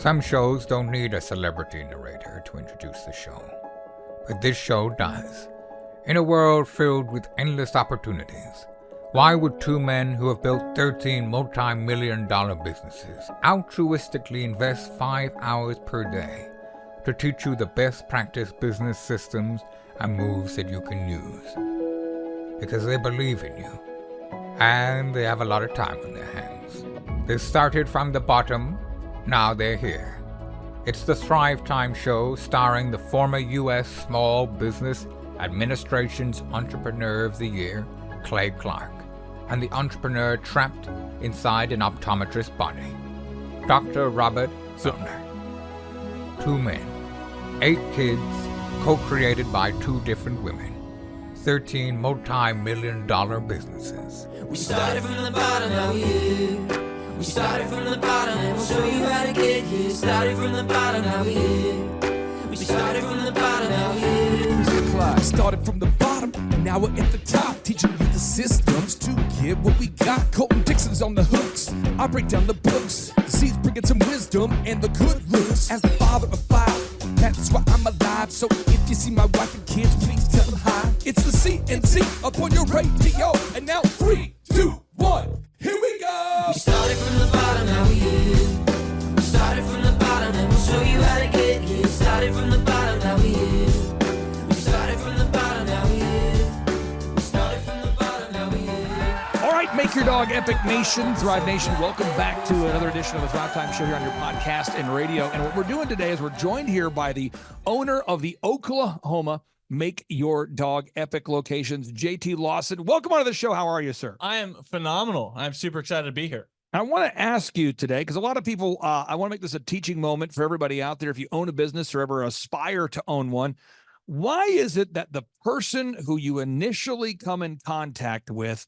Some shows don't need a celebrity narrator to introduce the show, but this show does. In a world filled with endless opportunities, why would two men who have built 13 multi-million-dollar businesses altruistically invest 5 hours per day to teach you the best practice business systems and moves that you can use? Because they believe in you, and they have a lot of time on their hands. They started from the bottom, now they're here. It's the Thrivetime show starring the former U.S. Small Business Administration's Entrepreneur of the Year, Clay Clark, and the entrepreneur trapped inside an optometrist's body, Dr. Robert Zillner. 2 men, 8 kids, co-created by 2 different women, 13 multi-million-dollar businesses. We started from the bottom, now we're here. We started from the bottom, and we'll show you how to get here. Started from the bottom, now we're here. We started from the bottom, now we're here. Mr. Clyde started from the bottom, and now we're at the top, teaching you the systems to get what we got. Colton Dixon's on the hooks, I break down the books. C's bringing some wisdom and the good looks. As the father of 5, that's why I'm alive. So if you see my wife and kids, please tell them hi. It's the CNC up on your radio, and now 3, 2, 1, here we go. We started from the bottom, now we're here. We started from the bottom, and we'll show you how to get here. Started from the bottom, now we're here. We started from the bottom, now we're here. We started from the bottom, now we're here. All right, Make Your Dog Epic Nation, Thrive Nation, welcome back to another edition of the Thrivetime Show here on your podcast and radio. And what we're doing today is we're joined here by the owner of the Oklahoma Make Your Dog Epic locations, JT Lawson. Welcome onto the show. How are you, sir? I am phenomenal. I'm super excited to be here. I want to ask you today, because a lot of people, I want to make this a teaching moment for everybody out there. If you own a business or ever aspire to own one, why is it that the person who you initially come in contact with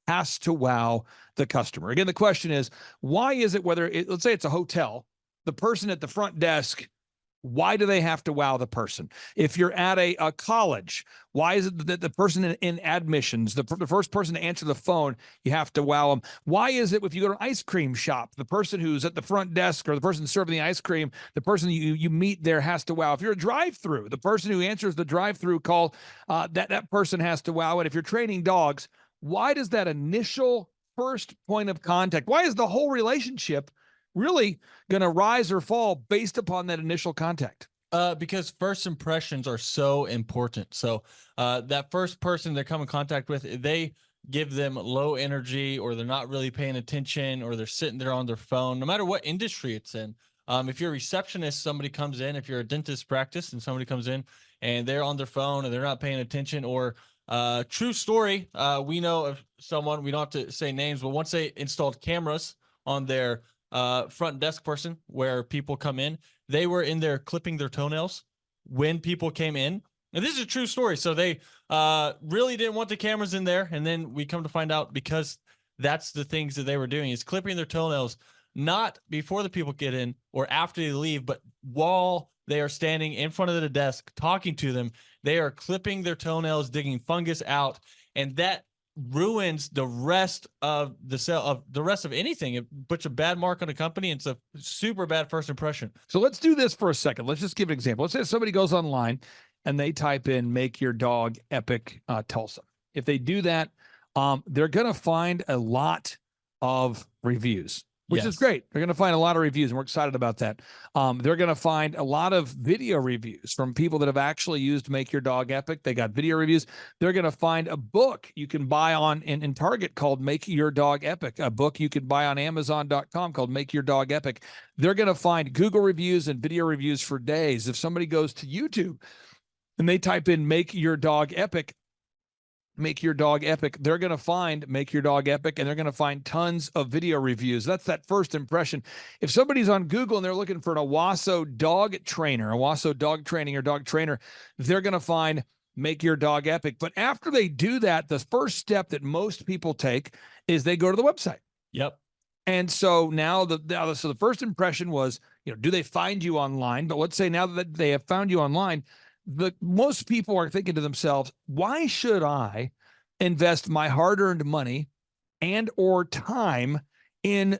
has to wow the customer? Again, the question is, why is it, let's say it's a hotel, the person at the front desk, why do they have to wow the person? If you're at a college, why is it that the person in admissions, the first person to answer the phone, you have to wow them? Why is it if you go to an ice cream shop, the person who's at the front desk or the person serving the ice cream, the person you meet there has to wow? If you're a drive-through, the person who answers the drive-through call, that person has to wow it. If you're training dogs, why does that initial first point of contact, why is the whole relationship really going to rise or fall based upon that initial contact? Because first impressions are so important. So that first person they come in contact with, they give them low energy, or they're not really paying attention, or they're sitting there on their phone, no matter what industry it's in. If you're a receptionist, somebody comes in, if you're a dentist practice and somebody comes in and they're on their phone and they're not paying attention, or true story, we know of someone, we don't have to say names, but once they installed cameras on their front desk person where people come in, they were in there clipping their toenails when people came in. And this is a true story. So they really didn't want the cameras in there. And then we come to find out, because that's the things that they were doing, is clipping their toenails, not before the people get in or after they leave, but while they are standing in front of the desk talking to them, they are clipping their toenails, digging fungus out. And that ruins the rest of the rest of anything. It puts a bad mark on a company. It's a super bad first impression. So let's do this for a second. Let's just give an example. Let's say somebody goes online and they type in Make Your Dog Epic Tulsa. If they do that, they're going to find a lot of reviews, which is great. They're going to find a lot of reviews, and we're excited about that. They're going to find a lot of video reviews from people that have actually used Make Your Dog Epic. They got video reviews. They're going to find a book you can buy in Target called Make Your Dog Epic, a book you can buy on Amazon.com called Make Your Dog Epic. They're going to find Google reviews and video reviews for days. If somebody goes to YouTube and they type in Make Your Dog Epic, they're going to find Make Your Dog Epic, and they're going to find tons of video reviews. That's that first impression. If somebody's on Google and they're looking for an Owasso dog trainer, Owasso dog training or dog trainer, they're going to find Make Your Dog Epic. But after they do that, the first step that most people take is they go to the website. Yep. And so now so the first impression was, do they find you online? But let's say now that they have found you online, most people are thinking to themselves, why should I invest my hard-earned money and or time in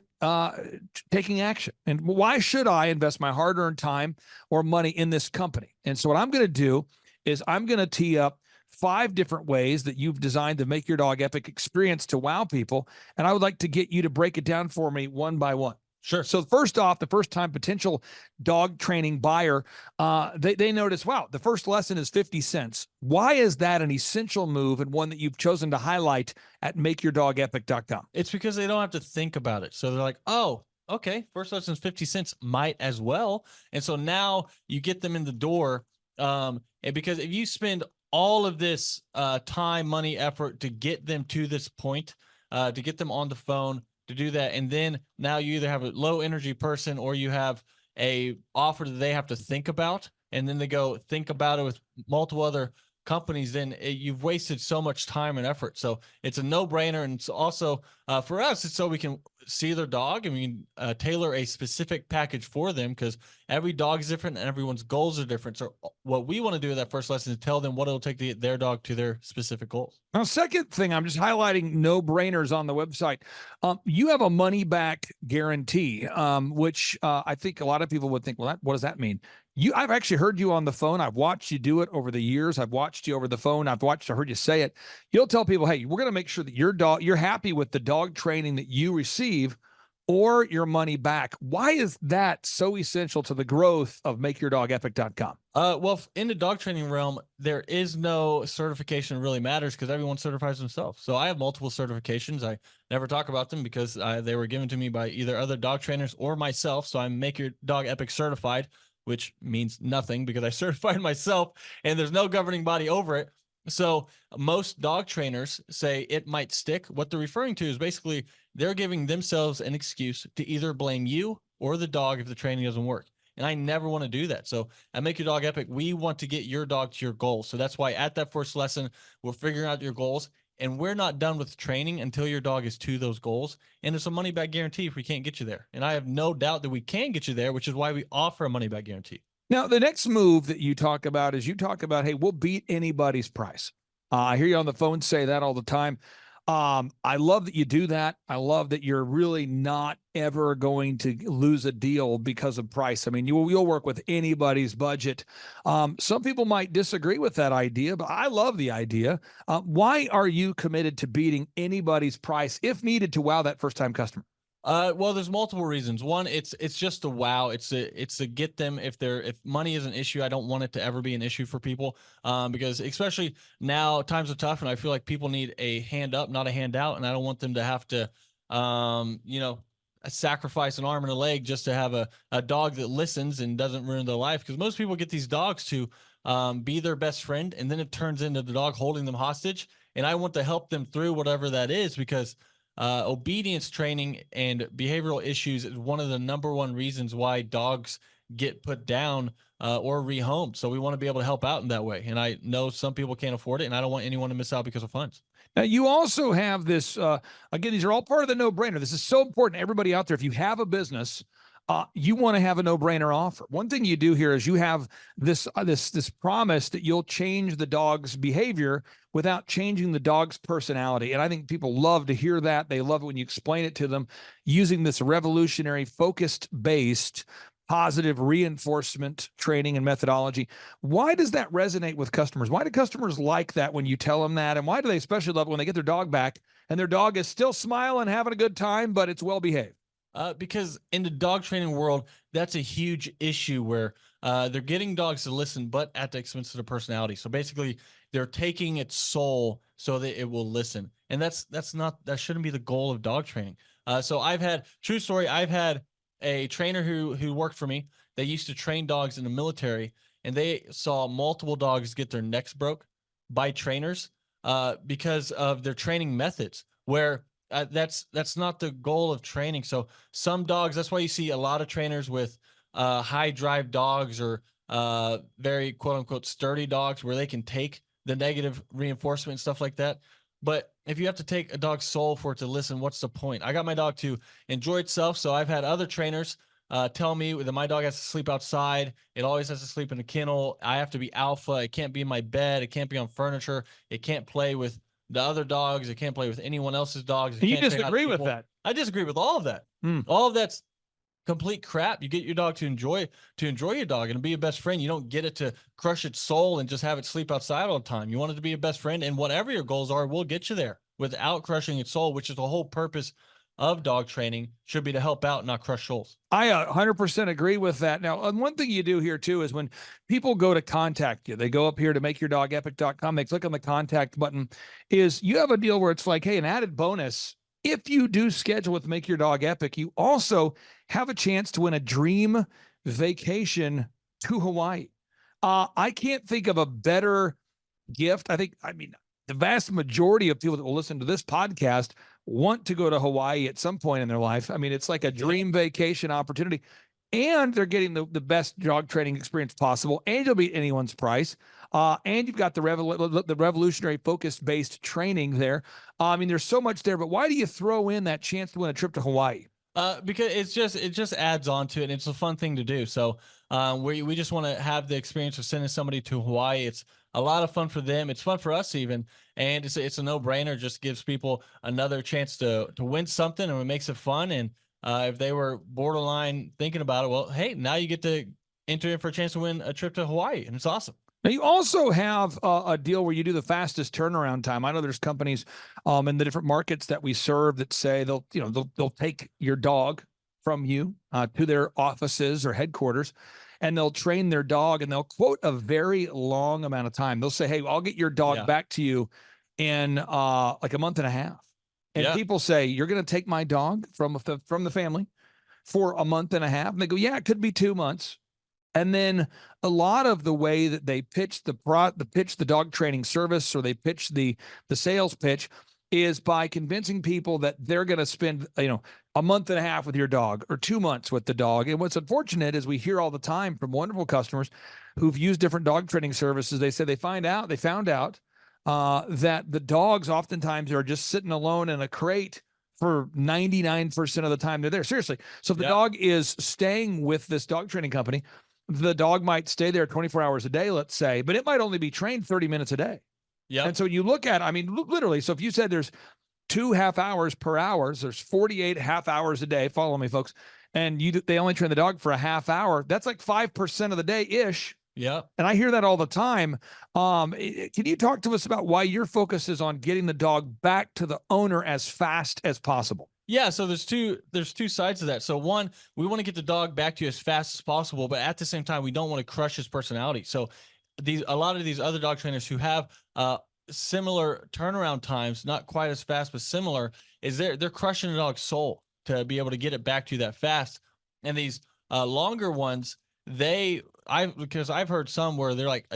taking action. And why should I invest my hard-earned time or money in this company? And so what I'm going to do is I'm going to tee up 5 different ways that you've designed to make your dog epic experience to wow people. And I would like to get you to break it down for me one by one. Sure. So first off, the first time potential dog training buyer, they notice, wow, the first lesson is 50 cents. Why is that an essential move and one that you've chosen to highlight at makeyyourdogepic.com? It's because they don't have to think about it. So they're like, oh, okay, first lesson's 50 cents, might as well. And so now you get them in the door. And because if you spend all of this time, money, effort to get them to this point, to get them on the phone, to do that, and then now you either have a low energy person or you have a offer that they have to think about, and then they go think about it with multiple other companies, then you've wasted so much time and effort. So it's a no-brainer. And it's also for us, it's so we can see their dog and we can tailor a specific package for them, because every dog is different and everyone's goals are different. So what we want to do with that first lesson is tell them what it'll take to get their dog to their specific goals. Now, second thing, I'm just highlighting no-brainers on the website. You have a money-back guarantee, which I think a lot of people would think, well, what does that mean? I've actually heard you on the phone. I've watched you do it over the years. I've watched you over the phone. I heard you say it. You'll tell people, hey, we're going to make sure that you're happy with the dog training that you receive or your money back. Why is that so essential to the growth of makeyyourdogepic.com? Well, in the dog training realm, there is no certification really matters because everyone certifies themselves. So I have multiple certifications. I never talk about them because they were given to me by either other dog trainers or myself. So I'm Make Your Dog Epic certified, which means nothing because I certified myself and there's no governing body over it. So most dog trainers say it might stick. What they're referring to is basically they're giving themselves an excuse to either blame you or the dog if the training doesn't work. And I never want to do that. So at Make Your Dog Epic, we want to get your dog to your goals. So that's why at that first lesson, we're figuring out your goals. And we're not done with training until your dog is to those goals. And it's a money back guarantee if we can't get you there. And I have no doubt that we can get you there, which is why we offer a money back guarantee. Now, the next move that you talk about is hey, we'll beat anybody's price. I hear you on the phone say that all the time. I love that you do that. I love that you're really not ever going to lose a deal because of price. I mean, you'll work with anybody's budget. Some people might disagree with that idea, but I love the idea. Why are you committed to beating anybody's price if needed to wow that first-time customer? Well, there's multiple reasons. One, it's just a wow. It's to get them. If money is an issue, I don't want it to ever be an issue for people. Because especially now times are tough and I feel like people need a hand up, not a handout. And I don't want them to have to, sacrifice an arm and a leg just to have a dog that listens and doesn't ruin their life. Because most people get these dogs to be their best friend, and then it turns into the dog holding them hostage. And I want to help them through whatever that is, because obedience training and behavioral issues is one of the number one reasons why dogs get put down or rehomed. So we want to be able to help out in that way. And I know some people can't afford it, and I don't want anyone to miss out because of funds. Now, you also have this, again, these are all part of the no-brainer. This is so important. Everybody out there, if you have a business, you want to have a no-brainer offer. One thing you do here is you have this promise that you'll change the dog's behavior without changing the dog's personality. And I think people love to hear that. They love it when you explain it to them using this revolutionary, focused-based, positive reinforcement training and methodology. Why does that resonate with customers? Why do customers like that when you tell them that? And why do they especially love it when they get their dog back and their dog is still smiling, having a good time, but it's well-behaved? Because in the dog training world, that's a huge issue where they're getting dogs to listen, but at the expense of the personality. So basically, they're taking its soul so that it will listen, and that shouldn't be the goal of dog training. So true story. I've had a trainer who worked for me. They used to train dogs in the military, and they saw multiple dogs get their necks broke by trainers because of their training methods, where that's not the goal of training. So some dogs, that's why you see a lot of trainers with high drive dogs or very quote unquote sturdy dogs where they can take the negative reinforcement and stuff like that. But if you have to take a dog's soul for it to listen, what's the point? I got my dog to enjoy itself. So I've had other trainers tell me that my dog has to sleep outside. It always has to sleep in a kennel. I have to be alpha. It can't be in my bed. It can't be on furniture. It can't play with the other dogs. It can't play with anyone else's dogs. You disagree with that? I disagree with all of that. All of that's complete crap. You get your dog to enjoy your dog and be a best friend. You don't get it to crush its soul and just have it sleep outside all the time. You want it to be a best friend, and whatever your goals are, we'll get you there without crushing its soul, which is the whole purpose of dog training, should be to help out, not crush souls. I 100% agree with that. Now, one thing you do here too is when people go to contact you, they go up here to makeyourdogepic.com, they click on the contact button, is you have a deal where it's like, hey, an added bonus. If you do schedule with Make Your Dog Epic, you also have a chance to win a dream vacation to Hawaii. I can't think of a better gift. I mean, the vast majority of people that will listen to this podcast want to go to Hawaii at some point in their life. I mean, it's like a dream vacation opportunity, and they're getting the best dog training experience possible, and you'll beat anyone's price. And you've got the revolutionary focus-based training there. I mean, there's so much there, but why do you throw in that chance to win a trip to Hawaii? Because it just adds on to it. And it's a fun thing to do. So we just want to have the experience of sending somebody to Hawaii. It's a lot of fun for them. It's fun for us even. And it's a no-brainer. Just gives people another chance to win something, and it makes it fun. And if they were borderline thinking about it, well, hey, now you get to enter in for a chance to win a trip to Hawaii, and it's awesome. Now, you also have a deal where you do the fastest turnaround time. I know there's companies in the different markets that we serve that say they'll take your dog from you to their offices or headquarters, and they'll train their dog, and they'll quote a very long amount of time. They'll say, hey, I'll get your dog back to you in like a month and a half. And people say, you're going to take my dog from the family for a month and a half? And they go, yeah, it could be 2 months. And then a lot of the way that they pitch the dog training service, or they pitch the sales pitch, is by convincing people that they're going to spend, a month and a half with your dog or 2 months with the dog. And what's unfortunate is we hear all the time from wonderful customers who've used different dog training services. They say they found out that the dogs oftentimes are just sitting alone in a crate for 99% of the time they're there. Seriously. So if the dog is staying with this dog training company, the dog might stay there 24 hours a day, let's say, but it might only be trained 30 minutes a day. Yeah. And so you look at, I mean, literally, so if you said there's 2 half hours per hour, there's 48 half hours a day. Follow me, folks. And they only train the dog for a half hour. That's like 5% of the day ish. Yeah. And I hear that all the time. Can you talk to us about why your focus is on getting the dog back to the owner as fast as possible? Yeah, so there's two sides to that. So one, we want to get the dog back to you as fast as possible, but at the same time, we don't want to crush his personality. So a lot of these other dog trainers who have similar turnaround times, not quite as fast, but similar, is they're crushing the dog's soul to be able to get it back to you that fast. And these longer ones, because I've heard some where they're like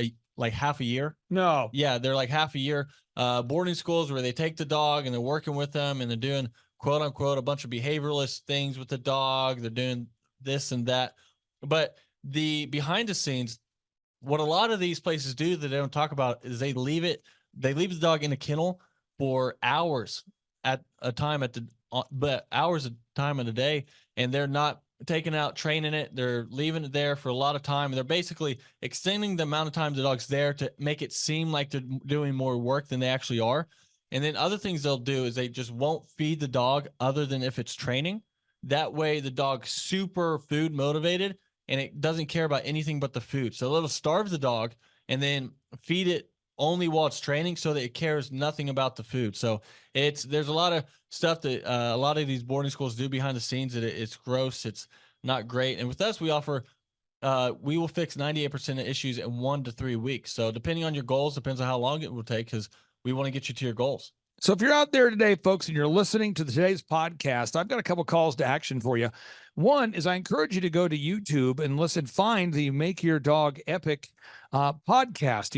half a year. No. Yeah, they're like half a year. Boarding schools where they take the dog and they're working with them and they're doing quote unquote a bunch of behavioralist things with the dog. They're doing this and that. But the behind the scenes, what a lot of these places do that they don't talk about is they leave the dog in a kennel for hours at a time of the day, and they're not taking out training it. They're leaving it there for a lot of time. And they're basically extending the amount of time the dog's there to make it seem like they're doing more work than they actually are. And then other things they'll do is they just won't feed the dog other than if it's training. That way the dog's super food motivated and it doesn't care about anything but the food. So it'll starve the dog and then feed it only while it's training so that it cares nothing about the food. So there's a lot of stuff that a lot of these boarding schools do behind the scenes that it's gross. It's not great. And with us, we offer, we will fix 98% of issues in 1 to 3 weeks. So depending on your goals, depends on how long it will take, because we want to get you to your goals. So if you're out there today, folks, and you're listening to today's podcast, I've got a couple calls to action for you. One is I encourage you to go to YouTube and find the Make Your Dog Epic podcast.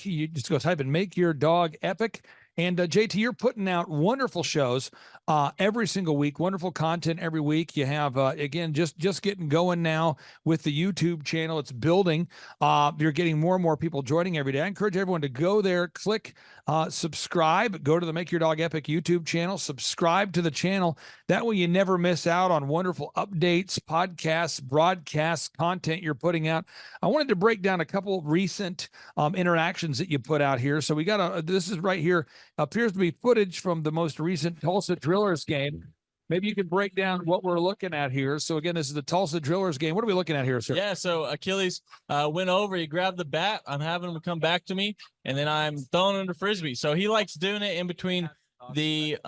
You just go type in Make Your Dog Epic. And JT, you're putting out wonderful shows every single week, wonderful content every week. You have, again, just getting going now with the YouTube channel. It's building. You're getting more and more people joining every day. I encourage everyone to go there, click subscribe, go to the Make Your Dog Epic YouTube channel, subscribe to the channel. That way you never miss out on wonderful updates, podcasts, broadcasts, content you're putting out. I wanted to break down a couple recent interactions that you put out here. So we got this is right here. Appears to be footage from the most recent Tulsa Drillers game. maybe you can break down what we're looking at here. So again, this is the Tulsa Drillers game. What are we looking at here, sir? Yeah, so Achilles went over, he grabbed the bat. I'm having him come back to me, and then I'm throwing him the frisbee. So he likes doing it in between the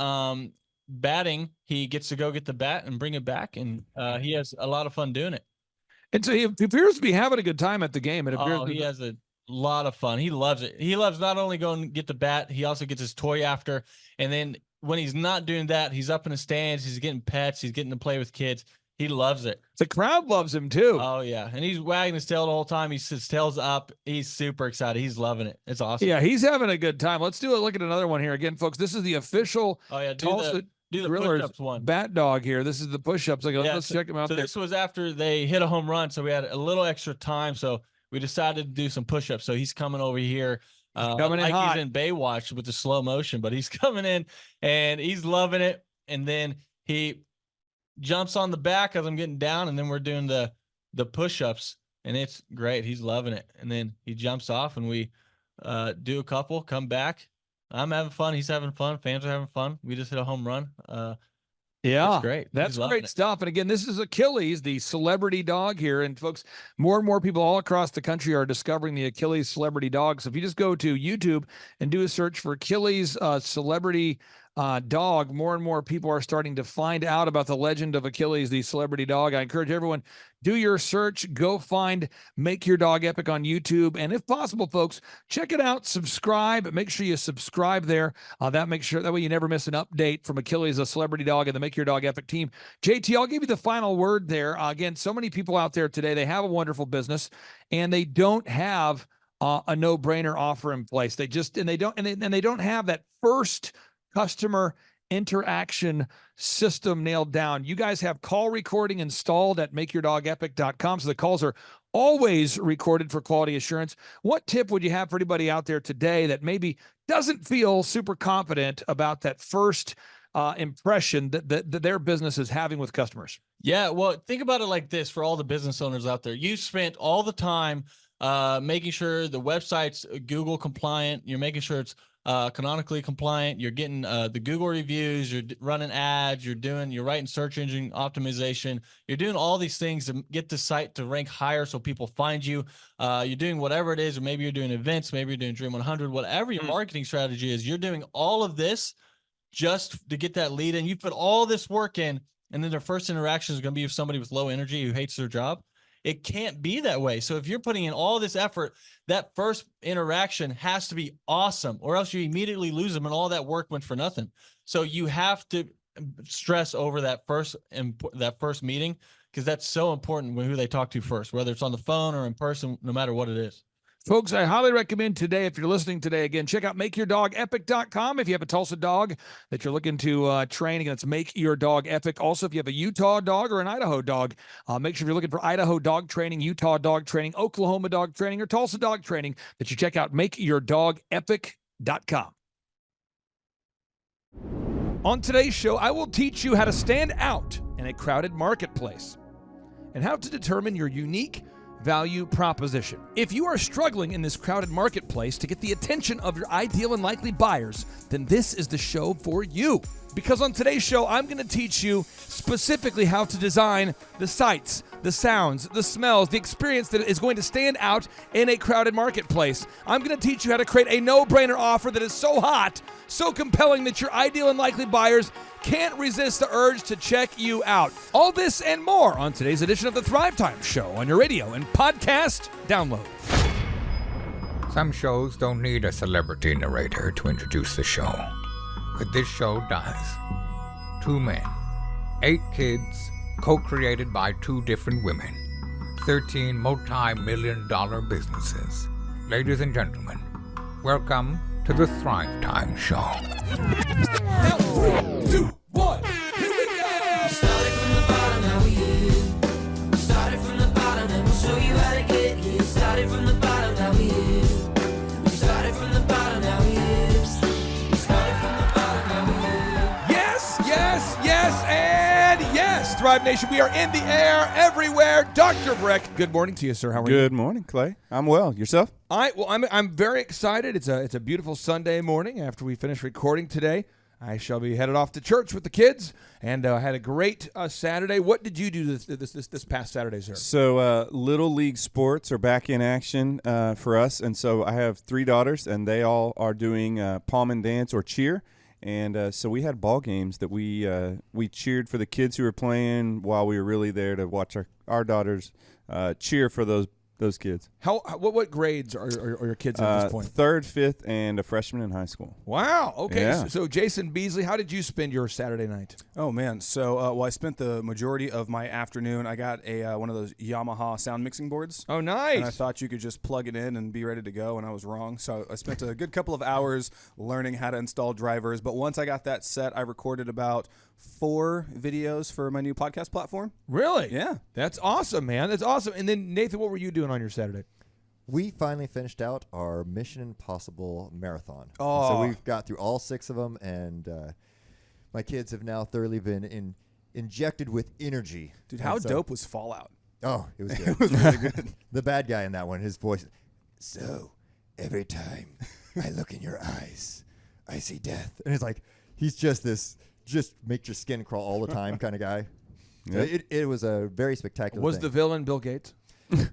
batting. He gets to go get the bat and bring it back, and he has a lot of fun doing it. And so he appears to be having a good time at the game. It appears He has a lot of fun. He loves it. He loves not only going to get the bat, he also gets his toy after. And then when he's not doing that, he's up in the stands, he's getting pets, he's getting to play with kids. He loves it. The crowd loves him too. Oh, yeah. And he's wagging his tail the whole time. His tail's up. He's super excited. He's loving it. It's awesome. Yeah, he's having a good time. Let's do a look at another one here. Again, folks, this is the official Do the Drillers push-ups one. bat dog here. This is the push-ups. Let's check them out So there. this was after they hit a home run, so we had a little extra time. So we decided to do some push-ups. So he's coming over here. Coming in like hot. He's in Baywatch with the slow motion, but he's coming in and he's loving it. And then he jumps on the back as I'm getting down, and then we're doing the push-ups, and it's great. He's loving it. And then he jumps off, and we do a couple, come back. I'm having fun. He's having fun. Fans are having fun. We just hit a home run. Yeah, it's great. That's He's loving great it. stuff. And again, this is Achilles, the celebrity dog here. And folks, more and more people all across the country are discovering the Achilles celebrity dog. So if you just go to YouTube and do a search for Achilles celebrity dog, more and more people are starting to find out about the legend of Achilles, the celebrity dog. I encourage everyone, do your search, go find Make Your Dog Epic on YouTube. And if possible, folks, check it out, subscribe, make sure you subscribe there. That way you never miss an update from Achilles, a celebrity dog, and the Make Your Dog Epic team. JT, I'll give you the final word there. Again, so many people out there today, they have a wonderful business and they don't have a no-brainer offer in place. They don't have that first customer interaction system nailed down. You guys have call recording installed at makeyourdogepic.com. So the calls are always recorded for quality assurance. What tip would you have for anybody out there today that maybe doesn't feel super confident about that first impression that their business is having with customers? Yeah, well, think about it like this for all the business owners out there. You spent all the time making sure the website's Google compliant. You're making sure it's canonically compliant. You're getting the Google reviews. You're running ads. You're writing search engine optimization. You're doing all these things to get the site to rank higher so people find you. You're doing whatever it is, or maybe you're doing events, maybe you're doing Dream 100, whatever your marketing strategy is. You're doing all of this just to get that lead in. You put all this work in, and then their first interaction is going to be with somebody with low energy who hates their job. It can't be that way. So if you're putting in all this effort, that first interaction has to be awesome, or else you immediately lose them and all that work went for nothing. So you have to stress over that first meeting, because that's so important with who they talk to first, whether it's on the phone or in person, no matter what it is. Folks, I highly recommend today, if you're listening today, again, check out makeyourdogepic.com. If you have a Tulsa dog that you're looking to train, again, it's Make Your Dog Epic. Also, if you have a Utah dog or an Idaho dog, make sure if you're looking for Idaho dog training, Utah dog training, Oklahoma dog training, or Tulsa dog training, that you check out makeyourdogepic.com. On today's show, I will teach you how to stand out in a crowded marketplace and how to determine your unique value proposition. If you are struggling in this crowded marketplace to get the attention of your ideal and likely buyers, then this is the show for you. Because on today's show, I'm going to teach you specifically how to design the sights, the sounds, the smells, the experience that is going to stand out in a crowded marketplace. I'm going to teach you how to create a no-brainer offer that is so hot, so compelling that your ideal and likely buyers can't resist the urge to check you out. All this and more on today's edition of the Thrivetime Show on your radio and podcast download. Some shows don't need a celebrity narrator to introduce the show, but this show does. 2 men, 8 kids, co-created by 2 different women, 13 multi-million-dollar businesses. Ladies and gentlemen, welcome to the Thrivetime Show. 3, 2, 1, here we go! Started from the bottom, now we here. Started from the bottom, and we'll show you how to get here. Started from the bottom, now we here. Started from the bottom, now we here. Started from the bottom, now we here. Yes, yes, yes, and yes! Thrive Nation, we are in the air everywhere. Dr. Breck, good morning to you, sir. How are you? Good morning, Clay. I'm well. Yourself? I'm very excited. It's a beautiful Sunday morning after we finish recording today. I shall be headed off to church with the kids, and had a great Saturday. What did you do this past Saturday, sir? So Little League sports are back in action for us, and so I have 3 daughters, and they all are doing palm and dance or cheer. And so we had ball games that we cheered for the kids who were playing while we were really there to watch our daughters cheer for those kids. What grades are your kids at this point? 3rd, 5th, and a freshman in high school. Wow. Okay. Yeah. So Jason Beasley, how did you spend your Saturday night? Oh man, so I spent the majority of my afternoon. I got a one of those Yamaha sound mixing boards. Oh, nice. And I thought you could just plug it in and be ready to go, and I was wrong. So I spent a good couple of hours learning how to install drivers. But once I got that set, I recorded about 4 videos for my new podcast platform. Really? Yeah. That's awesome, man. That's awesome. And then Nathan, what were you doing on your Saturday? We finally finished out our Mission Impossible marathon. Oh. So we've got through all 6 of them, and my kids have now thoroughly been injected with energy. Dude, how dope was Fallout? Oh, it was good. It was really good. The bad guy in that one, his voice. So every time I look in your eyes, I see death. And it's like, he's just this, just make your skin crawl all the time kind of guy. Yep. It was a very spectacular Was thing. the villain Bill Gates?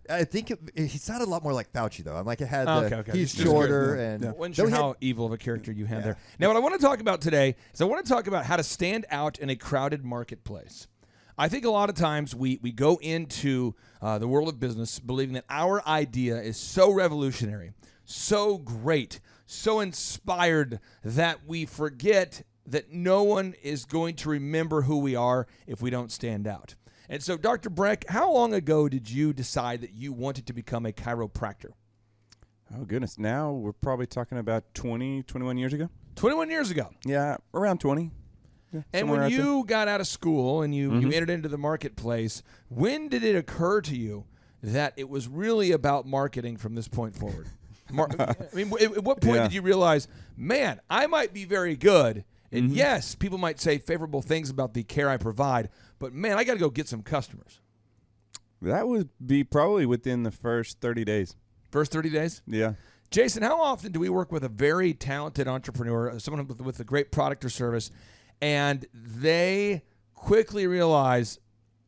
I think he sounded a lot more like Fauci, though. I'm like, it had Okay. he's Just shorter good, yeah. and Yeah. Wasn't though sure he had- how evil of a character you had there. Now, what I want to talk about today is I want to talk about how to stand out in a crowded marketplace. I think a lot of times we go into the world of business believing that our idea is so revolutionary, so great, so inspired that we forget that no one is going to remember who we are if we don't stand out. And so, Dr. Breck, how long ago did you decide that you wanted to become a chiropractor? Oh, goodness. Now we're probably talking about 20, 21 years ago. 21 years ago. Yeah, around 20. Yeah, And somewhere when out there. you got out of school and you entered into the marketplace, when did it occur to you that it was really about marketing from this point forward? I mean, at what point Yeah. did you realize, man, I might be very good, and yes, people might say favorable things about the care I provide, but man, I got to go get some customers. That would be probably within the first 30 days. First 30 days? Yeah. Jason, how often do we work with a very talented entrepreneur, someone with a great product or service, and they quickly realize,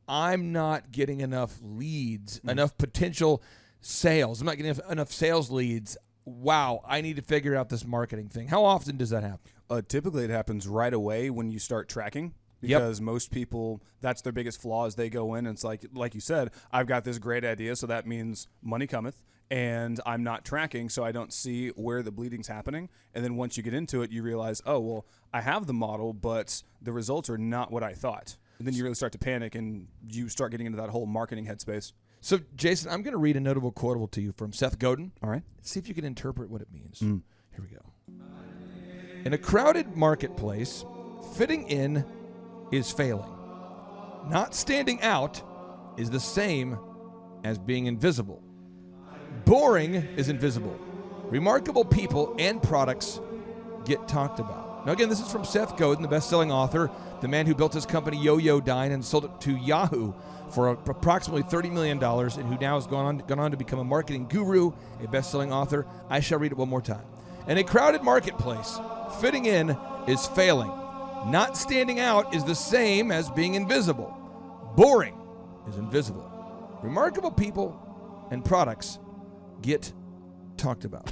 I'm not getting enough leads, enough potential sales. I'm not getting enough sales leads. Wow, I need to figure out this marketing thing. How often does that happen? Typically, it happens right away when you start tracking. Because most people, that's their biggest flaw is they go in and it's like you said, I've got this great idea, so that means money cometh, and I'm not tracking, so I don't see where the bleeding's happening. And then once you get into it, you realize, oh, well, I have the model, but the results are not what I thought. And then you really start to panic, and you start getting into that whole marketing headspace. So, Jason, I'm going to read a notable quotable to you from Seth Godin. All right. See if you can interpret what it means. Here we go. In a crowded marketplace, fitting in is failing. Not standing out is the same as being invisible. Boring is invisible. Remarkable people and products get talked about. Now, again, this is from Seth Godin, the best-selling author, the man who built his company Yo-Yo Dine and sold it to Yahoo for approximately $30 million, and who now has gone on to become a marketing guru, a best-selling author. I shall read it one more time. In a crowded marketplace, fitting in is failing. Not standing out is the same as being invisible. Boring is invisible. Remarkable people and products get talked about.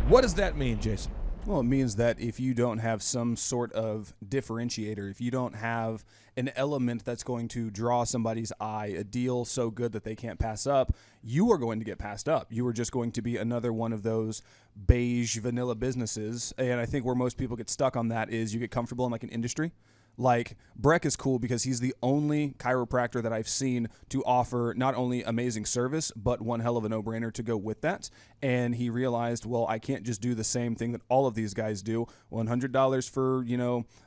What does that mean, Jason? Well, it means that if you don't have some sort of differentiator, if you don't have an element that's going to draw somebody's eye, a deal so good that they can't pass up, you are going to get passed up. You are just going to be another one of those beige vanilla businesses. And I think where most people get stuck on that is you get comfortable in like an industry. Like, Breck is cool because he's the only chiropractor that I've seen to offer not only amazing service, but one hell of a no-brainer to go with that. And he realized, well, I can't just do the same thing that all of these guys do. $100 for,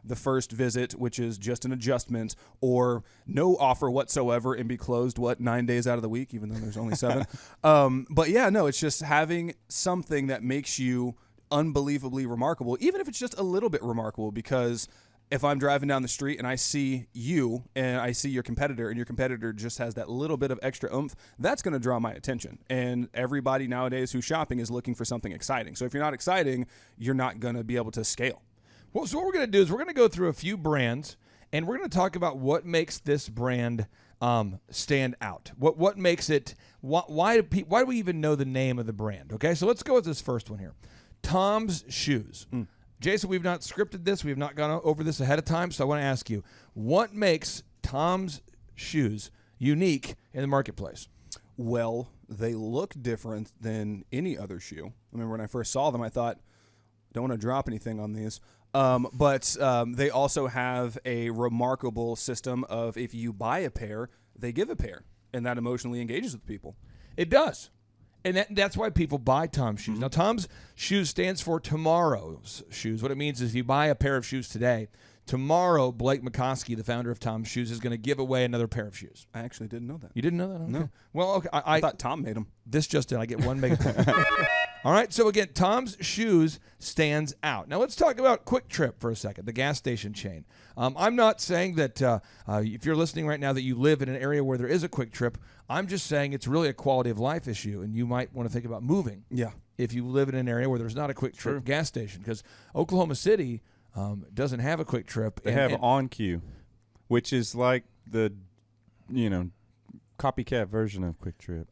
the first visit, which is just an adjustment, or no offer whatsoever and be closed, 9 days out of the week, even though there's only 7. But yeah, no, it's just having something that makes you unbelievably remarkable, even if it's just a little bit remarkable, because if I'm driving down the street and I see you and I see your competitor and your competitor just has that little bit of extra oomph, that's going to draw my attention. And everybody nowadays who's shopping is looking for something exciting. So if you're not exciting, you're not going to be able to scale. Well, so what we're going to do is we're going to go through a few brands, and we're going to talk about what makes this brand stand out. What makes it? Why do we even know the name of the brand? Okay, so let's go with this first one here, Tom's Shoes. Jason, we've not scripted this. We have not gone over this ahead of time, so I want to ask you, what makes Tom's Shoes unique in the marketplace? Well, they look different than any other shoe. I remember when I first saw them, I thought, don't want to drop anything on these. But they also have a remarkable system of if you buy a pair, they give a pair, and that emotionally engages with people. It does. And that's why people buy Tom's Shoes. Now, Tom's Shoes stands for tomorrow's shoes. What it means is if you buy a pair of shoes today, tomorrow Blake McCoskey, the founder of Tom's Shoes, is going to give away another pair of shoes. I actually didn't know that. You didn't know that? Okay. No. Well, okay. I thought Tom made them. This just did. I get one mega point. All right. So, again, Tom's Shoes stands out. Now, let's talk about Quick Trip for a second, the gas station chain. I'm not saying that if you're listening right now that you live in an area where there is a Quick Trip. I'm just saying it's really a quality of life issue, and you might want to think about moving. Yeah. If you live in an area where there's not a Quick Trip gas station, because Oklahoma City doesn't have a Quick Trip. They have On Cue, which is like the, copycat version of Quick Trip.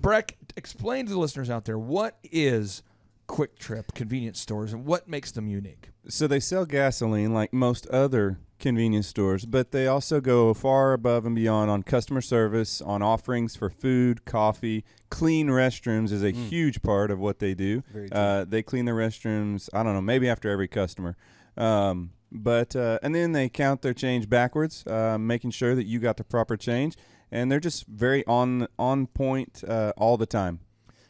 Breck, explain to the listeners out there, what is Quick Trip convenience stores and what makes them unique? So they sell gasoline like most other convenience stores, but they also go far above and beyond on customer service, on offerings for food, coffee. Clean restrooms is a huge part of what they do. Very true. They clean the restrooms, I don't know, maybe after every customer. And then they count their change backwards, making sure that you got the proper change. And they're just very on point all the time.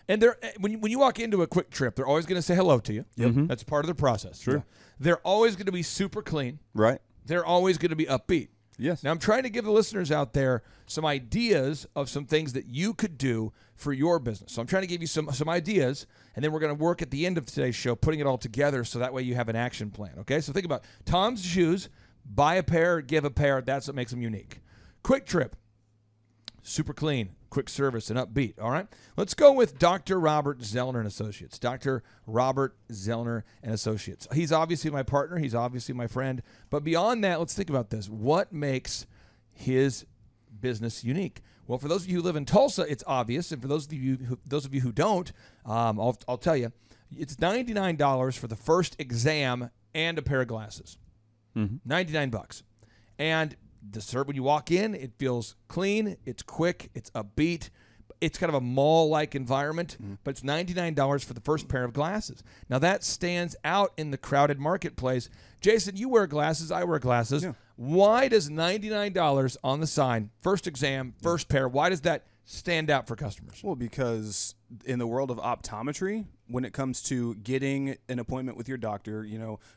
And they're when you walk into a Quick Trip, they're always going to say hello to you. Yep. Mm-hmm. That's part of the process. Sure. They're always going to be super clean. Right. They're always going to be upbeat. Yes. Now, I'm trying to give the listeners out there some ideas of some things that you could do for your business. So I'm trying to give you some ideas, and then we're going to work at the end of today's show, putting it all together so that way you have an action plan. Okay? So think about Tom's Shoes, buy a pair, give a pair. That's what makes them unique. Quick Trip, super clean, quick service, and upbeat. All right? Let's go with Dr. Robert Zellner and Associates. Dr. Robert Zellner and Associates. He's obviously my partner. He's obviously my friend. But beyond that, let's think about this. What makes his business unique? Well, for those of you who live in Tulsa, it's obvious. And for those of you who don't, I'll tell you, it's $99 for the first exam and a pair of glasses. Mm-hmm. $99. And when you walk in, it feels clean, it's quick, it's upbeat. It's kind of a mall-like environment, but it's $99 for the first pair of glasses. Now, that stands out in the crowded marketplace. Jason, you wear glasses, I wear glasses. Yeah. Why does $99 on the sign, first exam, first pair, why does that stand out for customers? Well, because in the world of optometry, when it comes to getting an appointment with your doctor,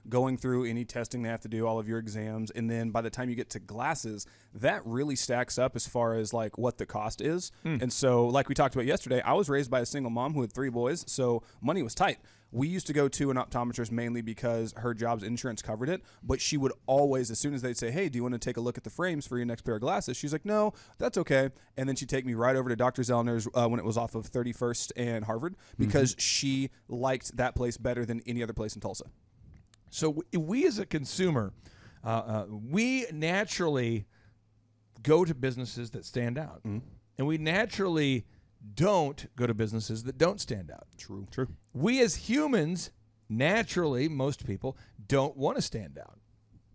going through any testing they have to do, all of your exams, and then by the time you get to glasses, that really stacks up as far as like what the cost is. And so like we talked about yesterday, I was raised by a single mom who had 3 boys, so money was tight. We used to go to an optometrist mainly because her job's insurance covered it, but she would always, as soon as they'd say, hey, do you want to take a look at the frames for your next pair of glasses? She's like, no, that's okay. And then she'd take me right over to Dr. Zellner's when it was off of 31st and Harvard because she liked that place better than any other place in Tulsa. So we as a consumer, we naturally go to businesses that stand out. And we naturally don't go to businesses that don't stand out. True. We as humans, naturally, most people, don't want to stand out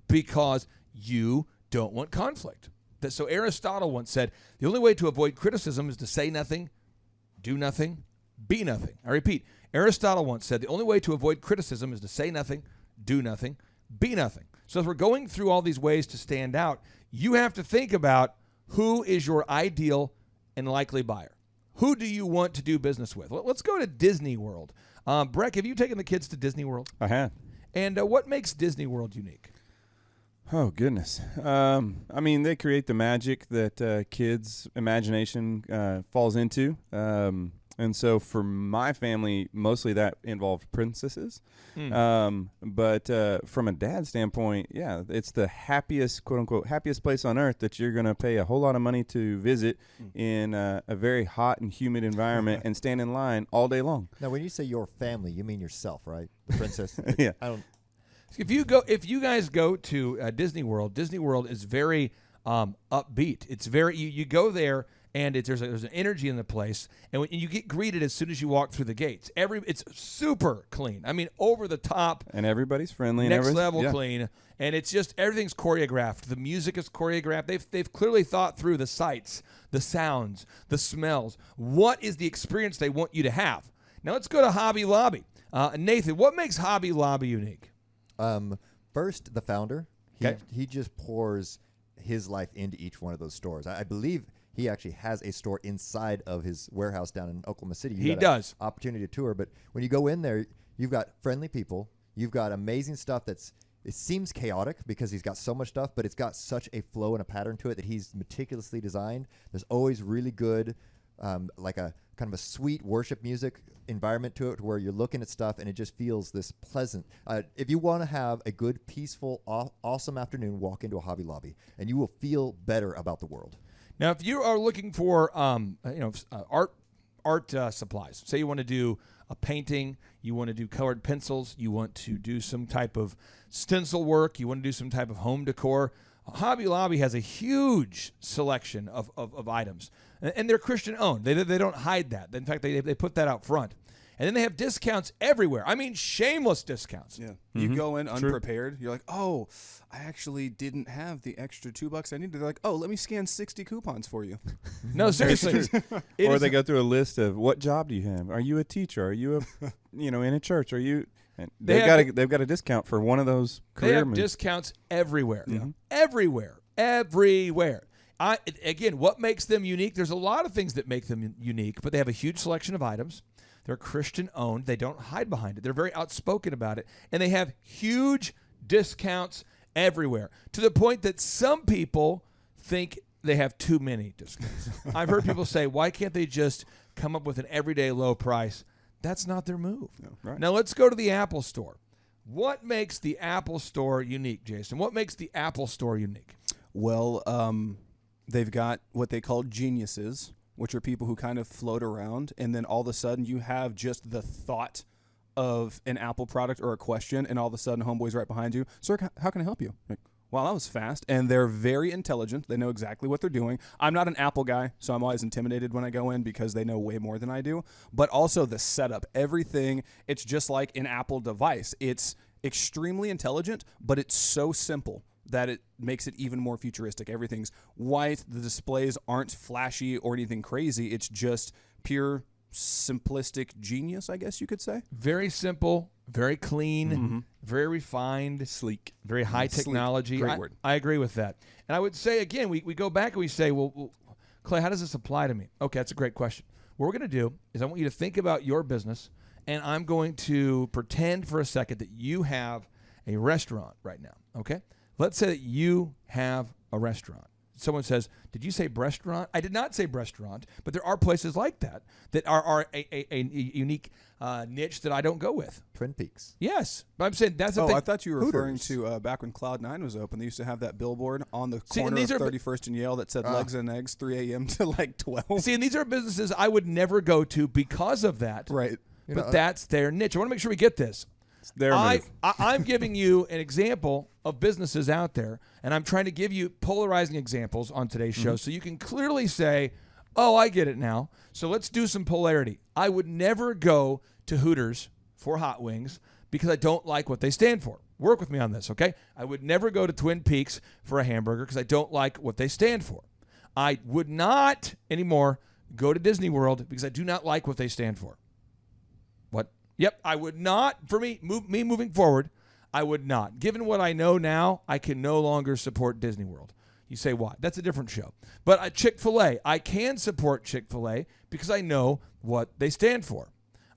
because you don't want conflict. So Aristotle once said, the only way to avoid criticism is to say nothing, do nothing, be nothing. I repeat, Aristotle once said, the only way to avoid criticism is to say nothing, do nothing, be nothing. So if we're going through all these ways to stand out, you have to think about who is your ideal and likely buyer. Who do you want to do business with? Let's go to Disney World. Breck, have you taken the kids to Disney World? I have. And what makes Disney World unique? Oh, goodness. They create the magic that kids' imagination falls into. And so for my family, mostly that involved princesses. But from a dad standpoint, yeah, it's the happiest, quote unquote, happiest place on earth that you're going to pay a whole lot of money to visit in a very hot and humid environment and stand in line all day long. Now, when you say your family, you mean yourself, right? The princess? Yeah. If you guys go to Disney World is very upbeat. It's very you go there and there's an energy in the place, and when you get greeted as soon as you walk through the gates. It's super clean. I mean, over the top, And everybody's friendly. next and level yeah. clean, and it's just everything's choreographed. The music is choreographed. They've clearly thought through the sights, the sounds, the smells. What is the experience they want you to have? Now let's go to Hobby Lobby. Nathan, what makes Hobby Lobby unique? First, the founder. Okay. He just pours his life into each one of those stores. I believe he actually has a store inside of his warehouse down in Oklahoma City. He does. Opportunity to tour, but when you go in there, you've got friendly people. You've got amazing stuff it seems chaotic because he's got so much stuff, but it's got such a flow and a pattern to it that he's meticulously designed. There's always really good, like a kind of a sweet worship music environment to it where you're looking at stuff and it just feels this pleasant. If you want to have a good, peaceful, awesome afternoon, walk into a Hobby Lobby and you will feel better about the world. Now, if you are looking for art supplies, say you want to do a painting, you want to do colored pencils, you want to do some type of stencil work, you want to do some type of home decor, Hobby Lobby has a huge selection of items, and they're Christian owned. They don't hide that. In fact, they put that out front. And then they have discounts everywhere. I mean, shameless discounts. Yeah. You go in unprepared. You're like, oh, I actually didn't have the extra $2 I needed. They're like, oh, let me scan 60 coupons for you. No, seriously. Or they go through a list of what job do you have? Are you a teacher? Are you in a church? Are you? And they've got a discount for one of those career They have moves. discounts everywhere. Yeah. Everywhere. Again, what makes them unique? There's a lot of things that make them unique, but they have a huge selection of items. They're Christian owned. They don't hide behind it. They're very outspoken about it. And they have huge discounts everywhere to the point that some people think they have too many discounts. I've heard people say, why can't they just come up with an everyday low price? That's not their move. No, right. Now let's go to the Apple Store. What makes the Apple Store unique, Jason? What makes the Apple Store unique? Well, they've got what they call geniuses, which are people who kind of float around, and then all of a sudden you have just the thought of an Apple product or a question, and all of a sudden homeboy's right behind you. Sir, how can I help you? Like, wow, that was fast. And they're very intelligent. They know exactly what they're doing. I'm not an Apple guy, so I'm always intimidated when I go in because they know way more than I do. But also the setup, everything, it's just like an Apple device. It's extremely intelligent, but it's so simple that it makes it even more futuristic. Everything's white. The displays aren't flashy or anything crazy. It's just pure simplistic genius, I guess you could say. Very simple, very clean, very refined, Sleek. very high Sleek. technology. Great word. I agree with that. And I would say, again, we go back and we say, well, Clay, how does this apply to me? Okay, that's a great question. What we're going to do is I want you to think about your business, and I'm going to pretend for a second that you have a restaurant right now, okay? Let's say that you have a restaurant. Someone says, did you say restaurant? I did not say restaurant, but there are places like that are a unique niche that I don't go with. Twin Peaks. Yes. But I'm saying that's the Oh, thing. I thought you were referring Hooters. to back when Cloud9 was open. They used to have that billboard on the See, and corner of these are 31st and Yale that said legs and eggs, 3 a.m. to like 12. See, and these are businesses I would never go to because of that. Right. But that's their niche. I want to make sure we get this. It's their move. I'm giving you an example of businesses out there, and I'm trying to give you polarizing examples on today's show so you can clearly say, oh, I get it now. So let's do some polarity. I would never go to Hooters for hot wings because I don't like what they stand for. Work with me on this, okay? I would never go to Twin Peaks for a hamburger because I don't like what they stand for. I would not anymore go to Disney World because I do not like what they stand for. What? Yep, I would not. For me moving forward, I would not. Given what I know now, I can no longer support Disney World. You say why? That's a different show. But Chick-fil-A, I can support Chick-fil-A because I know what they stand for.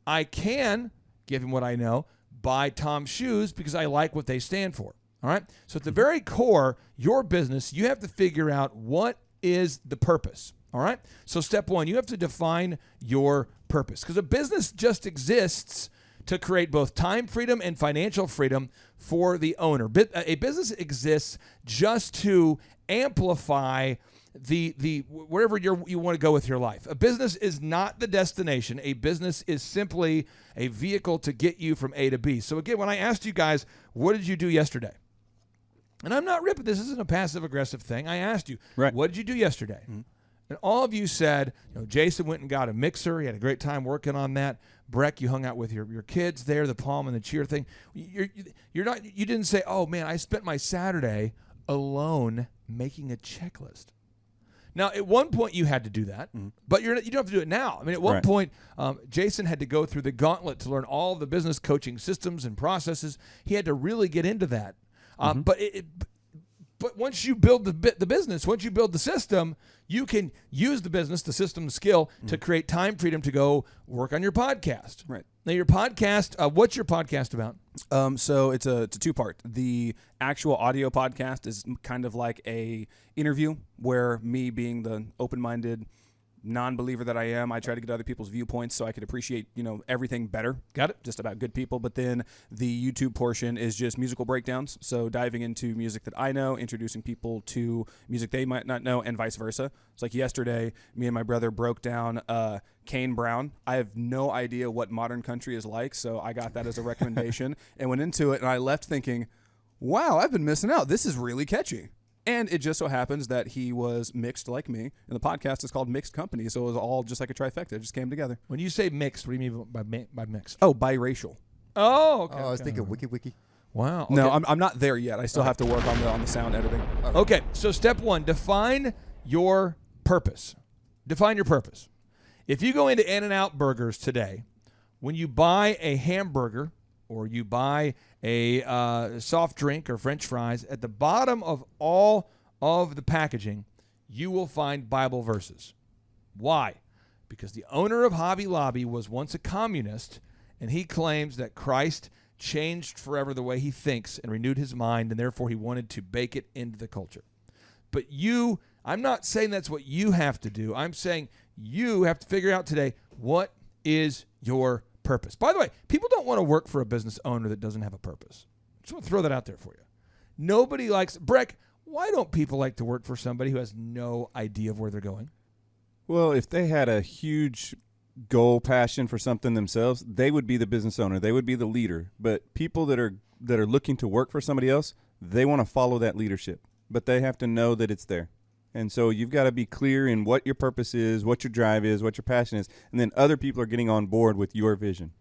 I can, given what I know, buy Tom's shoes because I like what they stand for. All right? So at the very core, your business, you have to figure out what is the purpose. All right? So step one, you have to define your purpose because a business just exists to create both time freedom and financial freedom for the owner. A business exists just to amplify the wherever you want to go with your life. A business is not the destination. A business is simply a vehicle to get you from A to B. So again, when I asked you guys, what did you do yesterday? And I'm not ripping. This isn't a passive-aggressive thing. I asked you, what did you do yesterday? Mm-hmm. And all of you said, Jason went and got a mixer. He had a great time working on that. Breck, you hung out with your kids there, the palm and the cheer thing. You didn't say, oh, man, I spent my Saturday alone making a checklist. Now, at one point, you had to do that, but you don't have to do it now. I mean, at one point, Jason had to go through the gauntlet to learn all the business coaching systems and processes. He had to really get into that. But once you build the business, once you build the system, you can use the business, the system, the skill to create time freedom to go work on your podcast. Right. Now, your podcast, what's your podcast about? So it's a two-part. The actual audio podcast is kind of like a interview where me being the open-minded non-believer that I am, I try to get other people's viewpoints so I could appreciate, everything better. Got it. Just about good people. But then the YouTube portion is just musical breakdowns. So diving into music that I know, introducing people to music they might not know, and vice versa. It's like yesterday, me and my brother broke down Kane Brown. I have no idea what modern country is like, so I got that as a recommendation and went into it, and I left thinking, wow, I've been missing out. This is really catchy. And it just so happens that he was mixed like me, and the podcast is called Mixed Company, so it was all just like a trifecta. It just came together. When you say mixed, what do you mean by mixed? Oh, biracial. Oh, okay. I was thinking wiki. Wow. Okay. No, I'm not there yet. I still have to work on the sound editing. Okay, so step one, define your purpose. Define your purpose. If you go into In-N-Out Burgers today, when you buy a hamburger or you buy a soft drink or French fries, at the bottom of all of the packaging, you will find Bible verses. Why? Because the owner of Hobby Lobby was once a communist, and he claims that Christ changed forever the way he thinks and renewed his mind, and therefore he wanted to bake it into the culture. But I'm not saying that's what you have to do. I'm saying you have to figure out today, what is your purpose? By the way, people don't want to work for a business owner that doesn't have a purpose. Just want to throw that out there for you. Nobody likes, Breck, why don't people like to work for somebody who has no idea of where they're going? Well, if they had a huge goal, passion for something themselves, they would be the business owner. They would be the leader. But people that are looking to work for somebody else, they want to follow that leadership. But they have to know that it's there. And so you've got to be clear in what your purpose is, what your drive is, what your passion is, and then other people are getting on board with your vision.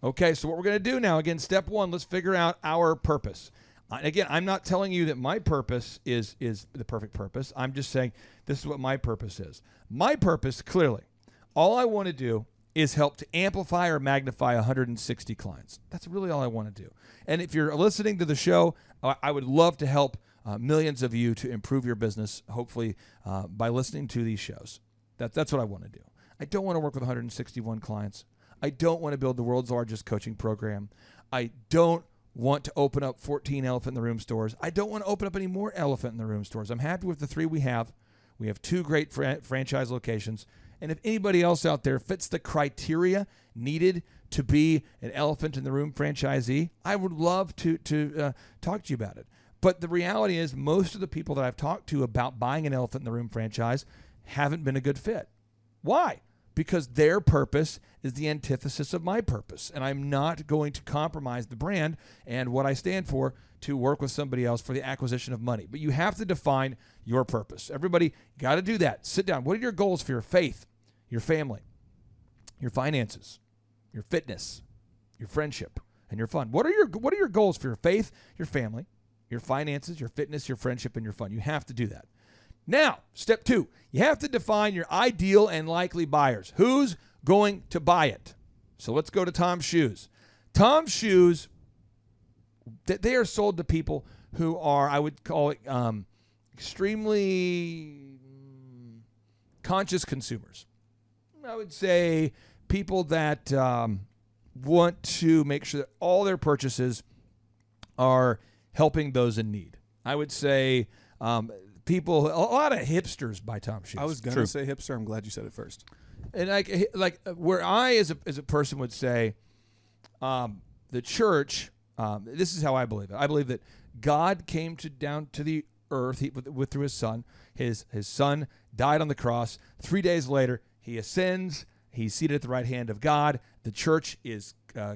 Okay, so what we're going to do now, again, step one, let's figure out our purpose. Again, I'm not telling you that my purpose is the perfect purpose. I'm just saying this is what my purpose is. My purpose, clearly, all I want to do is help to amplify or magnify 160 clients. That's really all I want to do. And if you're listening to the show, I would love to help millions of you to improve your business, hopefully by listening to these shows. That's what I want to do. I don't want to work with 161 clients. I don't want to build the world's largest coaching program. I don't want to open up 14 Elephant in the Room stores. I don't want to open up any more Elephant in the Room stores. I'm happy with the 3 we have. We have 2 great franchise locations. And if anybody else out there fits the criteria needed to be an Elephant in the Room franchisee, I would love to talk to you about it. But the reality is most of the people that I've talked to about buying an Elephant in the Room franchise haven't been a good fit. Why? Because their purpose is the antithesis of my purpose. And I'm not going to compromise the brand and what I stand for to work with somebody else for the acquisition of money. But you have to define your purpose. Everybody got to do that. Sit down. What are your goals for your faith, your family, your finances, your fitness, your friendship, and your fun? What are your goals for your faith, your family, your finances, your fitness, your friendship, and your fun? You have to do that. Now, step 2, you have to define your ideal and likely buyers. Who's going to buy it? So let's go to Tom's Shoes. Tom's Shoes, they are sold to people who are, I would call it, extremely conscious consumers. I would say people that want to make sure that all their purchases are helping those in need. I would say people, a lot of hipsters buy Tom's Shoes. I was going to say hipster. I'm glad you said it first. And like where I, as a person, would say, the church. This is how I believe it. I believe that God came down to the earth through his son. His son died on the cross. 3 days later, he ascends. He's seated at the right hand of God. The church is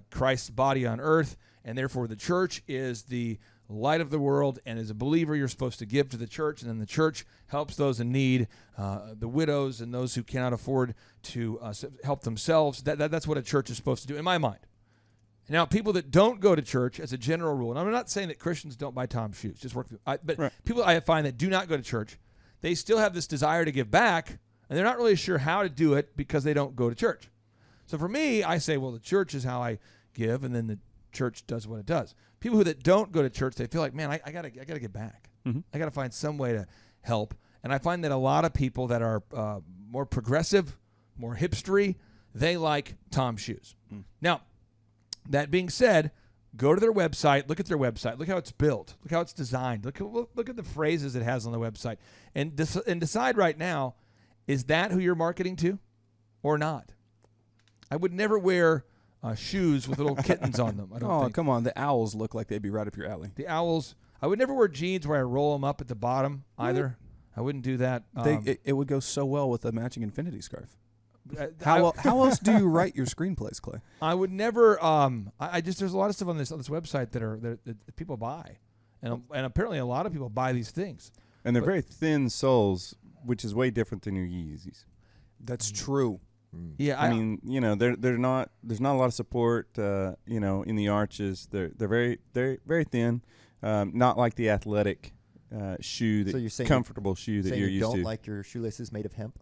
Christ's body on earth, and therefore the church is the light of the world, and as a believer, you're supposed to give to the church, and then the church helps those in need, the widows and those who cannot afford to help themselves. That's what a church is supposed to do, in my mind. Now, people that don't go to church, as a general rule, and I'm not saying that Christians don't buy Tom's shoes, just work through, but right. People I find that do not go to church, they still have this desire to give back, and they're not really sure how to do it because they don't go to church. So for me, I say, well, the church is how I give, and then the church does what it does. People that don't go to church, they feel like, man, I gotta give back. Mm-hmm. I gotta find some way to help. And I find that a lot of people that are more progressive, more hipstery, they like Tom's shoes. Mm. Now, that being said, go to their website, look at their website, look how it's built, look how it's designed, look at the phrases it has on the website, and decide right now, is that who you're marketing to or not? I would never wear shoes with little kittens on them. I don't think. Come on. The owls look like they'd be right up your alley. The owls. I would never wear jeans where I roll them up at the bottom either. I wouldn't do that. It would go so well with a matching infinity scarf. How else do you write your screenplays, Clay? I would never. I just there's a lot of stuff on this website that people buy, and apparently a lot of people buy these things. And they're very thin soles, which is way different than your Yeezys. That's true. Yeah, I mean, they're not. There's not a lot of support, in the arches. They're very thin. Not like the athletic shoe, so you're saying comfortable shoe that you're used to. You don't like your shoelaces made of hemp?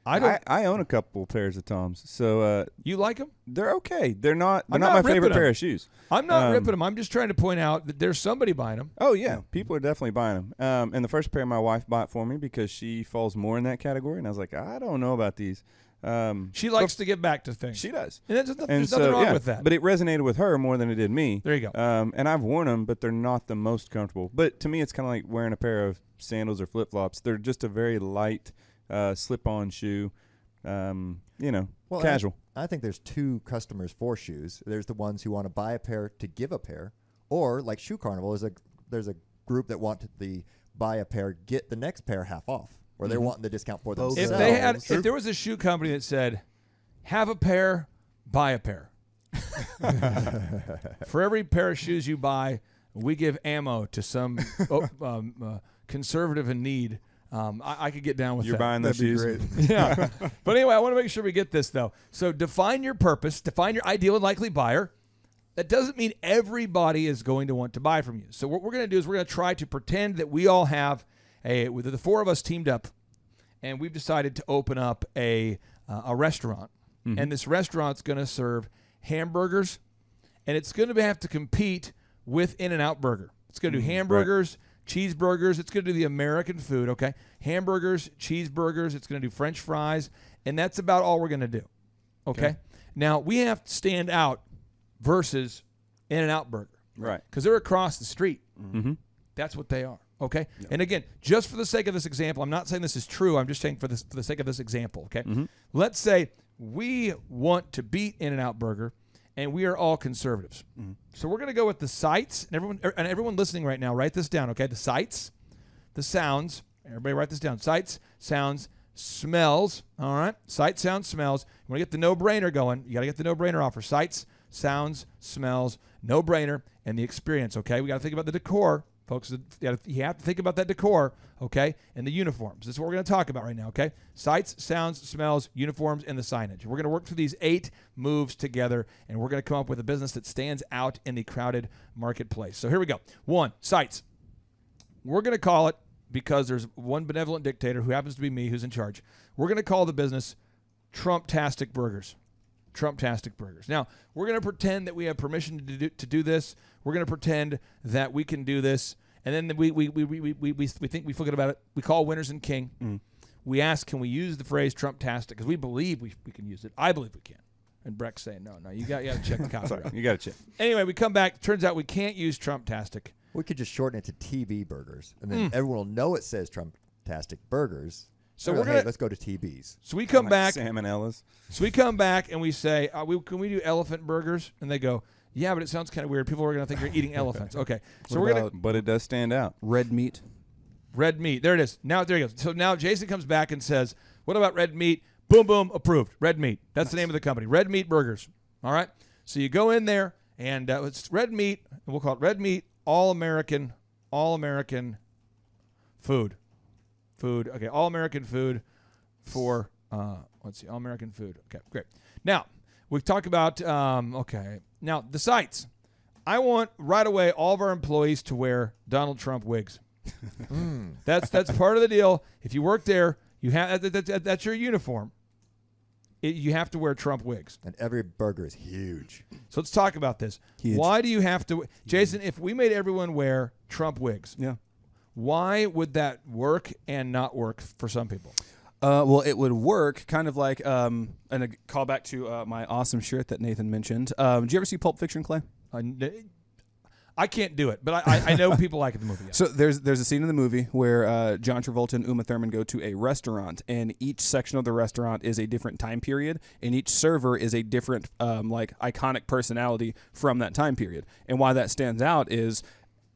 I don't. I own a couple pairs of Toms. So you like them? They're okay. They're not my favorite pair of shoes. I'm not ripping them. I'm just trying to point out that there's somebody buying them. Oh yeah, people are definitely buying them. And the first pair my wife bought for me because she falls more in that category, and I was like, I don't know about these. She likes to give back to things. She does. And there's nothing wrong with that. But it resonated with her more than it did me. There you go. And I've worn them, but they're not the most comfortable. But to me, it's kind of like wearing a pair of sandals or flip-flops. They're just a very light slip-on shoe, casual. I think there's two customers for shoes. There's the ones who want to buy a pair to give a pair, or like Shoe Carnival, there's a group that want to buy a pair, get the next pair half off. Or they're wanting the discount for themselves. If there was a shoe company that said, have a pair, buy a pair. For every pair of shoes you buy, we give ammo to some conservative in need. I could get down with that. You're buying those shoes. Great. Yeah. But anyway, I want to make sure we get this, though. So define your purpose. Define your ideal and likely buyer. That doesn't mean everybody is going to want to buy from you. So what we're going to do is we're going to try to pretend that we all have with the four of us teamed up, and we've decided to open up a restaurant. Mm-hmm. And this restaurant's going to serve hamburgers, and it's going to have to compete with In-N-Out Burger. It's going to do hamburgers, cheeseburgers. It's going to do the American food, okay? Hamburgers, cheeseburgers. It's going to do French fries, and that's about all we're going to do, okay? Now, we have to stand out versus In-N-Out Burger. Right. Because they're across the street. Mm-hmm. That's what they are. Okay. Yep. And again, just for the sake of this example, I'm not saying this is true. I'm just saying for the sake of this example. Okay. Mm-hmm. Let's say we want to beat In-N-Out Burger, and we are all conservatives. Mm-hmm. So we're going to go with the sights, and everyone listening right now, write this down. Okay. The sights, the sounds. Everybody write this down. Sights, sounds, smells. All right. Sights, sounds, smells. You want to get the no-brainer going. You got to get the no-brainer offer. Sights, sounds, smells, no-brainer, and the experience. Okay. We got to think about the decor. Folks, you have to think about that decor, okay, and the uniforms. This is what we're going to talk about right now, okay? Sights, sounds, smells, uniforms, and the signage. We're going to work through these 8 moves together, and we're going to come up with a business that stands out in the crowded marketplace. So here we go. 1, sights. We're going to call it, because there's one benevolent dictator who happens to be me who's in charge, we're going to call the business Trumptastic Burgers. Trumptastic Burgers. Now, we're going to pretend that we have permission to do this. We're going to pretend that we can do this. And then we think we forget about it. We call winners and king. Mm. We ask, can we use the phrase Trumptastic? Because we believe we can use it. I believe we can. And Breck's saying, no, you got to check the copyright. You got to check. Anyway, we come back. Turns out we can't use Trumptastic. We could just shorten it to TV Burgers. And then everyone will know it says Trumptastic Burgers. So we're gonna let's go to TBs. So we come back, salmonellas. So we come back and we say, can we do elephant burgers? And they go, yeah, but it sounds kind of weird. People are gonna think you're eating elephants. Okay, so we're gonna. But it does stand out. Red meat. Red meat. There it is. Now there you go. So now Jason comes back and says, "What about red meat?" Boom, boom, approved. Red meat. That's the name of the company. Red Meat Burgers. All right. So you go in there and it's red meat. And we'll call it red meat. All American food. Okay. All American food for let's see. All American food. Okay. Great. Now we've talked about okay. Now the sites. I want right away all of our employees to wear Donald Trump wigs. That's part of the deal. If you work there, you have that's your uniform. You have to wear Trump wigs. And every burger is huge. So let's talk about this. Huge. Why do you have to, Jason? If we made everyone wear Trump wigs, Yeah. why would that work and not work for some people? Well, it would work kind of like, and a call back to my awesome shirt that Nathan mentioned. Did you ever see Pulp Fiction, Clay? I can't do it, but I know people like the movie. Yeah. So there's a scene in the movie where John Travolta and Uma Thurman go to a restaurant, and each section of the restaurant is a different time period, and each server is a different like iconic personality from that time period. And why that stands out is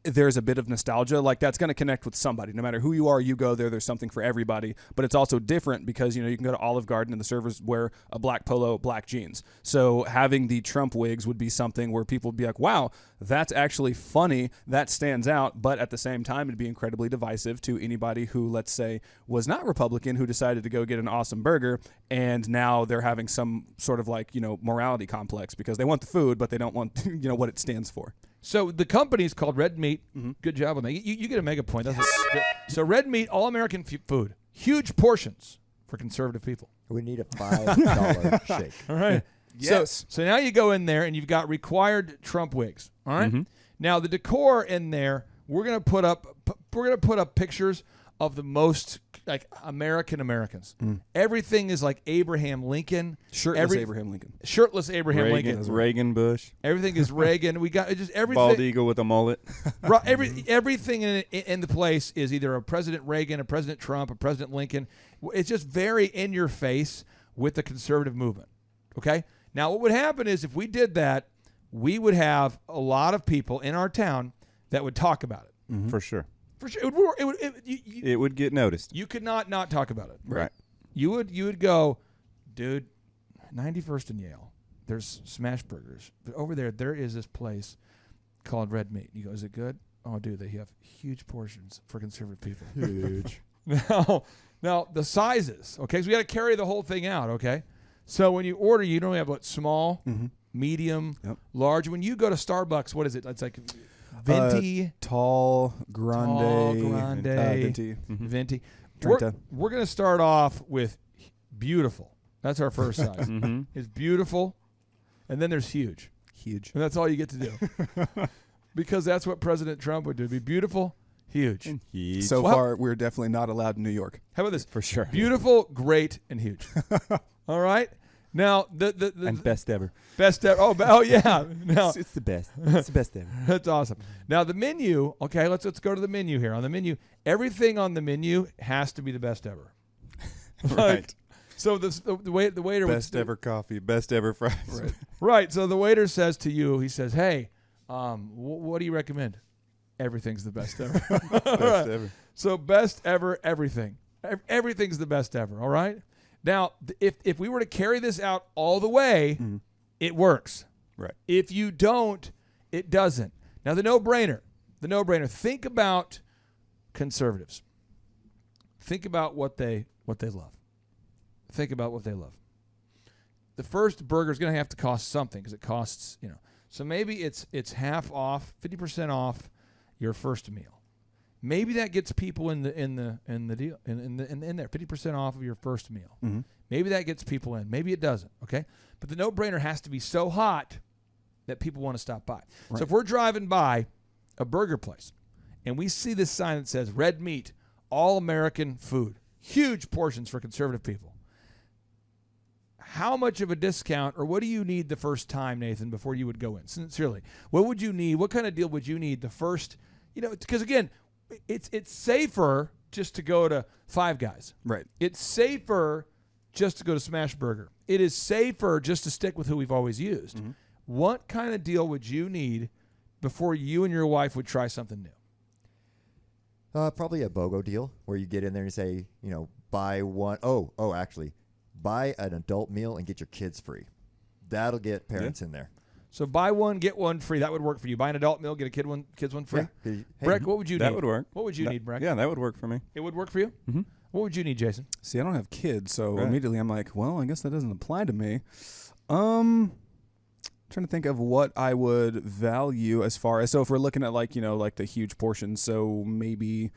there's a bit of nostalgia. Like, that's going to connect with somebody. No matter who you are, you go there. There's something for everybody. But it's also different because, you know, you can go to Olive Garden and the servers wear a black polo, black jeans. So having the Trump wigs would be something where people would be like, wow, that's actually funny. That stands out. But at the same time, it'd be incredibly divisive to anybody who, let's say, was not Republican, who decided to go get an awesome burger, and now they're having some sort of, like, you know, morality complex because they want the food, but they don't want, you know, what it stands for. So the company is called Red Meat. Good job on that. You get a mega point. So Red Meat, all American food, huge portions for conservative people. We need a $5 shake. All right. Yes. So now you go in there and you've got required Trump wigs. All right. Now the decor in there, we're gonna put up pictures of the most like Americans. Everything is like Abraham Lincoln. Shirtless Abraham Lincoln. Shirtless Abraham Lincoln. Reagan Bush. Everything is Reagan. We got just everything. Bald eagle with a mullet. Right, everything in the place is either a President Reagan, a President Trump, a President Lincoln. It's just very in your face with the conservative movement. Okay? Now, what would happen is if we did that, we would have a lot of people in our town that would talk about it. For sure. For sure. It would get noticed. You could not talk about it. Right. You would go, dude, 91st and Yale, there's smash burgers. But over there is this place called Red Meat. You go, is it good? Oh, dude, they have huge portions for conservative people. Huge. Now, the sizes, okay? So we got to carry the whole thing out, okay? So when you order, you don't have what, small, medium, large. When you go to Starbucks, what is it? It's like venti, tall, grande, venti. Venti. Drink We're going to start off with beautiful. That's our first size. It's beautiful, and then there's huge. Huge. And that's all you get to do. Because that's what President Trump would do. Be beautiful, huge. So far, we're definitely not allowed in New York. How about this? For sure. Beautiful, great, and huge. All right? Now, the and best ever. Best ever. Oh yeah. Now, It's the best. It's the best ever. that's awesome. Now, the menu, okay, let's go to the menu here. On the menu, everything on the menu has to be the best ever. Right. So the waiter Best would, ever coffee. Best ever fries. Right. So the waiter says to you, he says, "Hey, what do you recommend?" Everything's the best ever. Best ever. So best ever, everything. Everything's the best ever. All right. Now, if we were to carry this out all the way, it works. Right. If you don't, it doesn't. Now, the no-brainer. Think about conservatives. Think about what they love. Think about what they love. The first burger is going to have to cost something because it costs, you know. So maybe it's half off, 50% off your first meal. Maybe that gets people in the deal in there, 50% off of your first meal. Maybe that gets people in. Maybe it doesn't. Okay, but the no-brainer has to be so hot that people want to stop by. Right. So if we're driving by a burger place and we see this sign that says "Red Meat, all American food, huge portions for conservative people," how much of a discount, or what do you need the first time, Nathan, before you would go in? Sincerely, what would you need? What kind of deal would you need the first? You know, because again, it's safer just to go to Five Guys. Right. It's safer just to go to Smash Burger. It is safer just to stick with who we've always used. What kind of deal would you need before you and your wife would try something new? Probably a BOGO deal where you get in there and you say, buy one. Actually, buy an adult meal and get your kids free. That'll get parents in there. So buy one, get one free. That would work for you. Buy an adult meal, get a kids one free. Yeah. Hey, Breck, what would you need? That would work. What would you need, Breck? Yeah, that would work for me. It would work for you? Mm-hmm. What would you need, Jason? See, I don't have kids, so Right. immediately I'm like, well, I guess that doesn't apply to me. Trying to think of what I would value as far as, so if we're looking at like the huge portions, so maybe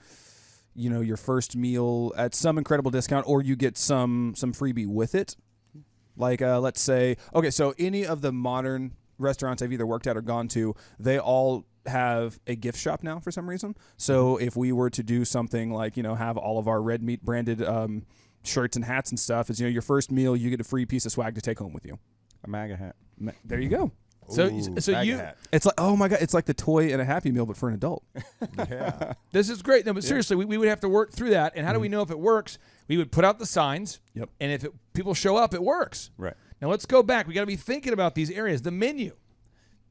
your first meal at some incredible discount, or you get some freebie with it. Like let's say, okay, so any of the modern restaurants I've either worked at or gone to, they all have a gift shop now for some reason. So if we were to do something like, have all of our Red Meat branded shirts and hats and stuff, is your first meal, you get a free piece of swag to take home with you. A MAGA hat. There you go. So MAGA you hat. It's like, oh my God, it's like the toy in a Happy Meal, but for an adult. Yeah. This is great. No, but seriously, we would have to work through that. And how do we know if it works? We would put out the signs. Yep. And if people show up, it works. Right. Now let's go back. We got to be thinking about these areas. The menu.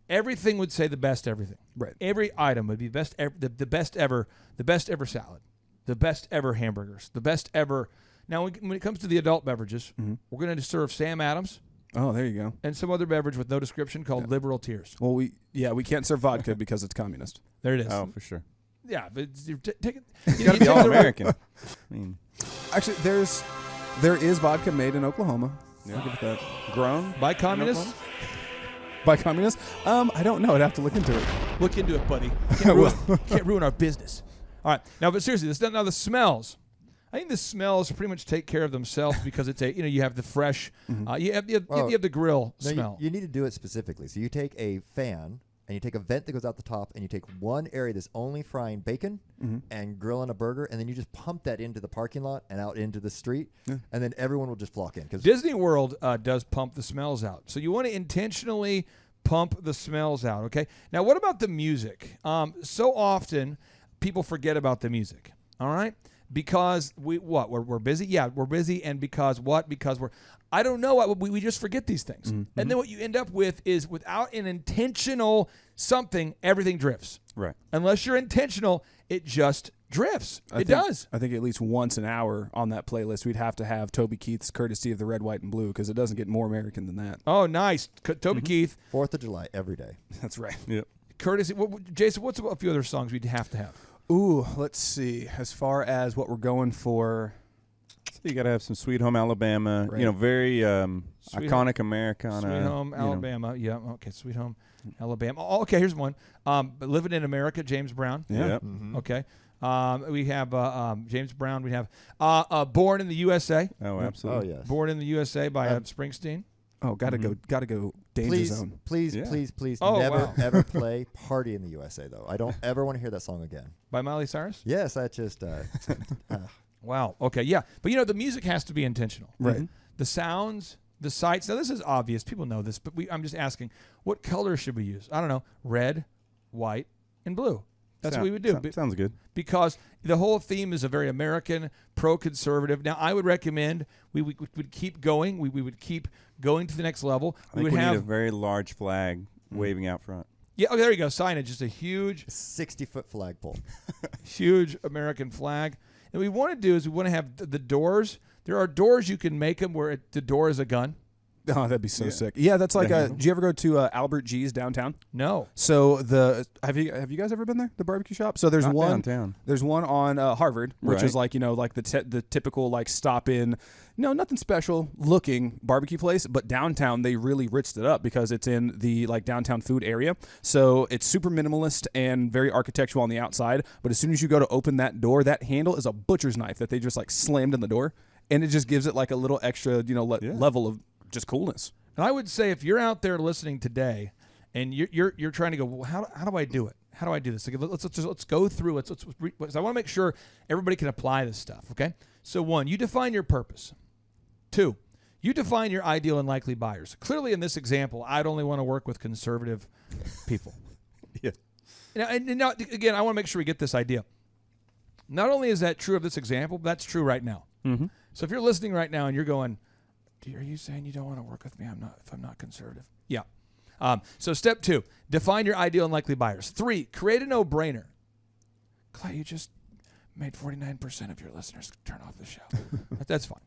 Everything would say the best everything. Right. Every item would be the best ever salad, the best ever hamburgers, the best ever. Now, when it comes to the adult beverages, we're going to serve Sam Adams Oh, there you go. and some other beverage with no description called Liberal Tears. Well, we can't serve vodka because it's communist. There it is. Oh, for sure. Yeah, but you're taking. You got to be all American. I mean, Actually, there is vodka made in Oklahoma. Yeah, give it that. grown By communists? By communists? I don't know. I'd have to look into it. Look into it, buddy. Can't ruin our business. All right. Now, but seriously, now the smells. I think the smells pretty much take care of themselves because it's you have the fresh, you have the grill No, smell. you need to do it specifically. So you take a fan and you take a vent that goes out the top and you take one area that's only frying bacon and grilling a burger, and then you just pump that into the parking lot and out into the street, and then everyone will just flock in. 'Cause Disney World does pump the smells out. So you want to intentionally pump the smells out, okay? Now, what about the music? So often people forget about the music, all right? Because we're busy? Yeah, we're busy. And because what? Because I don't know. We just forget these things. And then what you end up with is without an intentional something, everything drifts. right. Unless you're intentional, it just drifts. It does. I think at least once an hour on that playlist, we'd have to have Toby Keith's Courtesy of the Red, White, and Blue, because it doesn't get more American than that. Oh, nice. Toby Keith, 4th of July every day. That's right. Yep. courtesy. Jason, what's a few other songs we'd have to have? Ooh, let's see. As far as what we're going for, So you got to have some Sweet Home Alabama. Right. Very Sweet iconic Americana. Sweet Home Alabama. Yeah. Okay. Sweet Home Alabama. Oh, okay. Here's one. Living in America, James Brown. Yeah. Yep. Okay. We have James Brown. We have Born in the USA. Oh, Oh, absolutely. yes. Born in the USA by Springsteen. Oh, gotta go Danger Please, Zone. please, Yeah. please Oh, never, wow. ever play Party in the USA, though. I don't ever want to hear that song again. By Miley Cyrus? Yes, that just... Wow. Okay. Yeah. But the music has to be intentional. Right. The sounds, the sights. Now, this is obvious. People know this, but I'm just asking, what color should we use? I don't know. Red, white, and blue. That's what we would do. Sounds good. Because the whole theme is a very American, pro-conservative. Now, I would recommend we would keep going. We would keep going to the next level. I think would we have need a very large flag waving out front. yeah. Oh, there you go. Signage, just a huge 60-foot flagpole. huge American flag. And what we want to do is we want to have the doors. There are doors you can make them where the door is a gun. Oh, that'd be so sick. Yeah, that's like. Yeah. Did you ever go to Albert G's downtown? No. So have you guys ever been there? The barbecue shop. So there's Not one downtown. There's one on Harvard, which is Right. like the typical like stop in, nothing special looking barbecue place. But downtown they really riched it up because it's in the like downtown food area. So it's super minimalist and very architectural on the outside. But as soon as you go to open that door, that handle is a butcher's knife that they just like slammed in the door, and it just gives it like a little extra level of just coolness. And I would say if you're out there listening today, and you're trying to go, well, how do I do it? How do I do this? Okay, let's go through it. I want to make sure everybody can apply this stuff. Okay. So 1, you define your purpose. 2, you define your ideal and likely buyers. Clearly, in this example, I'd only want to work with conservative people. Yeah. And now, again, I want to make sure we get this idea. Not only is that true of this example, but that's true right now. Mm-hmm. So if you're listening right now and you're going, are you saying you don't want to work with me? If I'm not conservative. Yeah. So step 2, define your ideal and likely buyers. 3, create a no-brainer. Clay, you just made 49% of your listeners turn off the show. That's fine.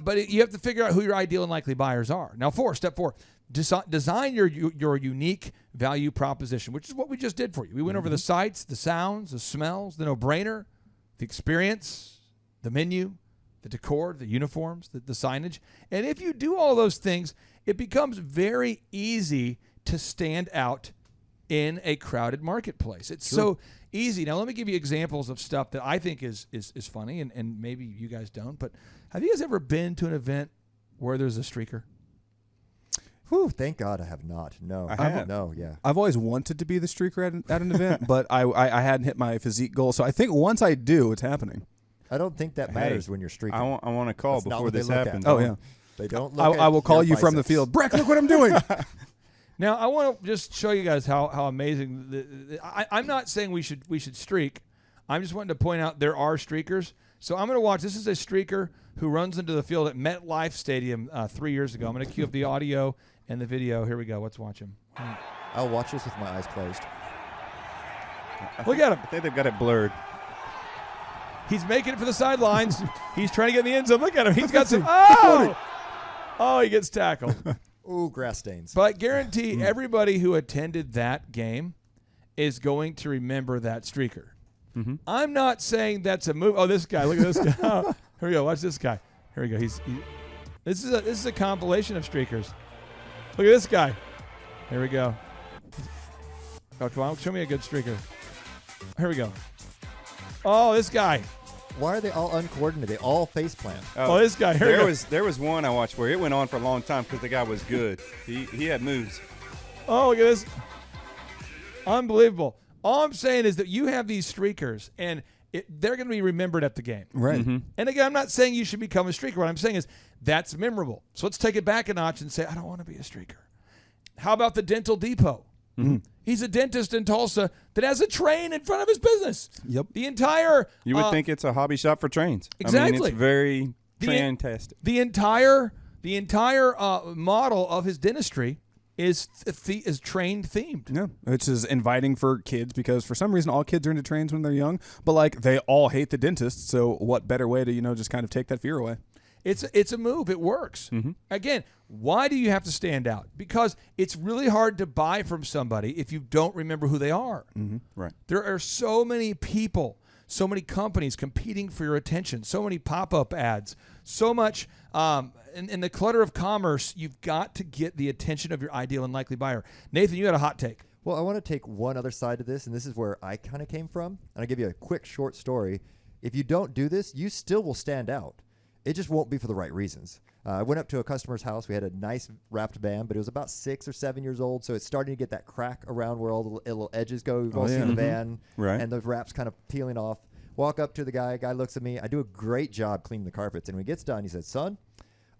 But you have to figure out who your ideal and likely buyers are. Now, step four, design your unique value proposition, which is what we just did for you. We went over the sights, the sounds, the smells, the no-brainer, the experience, the menu, the decor, the uniforms, the signage. And if you do all those things, it becomes very easy to stand out in a crowded marketplace. It's so easy. Now, let me give you examples of stuff that I think is funny, and maybe you guys don't. But have you guys ever been to an event where there's a streaker? Whew, thank God I have not. No. I have. No, yeah. I've always wanted to be the streaker at an event, but I hadn't hit my physique goal. So I think once I do, it's happening. I don't think that matters when you're streaking. I want to call That's not before what they this look at. happens. Oh, yeah. They don't look at I will call your you from the biceps. field. Breck, look what I'm doing. Now, I want to just show you guys how amazing. I'm not saying we should streak. I'm just wanting to point out there are streakers. So I'm going to watch. This is a streaker who runs into the field at MetLife Stadium 3 years ago. I'm going to cue up the audio and the video. Here we go. Let's watch him. I'll watch this with my eyes closed. Look at him. I think they've got it blurred. He's making it for the sidelines. He's trying to get in the end zone. Look at him. He's got some. Oh, he gets tackled. Ooh, grass stains. But I guarantee everybody who attended that game is going to remember that streaker. Mm-hmm. I'm not saying that's a move. Oh, this guy. Look at this guy. Oh, here we go. Watch this guy. Here we go. This is a compilation of streakers. Look at this guy. Here we go. Oh, come on. Show me a good streaker. Here we go. Oh, this guy. Why are they all uncoordinated? They all face plant. Oh, this guy. Here we go. There was one I watched where it went on for a long time because the guy was good. He had moves. Oh, look at this. Unbelievable. All I'm saying is that you have these streakers, and they're going to be remembered at the game. Right. Mm-hmm. And again, I'm not saying you should become a streaker. What I'm saying is that's memorable. So let's take it back a notch and say, I don't want to be a streaker. How about the Dental Depot? Mm-hmm. He's a dentist in Tulsa that has a train in front of his business. Yep. The entire You would think it's a hobby shop for trains. I mean, Exactly. it's very The- fantastic. the entire model of his dentistry is train themed. Yeah, which is inviting for kids because for some reason all kids are into trains when they're young, but like they all hate the dentist. So what better way to just kind of take that fear away? It's a move. It works. Mm-hmm. Again, why do you have to stand out? Because it's really hard to buy from somebody if you don't remember who they are. Mm-hmm. Right. There are so many people, so many companies competing for your attention, so many pop-up ads, so much in the clutter of commerce. You've got to get the attention of your ideal and likely buyer. Nathan, you had a hot take. Well, I want to take one other side to this, and this is where I kind of came from. And I'll give you a quick, short story. If you don't do this, you still will stand out. It just won't be for the right reasons. I went up to a customer's house. We had a nice wrapped van, but it was about 6 or 7 years old, so it's starting to get that crack around where all the little edges go. We've all seen the van, Right. and the wrap's kind of peeling off. Walk up to the guy. Guy looks at me. I do a great job cleaning the carpets, and when he gets done, he says, "Son,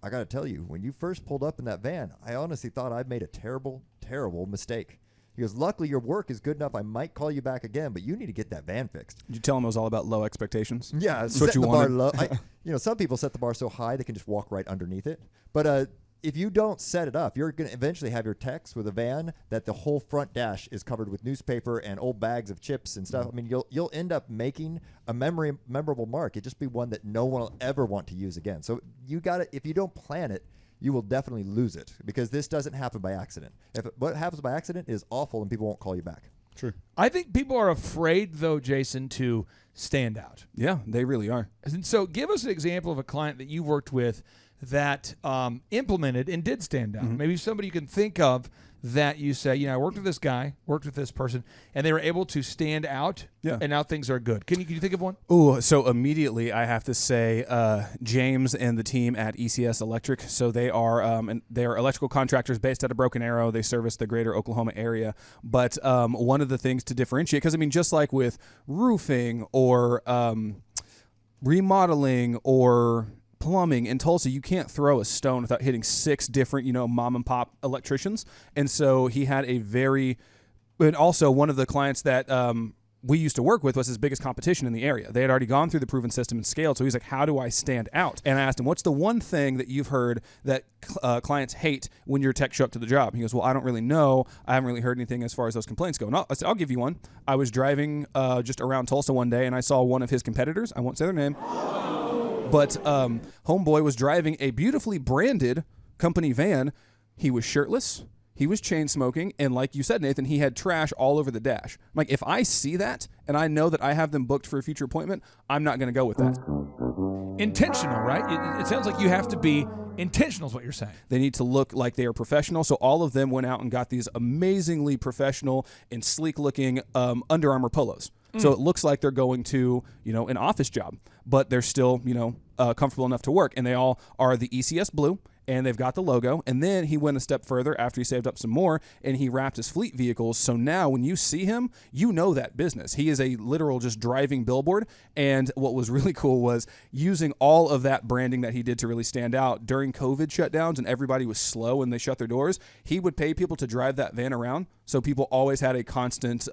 I got to tell you, when you first pulled up in that van, I honestly thought I'd made a terrible, terrible mistake." He goes, "Luckily, your work is good enough. I might call you back again, but you need to get that van fixed." Did you tell him it was all about low expectations? Yeah, That's what setting you the bar wanted. low. Some people set the bar so high they can just walk right underneath it. But if you don't set it up, you're going to eventually have your text with a van that the whole front dash is covered with newspaper and old bags of chips and stuff. I mean, you'll end up making a memorable mark. It just be one that no one will ever want to use again. So you got to, if you don't plan it, you will definitely lose it because this doesn't happen by accident. What happens by accident is awful and people won't call you back. True. I think people are afraid, though, Jason, to stand out. Yeah, they really are. And so give us an example of a client that you worked with that implemented and did stand out. Maybe somebody you can think of that you say, I worked with this guy, worked with this person, and they were able to stand out, and now things are good. Can you think of one? Oh, so immediately I have to say James and the team at ECS Electric. So they are electrical contractors based out of Broken Arrow. They service the greater Oklahoma area. But one of the things to differentiate, because just like with roofing or remodeling or plumbing in Tulsa, you can't throw a stone without hitting 6 different, mom and pop electricians. And so he had and also one of the clients that we used to work with was his biggest competition in the area. They had already gone through the proven system and scaled. So he's like, how do I stand out? And I asked him, what's the one thing that you've heard that clients hate when your tech show up to the job? He goes, well, I don't really know. I haven't really heard anything as far as those complaints go. And I said, I'll give you one. I was driving just around Tulsa one day, and I saw one of his competitors. I won't say their name. But homeboy was driving a beautifully branded company van. He was shirtless. He was chain smoking, and like you said, Nathan, he had trash all over the dash. I'm like, if I see that and I know that I have them booked for a future appointment, I'm not going to go with that. Intentional, right? It sounds like you have to be intentional is what you're saying. They need to look like they are professional. So all of them went out and got these amazingly professional and sleek-looking Under Armour polos. So it looks like they're going to, an office job, but they're still, comfortable enough to work. And they all are the ECS blue, and they've got the logo. And then he went a step further after he saved up some more, and he wrapped his fleet vehicles. So now when you see him, you know that business. He is a literal just driving billboard. And what was really cool was using all of that branding that he did to really stand out during COVID shutdowns, and everybody was slow and they shut their doors. He would pay people to drive that van around, so people always had a constant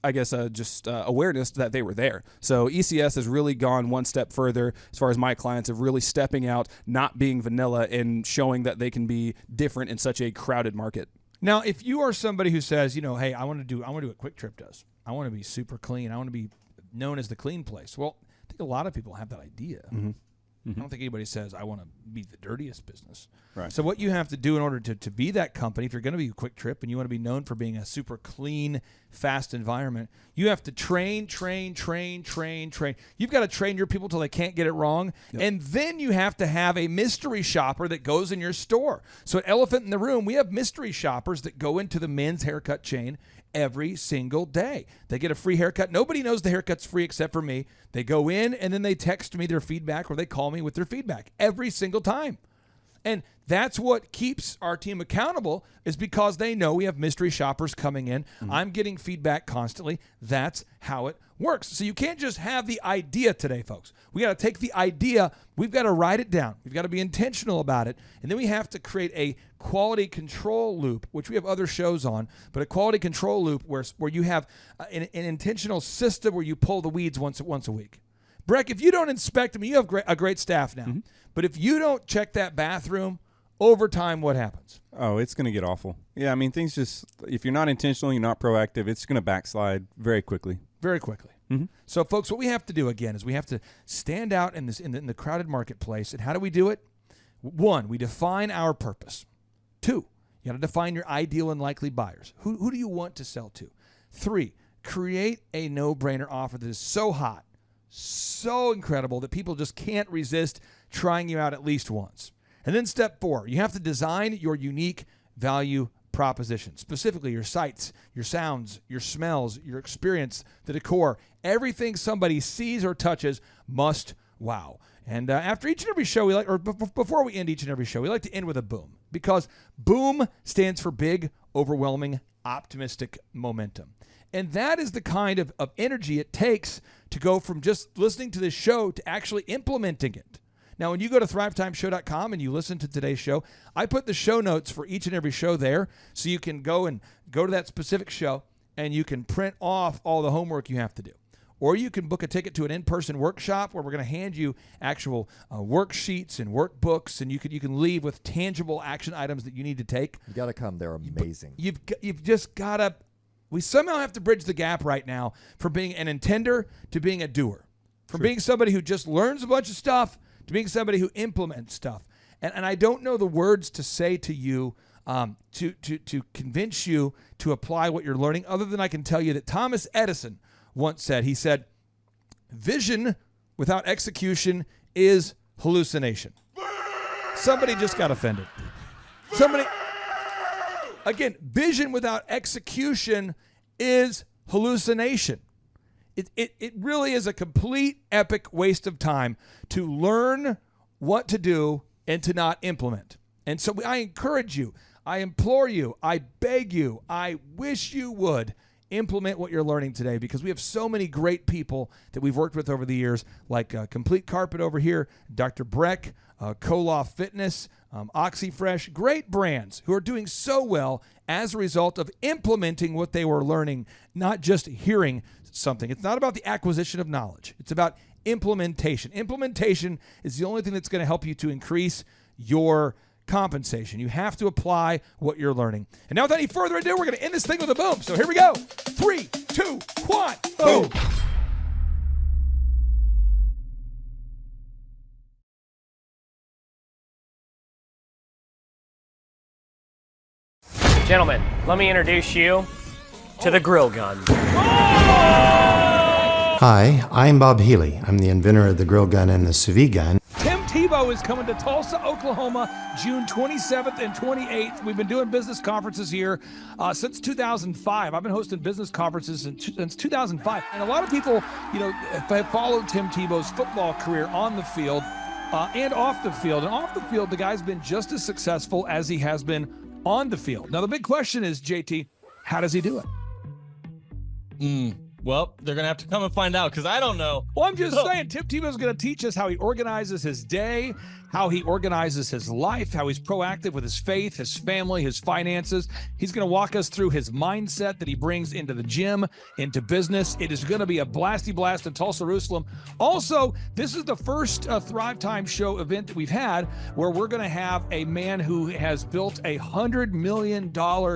awareness that they were there. So ECS has really gone one step further as far as my clients of really stepping out, not being vanilla, and showing that they can be different in such a crowded market. Now, if you are somebody who says, hey, I want to do what Quick Trip does. I want to be super clean. I want to be known as the clean place. Well, I think a lot of people have that idea. Mm-hmm. I don't think anybody says, I want to be the dirtiest business. Right. So what you have to do in order to be that company, if you're going to be a Quick Trip and you want to be known for being a super clean, fast environment, you have to train. You've got to train your people till they can't get it wrong. Yep. And then you have to have a mystery shopper that goes in your store. So at Elephant in the Room, we have mystery shoppers that go into the men's haircut chain every single day. They get a free haircut. Nobody knows the haircut's free except for me. They go in and then they text me their feedback, or they call me with their feedback every single time. And that's what keeps our team accountable, is because they know we have mystery shoppers coming in. Mm-hmm. I'm getting feedback constantly. That's how it works. So you can't just have the idea today, folks. We got to take the idea. We've got to write it down. We've got to be intentional about it. And then we have to create a quality control loop, which we have other shows on, but a quality control loop where you have an intentional system where you pull the weeds once a week. Breck, if you don't inspect them, you have a great staff now. Mm-hmm. But if you don't check that bathroom, over time, what happens? Oh, it's going to get awful. Yeah, I mean, things just, if you're not intentional, you're not proactive, it's going to backslide very quickly. Very quickly. Mm-hmm. So, folks, what we have to do, again, is we have to stand out in the crowded marketplace. And how do we do it? 1, we define our purpose. 2, you got to define your ideal and likely buyers. Who do you want to sell to? 3, create a no-brainer offer that is so hot, so incredible that people just can't resist trying you out at least once. And then step 4, you have to design your unique value proposition, specifically your sights, your sounds, your smells, your experience, the decor. Everything somebody sees or touches must wow. And after each and every show, before we end each and every show, we like to end with a boom, because boom stands for big, overwhelming, optimistic momentum. And that is the kind of energy it takes to go from just listening to this show to actually implementing it. Now, when you go to thrivetimeshow.com and you listen to today's show, I put the show notes for each and every show there, so you can go to that specific show and you can print off all the homework you have to do. Or you can book a ticket to an in-person workshop where we're going to hand you actual worksheets and workbooks, and you can leave with tangible action items that you need to take. You got to come. They're amazing. You've just got to. We somehow have to bridge the gap right now from being an intender to being a doer, from being somebody who just learns a bunch of stuff to being somebody who implements stuff. And I don't know the words to say to you to convince you to apply what you're learning, other than I can tell you that Thomas Edison once said, he said, vision without execution is hallucination. Somebody just got offended. Again, vision without execution is hallucination. It really is a complete epic waste of time to learn what to do and to not implement. And so I encourage you, I implore you, I beg you, I wish you would implement what you're learning today, because we have so many great people that we've worked with over the years, like Complete Carpet over here, Dr. Breck, Koloff Fitness, OxyFresh, great brands who are doing so well as a result of implementing what they were learning, not just hearing something. It's not about the acquisition of knowledge. It's about implementation. Implementation is the only thing that's going to help you to increase your compensation. You have to apply what you're learning. And now without any further ado, we're going to end this thing with a boom. So here we go. 3, 2, 1, boom. Gentlemen, let me introduce you to the grill gun. Hi, I'm Bob Healy. I'm the inventor of the grill gun and the sous vide gun. Tim Tebow is coming to Tulsa, Oklahoma, June 27th and 28th. We've been doing business conferences here since 2005. I've been hosting business conferences since 2005. And a lot of people, have followed Tim Tebow's football career on the field and off the field. And off the field, the guy's been just as successful as he has been on the field. Now, the big question is, JT, how does he do it? Well, they're going to have to come and find out because I don't know. Well, I'm just saying, Tim Tebow's going to teach us how he organizes his day, how he organizes his life, how he's proactive with his faith, his family, his finances. He's going to walk us through his mindset that he brings into the gym, into business. It is going to be a blasty blast in Tulsa, Jerusalem. Also, this is the first Thrivetime show event that we've had where we're going to have a man who has built $100 million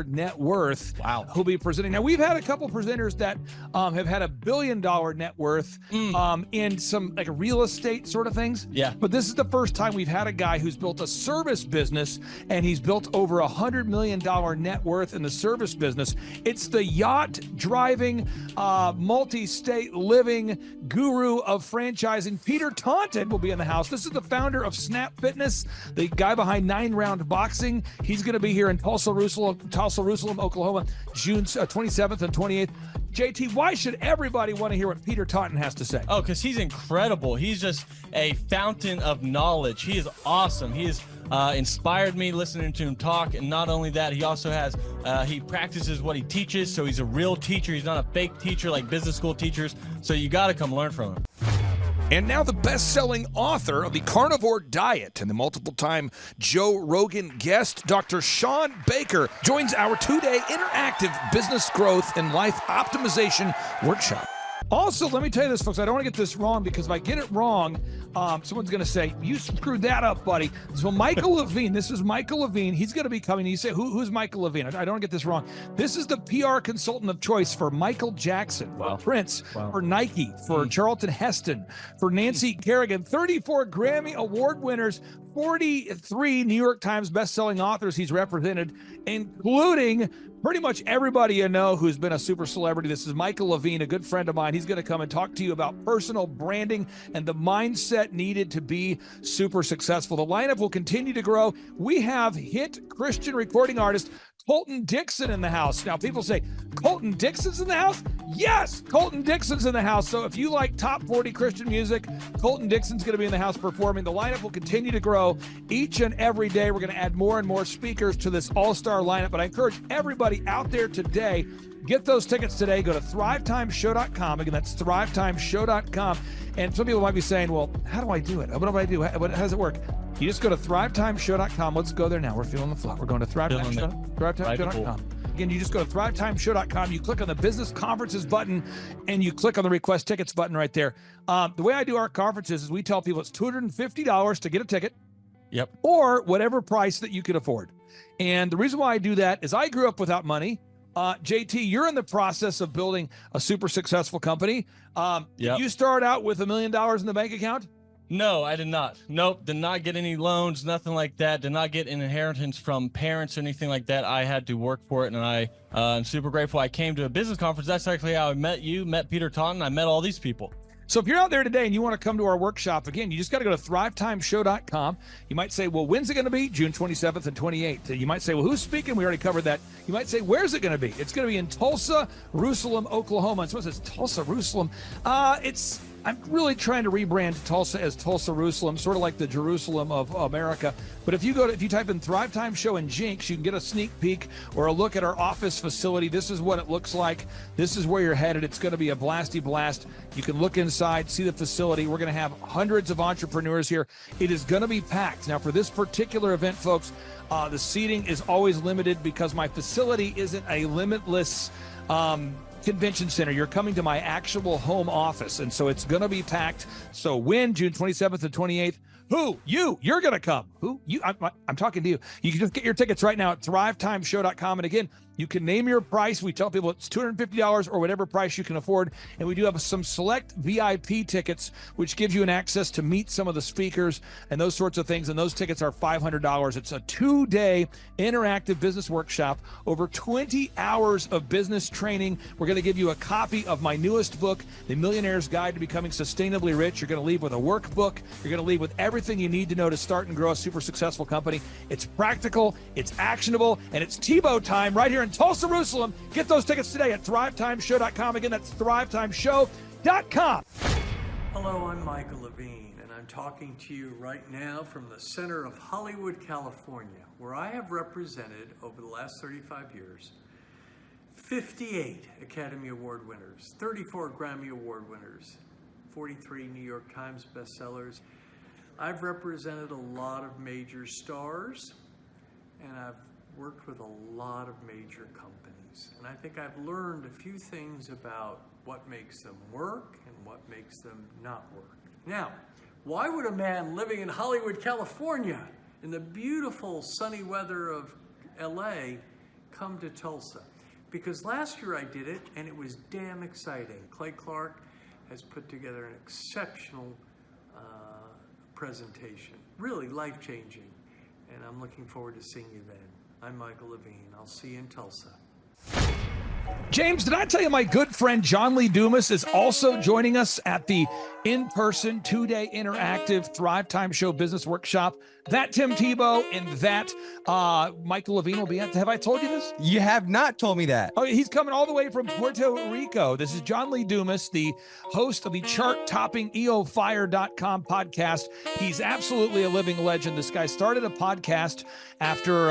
net worth. Wow. Who'll be presenting. Now, we've had a couple presenters that have had $1 billion net worth in some like real estate sort of things. Yeah. But this is the first time we've had a guy who's built a service business, and he's built over $100 million net worth in the service business. It's the yacht driving, multi-state living guru of franchising. Peter Taunton will be in the house. This is the founder of Snap Fitness, the guy behind 9 Round Boxing. He's going to be here in Tulsa, Jerusalem, Oklahoma, June 27th and 28th. JT, why should everybody want to hear what Peter Taunton has to say? Oh, because he's incredible. He's just a fountain of knowledge. He is awesome. He has inspired me listening to him talk. And not only that, he also has, he practices what he teaches. So he's a real teacher. He's not a fake teacher like business school teachers. So you got to come learn from him. And now the best-selling author of The Carnivore Diet and the multiple-time Joe Rogan guest, Dr. Sean Baker, joins our 2-day interactive business growth and life optimization workshop. Also, let me tell you this, folks, I don't want to get this wrong because if I get it wrong, someone's going to say, you screwed that up, buddy. So Michael Levine, this is Michael Levine. He's going to be coming. You say, who's Michael Levine? I don't want to get this wrong. This is the PR consultant of choice for Michael Jackson, for Prince, for Nike, for Charlton Heston, for Nancy Kerrigan, 34 Grammy Award winners, 43 New York Times bestselling authors he's represented, including pretty much everybody you know who's been a super celebrity. This is Michael Levine, a good friend of mine. He's going to come and talk to you about personal branding and the mindset needed to be super successful. The lineup will continue to grow. We have hit Christian recording artist Colton Dixon in the house. Now, people say, Colton Dixon's in the house? Yes, Colton Dixon's in the house. So if you like top 40 Christian music, Colton Dixon's going to be in the house performing. The lineup will continue to grow each and every day. We're going to add more and more speakers to this all-star lineup. But I encourage everybody out there today, get those tickets today. Go to thrivetimeshow.com. Again, that's thrivetimeshow.com. And some people might be saying, well, how do I do it? What do I do? How does it work? You just go to thrivetimeshow.com. Let's go there now. We're feeling the flow. We're going to thrivetimeshow.com. Again, you just go to thrivetimeshow.com. You click on the business conferences button, and you click on the request tickets button right there. The way I do our conferences is we tell people it's $250 to get a ticket. Yep. Or whatever price that you can afford. And the reason why I do that is I grew up without money. JT, you're in the process of building a super successful company. Did you start out with $1 million in the bank account? No, I did not. Nope, did not get any loans, nothing like that. Did not get an inheritance from parents or anything like that. I had to work for it, and I'm super grateful. I came to a business conference. That's actually how I met you, met Peter Taunton. I met all these people. So if you're out there today and you want to come to our workshop, again, you just got to go to thrivetimeshow.com. You might say, well, when's it going to be? June 27th and 28th. You might say, well, who's speaking? We already covered that. You might say, where's it going to be? It's going to be in Tulsa, Jerusalem, Oklahoma. And someone says, Tulsa, Jerusalem. It's I'm really trying to rebrand Tulsa as Tulsa Jerusalem, sort of like the Jerusalem of America. But if you type in Thrivetime Show and Jinx, you can get a sneak peek or a look at our office facility. This is what it looks like. This is where you're headed. It's going to be a blasty blast. You can look inside, see the facility. We're going to have hundreds of entrepreneurs here. It is going to be packed. Now, for this particular event, folks, the seating is always limited because my facility isn't a limitless convention center. You're coming to my actual home office, and so it's going to be packed. So when June 27th and 28th, you're going to come. I'm talking to you. You can just get your tickets right now at thrivetimeshow.com. And again, you can name your price. We tell people it's $250 or whatever price you can afford. And we do have some select VIP tickets, which gives you an access to meet some of the speakers and those sorts of things. And those tickets are $500. It's a 2-day interactive business workshop, over 20 hours of business training. We're going to give you a copy of my newest book, The Millionaire's Guide to Becoming Sustainably Rich. You're going to leave with a workbook. You're going to leave with everything you need to know to start and grow a super successful company. It's practical, it's actionable, and it's Tebow time right here in Tulsa, Jerusalem. Get those tickets today at thrivetimeshow.com. Again, that's thrivetimeshow.com. Hello, I'm Michael Levine, and I'm talking to you right now from the center of Hollywood, California, where I have represented over the last 35 years 58 Academy Award winners, 34 Grammy Award winners, 43 New York Times bestsellers. I've represented a lot of major stars, and I've worked with a lot of major companies. And I think I've learned a few things about what makes them work and what makes them not work. Now, why would a man living in Hollywood, California, in the beautiful sunny weather of LA, come to Tulsa? Because last year I did it, and it was damn exciting. Clay Clark has put together an exceptional presentation, really life-changing, and I'm looking forward to seeing you then. I'm Michael Levine. I'll see you in Tulsa. James, did I tell you my good friend John Lee Dumas is also joining us at the in-person 2-day interactive Thrivetime Show Business Workshop? That Tim Tebow and that Michael Levine will be at. Have I told you this? You have not told me that. Oh, he's coming all the way from Puerto Rico. This is John Lee Dumas, the host of the chart-topping EOFire.com podcast. He's absolutely a living legend. This guy started a podcast after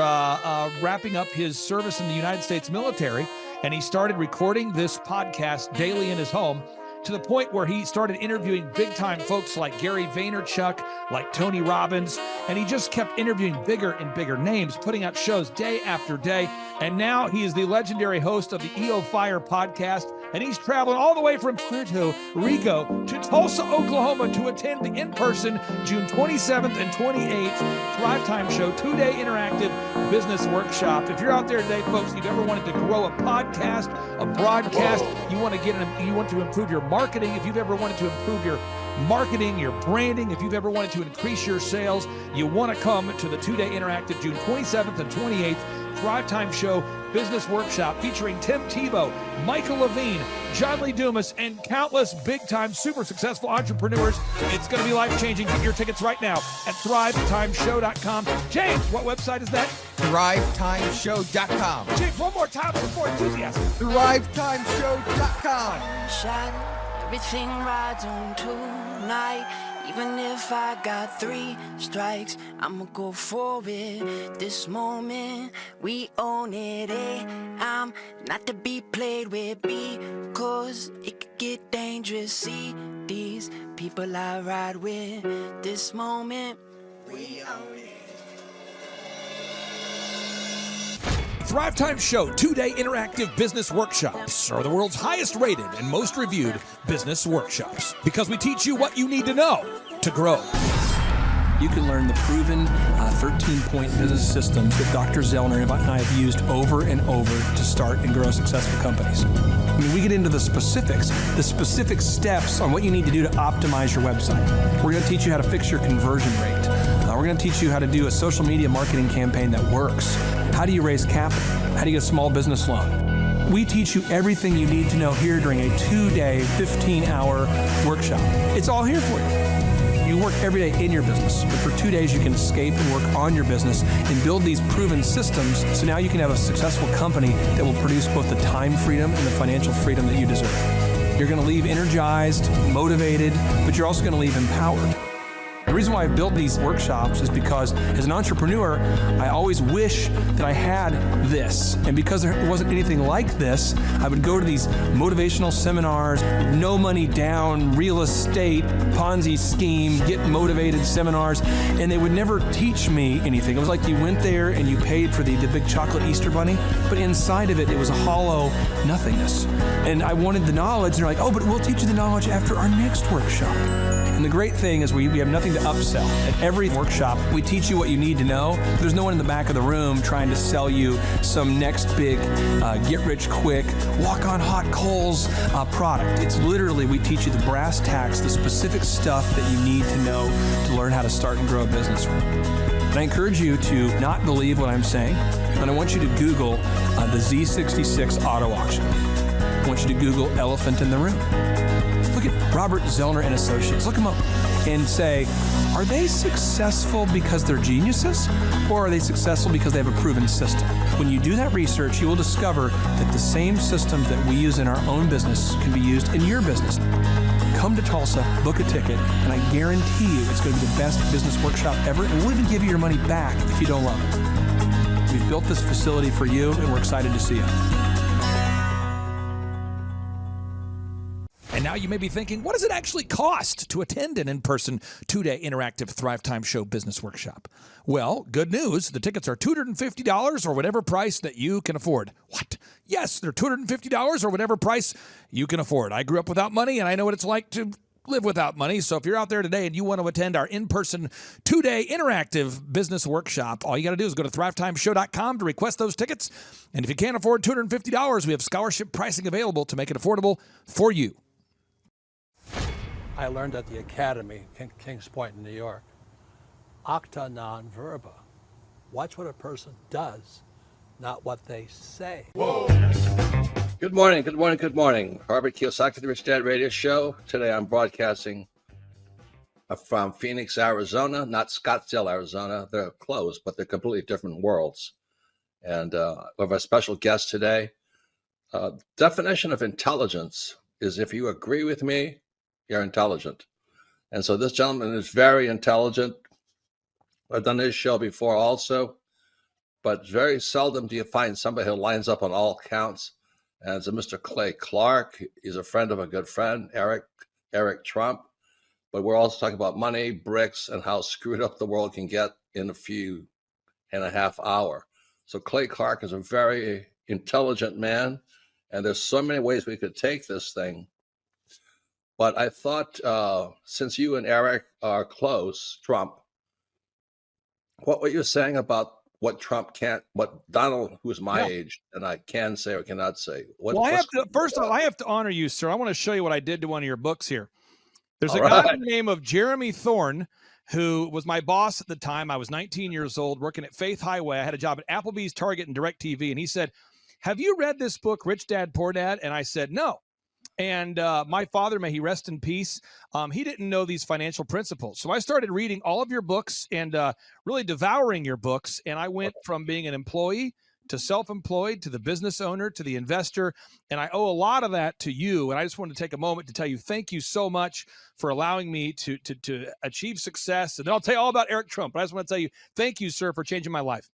wrapping up his service in the United States military, and he started recording this podcast daily in his home, to the point where he started interviewing big-time folks like Gary Vaynerchuk, like Tony Robbins, and he just kept interviewing bigger and bigger names, putting out shows day after day. And now he is the legendary host of the EO Fire podcast, and he's traveling all the way from Puerto Rico to Tulsa, Oklahoma to attend the in-person June 27th and 28th Thrivetime Show 2-day interactive business workshop. If you're out there today, folks, you've ever wanted to grow a podcast, a broadcast, you want to improve your marketing, if you've ever wanted to improve your marketing, your branding, if you've ever wanted to increase your sales, you want to come to the 2-day interactive June 27th and 28th Thrivetime Show Business Workshop featuring Tim Tebow, Michael Levine, John Lee Dumas, and countless big-time super successful entrepreneurs. It's going to be life-changing. Get your tickets right now at thrivetimeshow.com. James, what website is that? Thrivetimeshow.com. James, one more time before enthusiasm. Thrivetimeshow.com. Shot, everything rides on tonight. Even if I got 3 strikes, I'ma go for it. This moment, we own it. I'm not to be played with because it could get dangerous. See these people I ride with. This moment, we own it. Thrivetime Show 2-day interactive business workshops are the world's highest rated and most reviewed business workshops because we teach you what you need to know to grow. You can learn the proven 13-point business systems that Dr. Zellner and I have used over and over to start and grow successful companies. I mean, we get into the specific steps on what you need to do to optimize your website. We're going to teach you how to fix your conversion rate. We're going to teach you how to do a social media marketing campaign that works. How do you raise capital? How do you get a small business loan? We teach you everything you need to know here during a 2-day, 15-hour workshop. It's all here for you. You work every day in your business, but for 2 days you can escape and work on your business and build these proven systems so now you can have a successful company that will produce both the time freedom and the financial freedom that you deserve. You're going to leave energized, motivated, but you're also going to leave empowered. The reason why I've built these workshops is because as an entrepreneur, I always wish that I had this. And because there wasn't anything like this, I would go to these motivational seminars, no money down, real estate, Ponzi scheme, get motivated seminars, and they would never teach me anything. It was like you went there and you paid for the big chocolate Easter bunny, but inside of it, it was a hollow nothingness. And I wanted the knowledge, and they're like, oh, but we'll teach you the knowledge after our next workshop. And the great thing is we have nothing to upsell. At every workshop, we teach you what you need to know. There's no one in the back of the room trying to sell you some next big get-rich-quick, walk-on-hot coals product. It's literally, we teach you the brass tacks, the specific stuff that you need to know to learn how to start and grow a business. And I encourage you to not believe what I'm saying, and I want you to Google the Z66 auto auction. I want you to Google elephant in the room. Look at Robert Zellner and Associates. Look them up and say, are they successful because they're geniuses, or are they successful because they have a proven system? When you do that research, you will discover that the same systems that we use in our own business can be used in your business. Come to Tulsa, book a ticket, and I guarantee you it's going to be the best business workshop ever, and we'll even give you your money back if you don't love it. We've built this facility for you, and we're excited to see you. And now you may be thinking, what does it actually cost to attend an in-person 2-day interactive Thrivetime Show business workshop? Well, good news. The tickets are $250 or whatever price that you can afford. What? Yes, they're $250 or whatever price you can afford. I grew up without money, and I know what it's like to live without money. So if you're out there today and you want to attend our in-person 2-day interactive business workshop, all you got to do is go to thrivetimeshow.com to request those tickets. And if you can't afford $250, we have scholarship pricing available to make it affordable for you. I learned at the Academy, Kings Point in New York. Acta non verba. Watch what a person does, not what they say. Whoa. Good morning, good morning, good morning. Robert Kiyosaki, the Rich Dad Radio Show. Today I'm broadcasting from Phoenix, Arizona, not Scottsdale, Arizona. They're close, but they're completely different worlds. And we have a special guest today. Definition of intelligence is if you agree with me, you're intelligent. And so this gentleman is very intelligent. I've done his show before also, but very seldom do you find somebody who lines up on all counts. And it's a Mr. Clay Clark. He's a friend of a good friend, Eric Trump. But we're also talking about money, bricks, and how screwed up the world can get in a few and a half hour. So Clay Clark is a very intelligent man, and there's so many ways we could take this thing. But I thought, since you and Eric are close, Trump, what were you saying about what Trump can't, what Donald, who's my age, and I can say or cannot say? First of all, I have to honor you, sir. I want to show you what I did to one of your books here. There's a guy by the name of Jeremy Thorne, who was my boss at the time. I was 19 years old, working at Faith Highway. I had a job at Applebee's, Target, and DirecTV. And he said, have you read this book, Rich Dad, Poor Dad? And I said, no. And my father, may he rest in peace, he didn't know these financial principles. So I started reading all of your books and really devouring your books. And I went from being an employee to self-employed, to the business owner, to the investor. And I owe a lot of that to you. And I just wanted to take a moment to tell you, thank you so much for allowing me to achieve success. And then I'll tell you all about Eric Trump. But I just want to tell you, thank you, sir, for changing my life.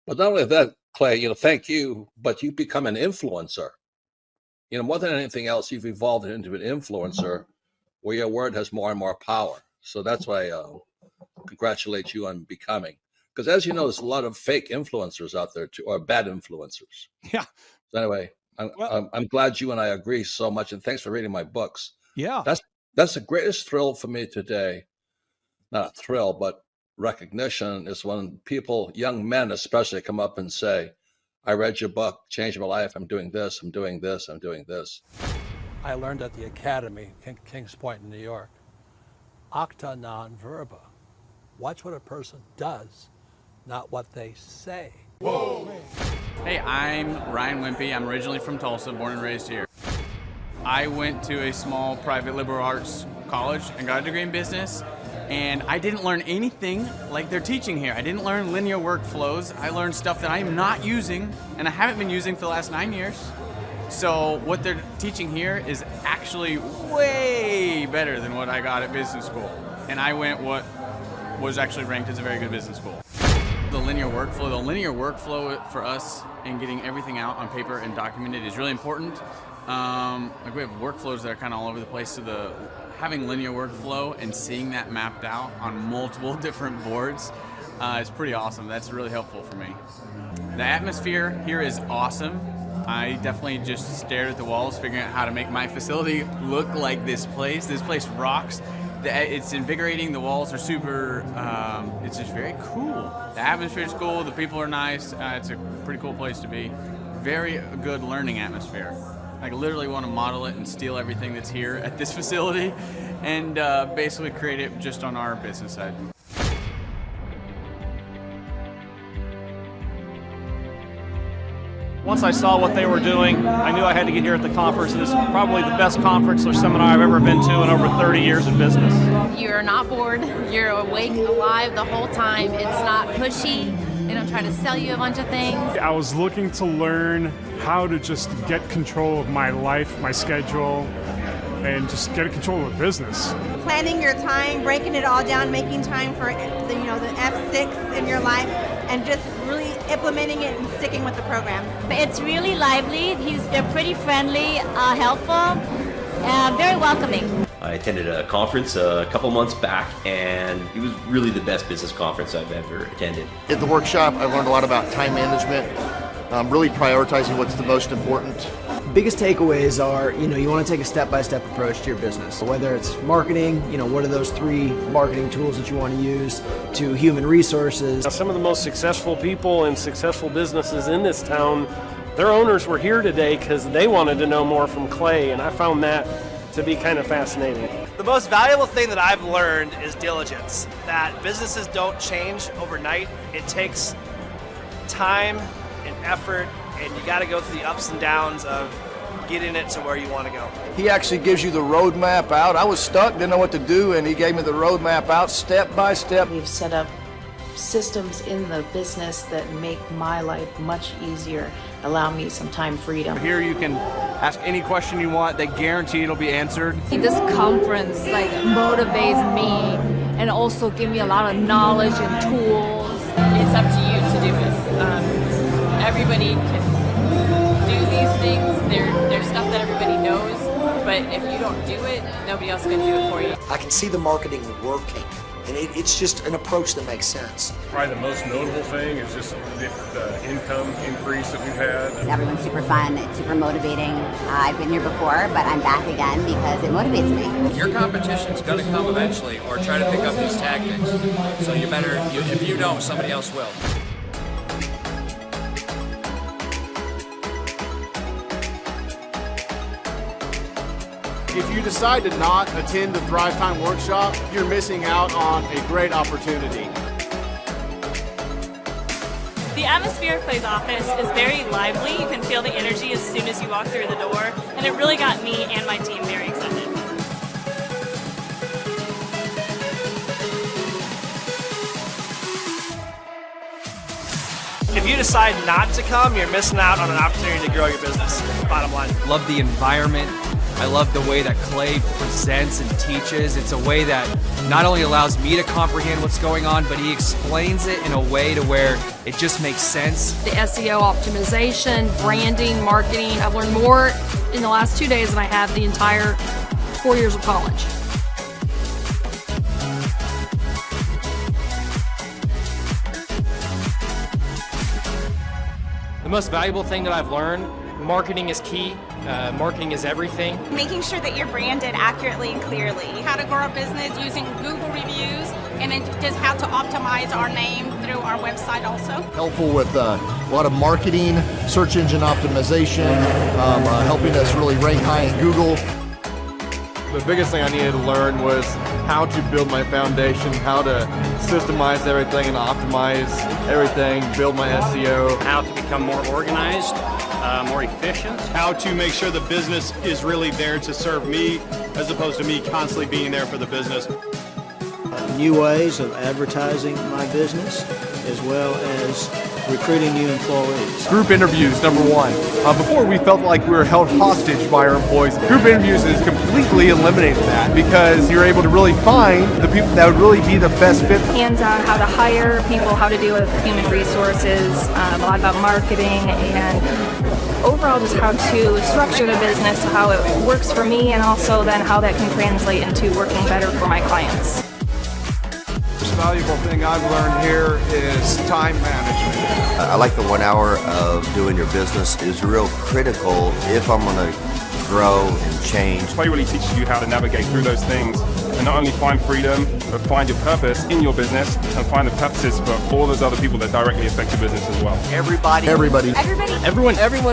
But not only that, Clay, thank you, but you become an influencer. More than anything else, you've evolved into an influencer where your word has more and more power. So that's why I congratulate you on becoming. Because as you know, there's a lot of fake influencers out there too, or bad influencers. Yeah. So anyway, I'm glad you and I agree so much, and thanks for reading my books. Yeah. That's the greatest thrill for me today. Not a thrill, but recognition is when people, young men especially, come up and say, I read your book, changed my life. I'm doing this, I'm doing this, I'm doing this. I learned at the Academy, Kings Point in New York. Acta non verba. Watch what a person does, not what they say. Whoa. Hey, I'm Ryan Wimpy. I'm originally from Tulsa, born and raised here. I went to a small private liberal arts college and got a degree in business. And I didn't learn anything like they're teaching here. I didn't learn linear workflows. I learned stuff that I'm not using and I haven't been using for the last 9 years. So what they're teaching here is actually way better than what I got at business school. And I went what was actually ranked as a very good business school. The linear workflow for us in getting everything out on paper and documented is really important. Like we have workflows that are kind of all over the place, so having linear workflow and seeing that mapped out on multiple different boards is pretty awesome. That's really helpful for me. The atmosphere here is awesome. I definitely just stared at the walls, figuring out how to make my facility look like this place. This place rocks. It's invigorating. The walls are super, it's just very cool. The atmosphere is cool. The people are nice. It's a pretty cool place to be. Very good learning atmosphere. I literally want to model it and steal everything that's here at this facility and basically create it just on our business side. Once I saw what they were doing, I knew I had to get here at the conference. This is probably the best conference or seminar I've ever been to in over 30 years in business. You're not bored. You're awake, alive the whole time. It's not pushy. They don't try to sell you a bunch of things. I was looking to learn how to just get control of my life, my schedule, and just get control of the business. Planning your time, breaking it all down, making time for the F6 in your life, and just really implementing it and sticking with the program. It's really lively. They're pretty friendly, helpful, very welcoming. I attended a conference a couple months back, and it was really the best business conference I've ever attended. At the workshop, I learned a lot about time management, really prioritizing what's the most important. Biggest takeaways are, you want to take a step-by-step approach to your business. Whether it's marketing, what are those 3 marketing tools that you want to use, to human resources. Some of the most successful people and successful businesses in this town, their owners were here today because they wanted to know more from Clay, and I found that to be kind of fascinating. The most valuable thing that I've learned is diligence. That businesses don't change overnight. It takes time and effort, and you got to go through the ups and downs of getting it to where you want to go. He actually gives you the roadmap out. I was stuck, didn't know what to do, and he gave me the roadmap out step by step. We've set up systems in the business that make my life much easier, allow me some time freedom. Here you can ask any question you want. They guarantee it'll be answered. This conference motivates me and also give me a lot of knowledge and tools. It's up to you to do it. Everybody can do these things. There's stuff that everybody knows, but if you don't do it, nobody else can do it for you. I can see the marketing working, and it's just an approach that makes sense. Probably the most notable thing is just the income increase that we've had. Everyone's super fun, it's super motivating. I've been here before, but I'm back again because it motivates me. Your competition's going to come eventually, or try to pick up these tactics. So you better, if you don't, somebody else will. If you decide to not attend the Thrivetime workshop, you're missing out on a great opportunity. The atmosphere at Clay's office is very lively. You can feel the energy as soon as you walk through the door, and it really got me and my team very excited. If you decide not to come, you're missing out on an opportunity to grow your business. Bottom line. Love the environment. I love the way that Clay presents and teaches. It's a way that not only allows me to comprehend what's going on, but he explains it in a way to where it just makes sense. The SEO optimization, branding, marketing. I've learned more in the last 2 days than I have the entire 4 years of college. The most valuable thing that I've learned, marketing is key. Marketing is everything. Making sure that you're branded accurately and clearly. How to grow a business using Google reviews, and then just how to optimize our name through our website also. Helpful with a lot of marketing, search engine optimization, helping us really rank high in Google. The biggest thing I needed to learn was how to build my foundation, how to systemize everything and optimize everything, build my SEO. How to become more organized, more efficient. How to make sure the business is really there to serve me as opposed to me constantly being there for the business. New ways of advertising my business, as well as recruiting new employees. Group interviews, number one. Before we felt like we were held hostage by our employees. Group interviews has completely eliminated that because you're able to really find the people that would really be the best fit. Hands-on how to hire people, how to deal with human resources, a lot about marketing, and overall just how to structure the business, how it works for me, and also then how that can translate into working better for my clients. The most valuable thing I've learned here is time management. I like the 1 hour of doing your business is real critical if I'm going to grow and change. Play really teaches you how to navigate through those things and not only find freedom, but find your purpose in your business and find the purposes for all those other people that directly affect your business as well. Everybody. Everyone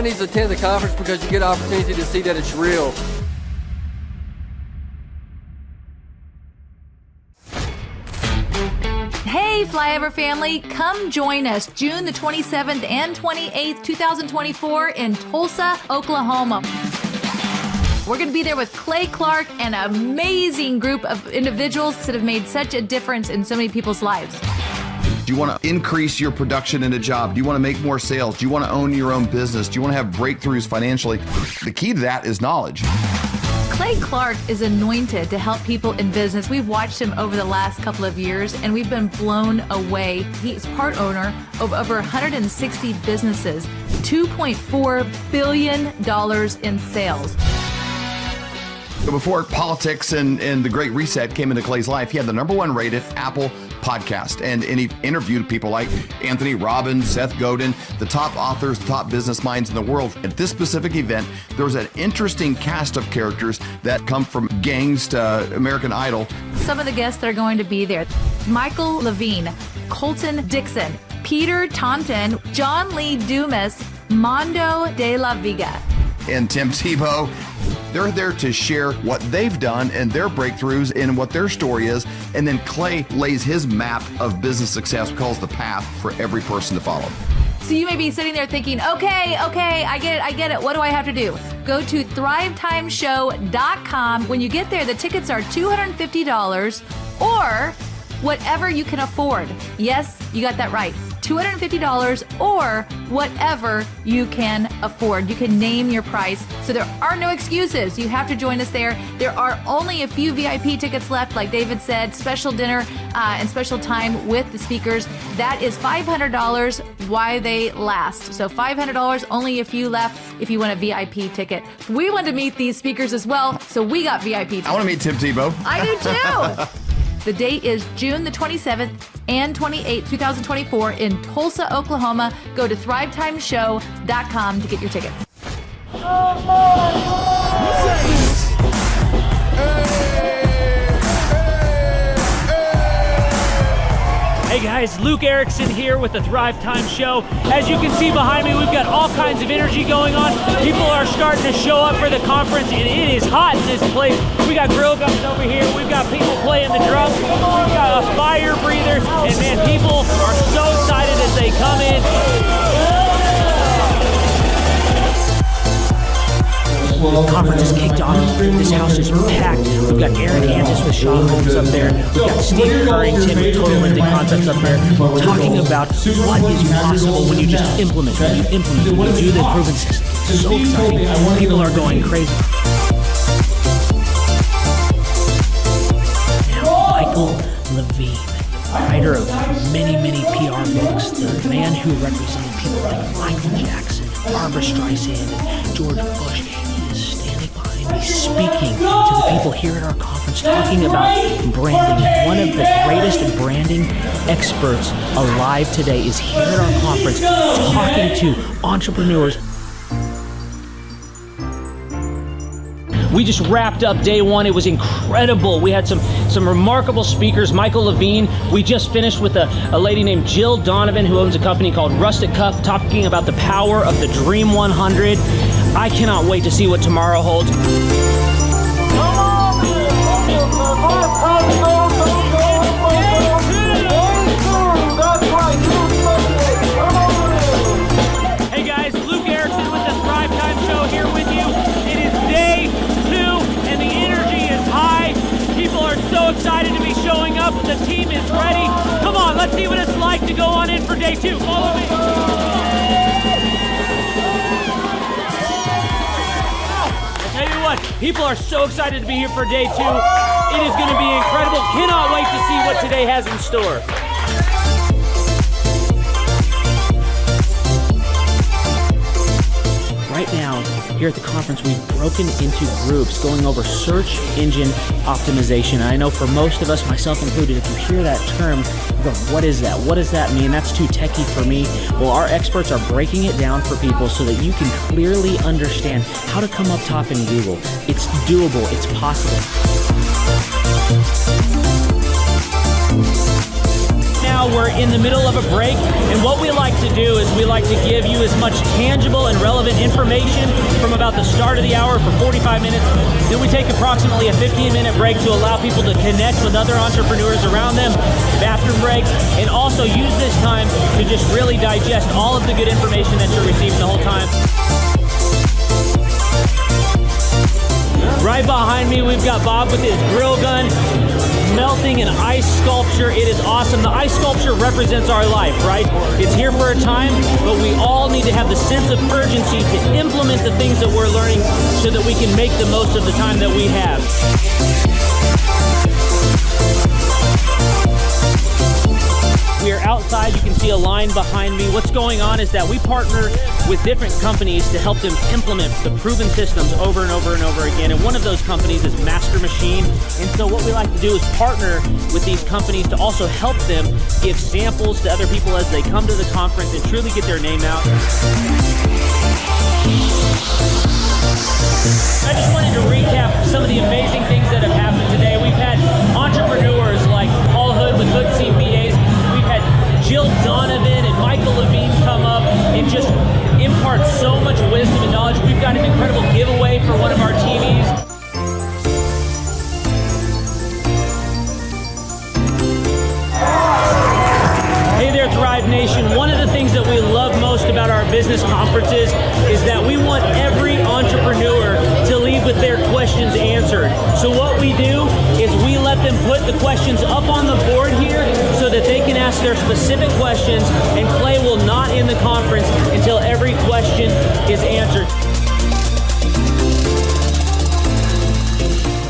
needs to attend the conference because you get an opportunity to see that it's real. Hey, Flyover family, come join us June the 27th and 28th, 2024 in Tulsa, Oklahoma. We're going to be there with Clay Clark and an amazing group of individuals that have made such a difference in so many people's lives. Do you want to increase your production in a job? Do you want to make more sales? Do you want to own your own business? Do you want to have breakthroughs financially? The key to that is knowledge. Clay Clark is anointed to help people in business. We've watched him over the last couple of years and we've been blown away. He's part owner of over 160 businesses, $2.4 billion in sales. So before politics and the Great Reset came into Clay's life, he had the #1 rated Apple podcast. And he interviewed people like Anthony Robbins, Seth Godin, the top authors, the top business minds in the world. At this specific event, there was an interesting cast of characters that come from gangs to American Idol. Some of the guests that are going to be there: Michael Levine, Colton Dixon, Peter Taunton, John Lee Dumas, Mondo de la Viga, and Tim Tebow. They're there to share what they've done and their breakthroughs and what their story is. And then Clay lays his map of business success, calls the path for every person to follow. So you may be sitting there thinking, okay, I get it. What do I have to do? Go to thrivetimeshow.com. When you get there, the tickets are $250 or whatever you can afford. Yes, you got that right. $250 or whatever you can afford. You can name your price. So there are no excuses. You have to join us there. There are only a few VIP tickets left, like David said, special dinner and special time with the speakers. That is $500 while they last. So $500, only a few left if you want a VIP ticket. We want to meet these speakers as well, so we got VIP tickets. I want to meet Tim Tebow. I do too. The date is June the 27th and 28th, 2024 in Tulsa, Oklahoma. Go to thrivetimeshow.com to get your tickets. Hey guys, Luke Erickson here with the Thrivetime Show. As you can see behind me, we've got all kinds of energy going on. People are starting to show up for the conference, and it is hot in this place. We got grill guns over here. We've got people playing the drums. We've got a fire breather, and man, people are so excited as they come in. The conference is kicked off. This house is packed. We've got Aaron Hansis with Shaw Homes up there. We've got Steve Currington with Total Lending Concepts up there talking about what is possible when you just implement, when you do the proven system. It's so exciting. People are going crazy. Now, Michael Levine, writer of many PR books, the man who represented people like Michael Jackson, Barbara Streisand, and George Bush. He's speaking to the people here at our conference, talking about branding. One of the greatest branding experts alive today is here at our conference, talking to entrepreneurs. We just wrapped up day one. It was incredible. We had some remarkable speakers. Michael Levine. We just finished with a lady named Jill Donovan, who owns a company called Rustic Cuff, talking about the power of the Dream 100. I cannot wait to see what tomorrow holds. Hey guys, Luke Erickson with the Thrivetime Show here with you. It is day 2 and the energy is high. People are so excited to be showing up. The team is ready. Come on, Let's see what it's like to go on in for day 2. Follow me. I tell you what, people are so excited to be here for day 2. It is going to be incredible. Cannot wait to see what today has in store. Right now, here at the conference, we've broken into groups going over search engine optimization. And I know for most of us, myself included, if you hear that term, you go, what is that? What does that mean? That's too techie for me. Well, our experts are breaking it down for people so that you can clearly understand how to come up top in Google. It's doable. It's possible. Now we're in the middle of a break, and what we like to do is we like to give you as much tangible and relevant information from about the start of the hour for 45 minutes. Then we take approximately a 15-minute break to allow people to connect with other entrepreneurs around them, bathroom breaks, and also use this time to just really digest all of the good information that you're receiving the whole time. Right behind me, we've got Bob with his grill gun, melting an ice sculpture. It is awesome. The ice sculpture represents our life, right? It's here for a time, but we all need to have the sense of urgency to implement the things that we're learning so that we can make the most of the time that we have. We are outside. You can see a line behind me. What's going on is that we partner with different companies to help them implement the proven systems over and over and over again. And one of those companies is Master Machine. And so what we like to do is partner with these companies to also help them give samples to other people as they come to the conference and truly get their name out. I just wanted to recap some of the amazing things that have happened today. We've had entrepreneurs like Paul Hood with Hood CPAs. We've had Jill Donovan and Michael Levine come up and just impart so much wisdom and knowledge. We've got an incredible giveaway for one of our teamies. Hey there, Thrive Nation. One of the things that we love most about our business conferences is that we want every entrepreneur to leave with their questions answered. So what we do is we let them put the questions up on the board here so that they can ask their specific questions, and Clay will not end the conference until every question is answered.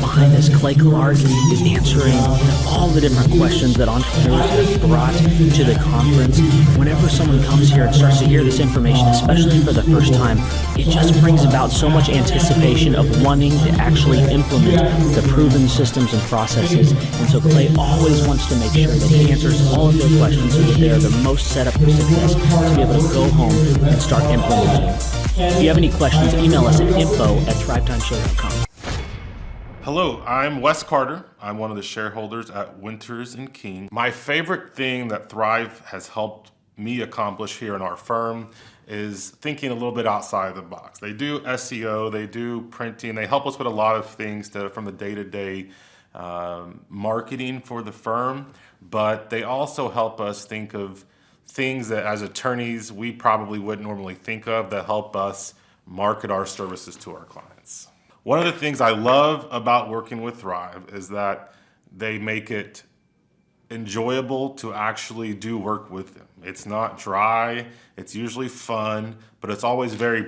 Behind us, Clay Clark is answering all the different questions that entrepreneurs have brought to the conference. Whenever someone comes here and starts to hear this information, especially for the first time, it just brings about so much anticipation of wanting to actually implement the proven systems and processes. And so Clay always wants to make sure that he answers all of their questions so that they are the most set up for success to be able to go home and start implementing. If you have any questions, email us at info@thrivetimeshow.com. Hello, I'm Wes Carter. I'm one of the shareholders at Winters & King. My favorite thing that Thrive has helped me accomplish here in our firm is thinking a little bit outside the box. They do SEO, they do printing, they help us with a lot of things from the day-to-day marketing for the firm, but they also help us think of things that as attorneys we probably wouldn't normally think of that help us market our services to our clients. One of the things I love about working with Thrive is that they make it enjoyable to actually do work with them. It's not dry, it's usually fun, but it's always very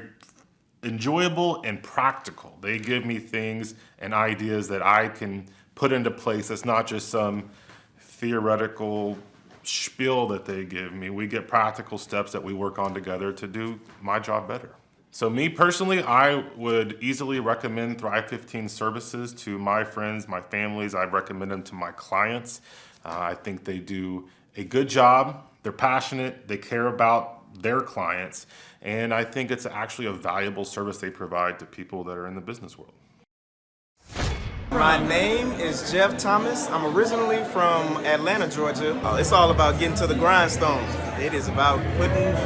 enjoyable and practical. They give me things and ideas that I can put into place. It's not just some theoretical spiel that they give me. We get practical steps that we work on together to do my job better. So me personally, I would easily recommend Thrive 15 services to my friends, my families. I recommend them to my clients. I think they do a good job. They're passionate. They care about their clients. And I think it's actually a valuable service they provide to people that are in the business world. My name is Jeff Thomas. I'm originally from Atlanta, Georgia. It's all about getting to the grindstone. It is about putting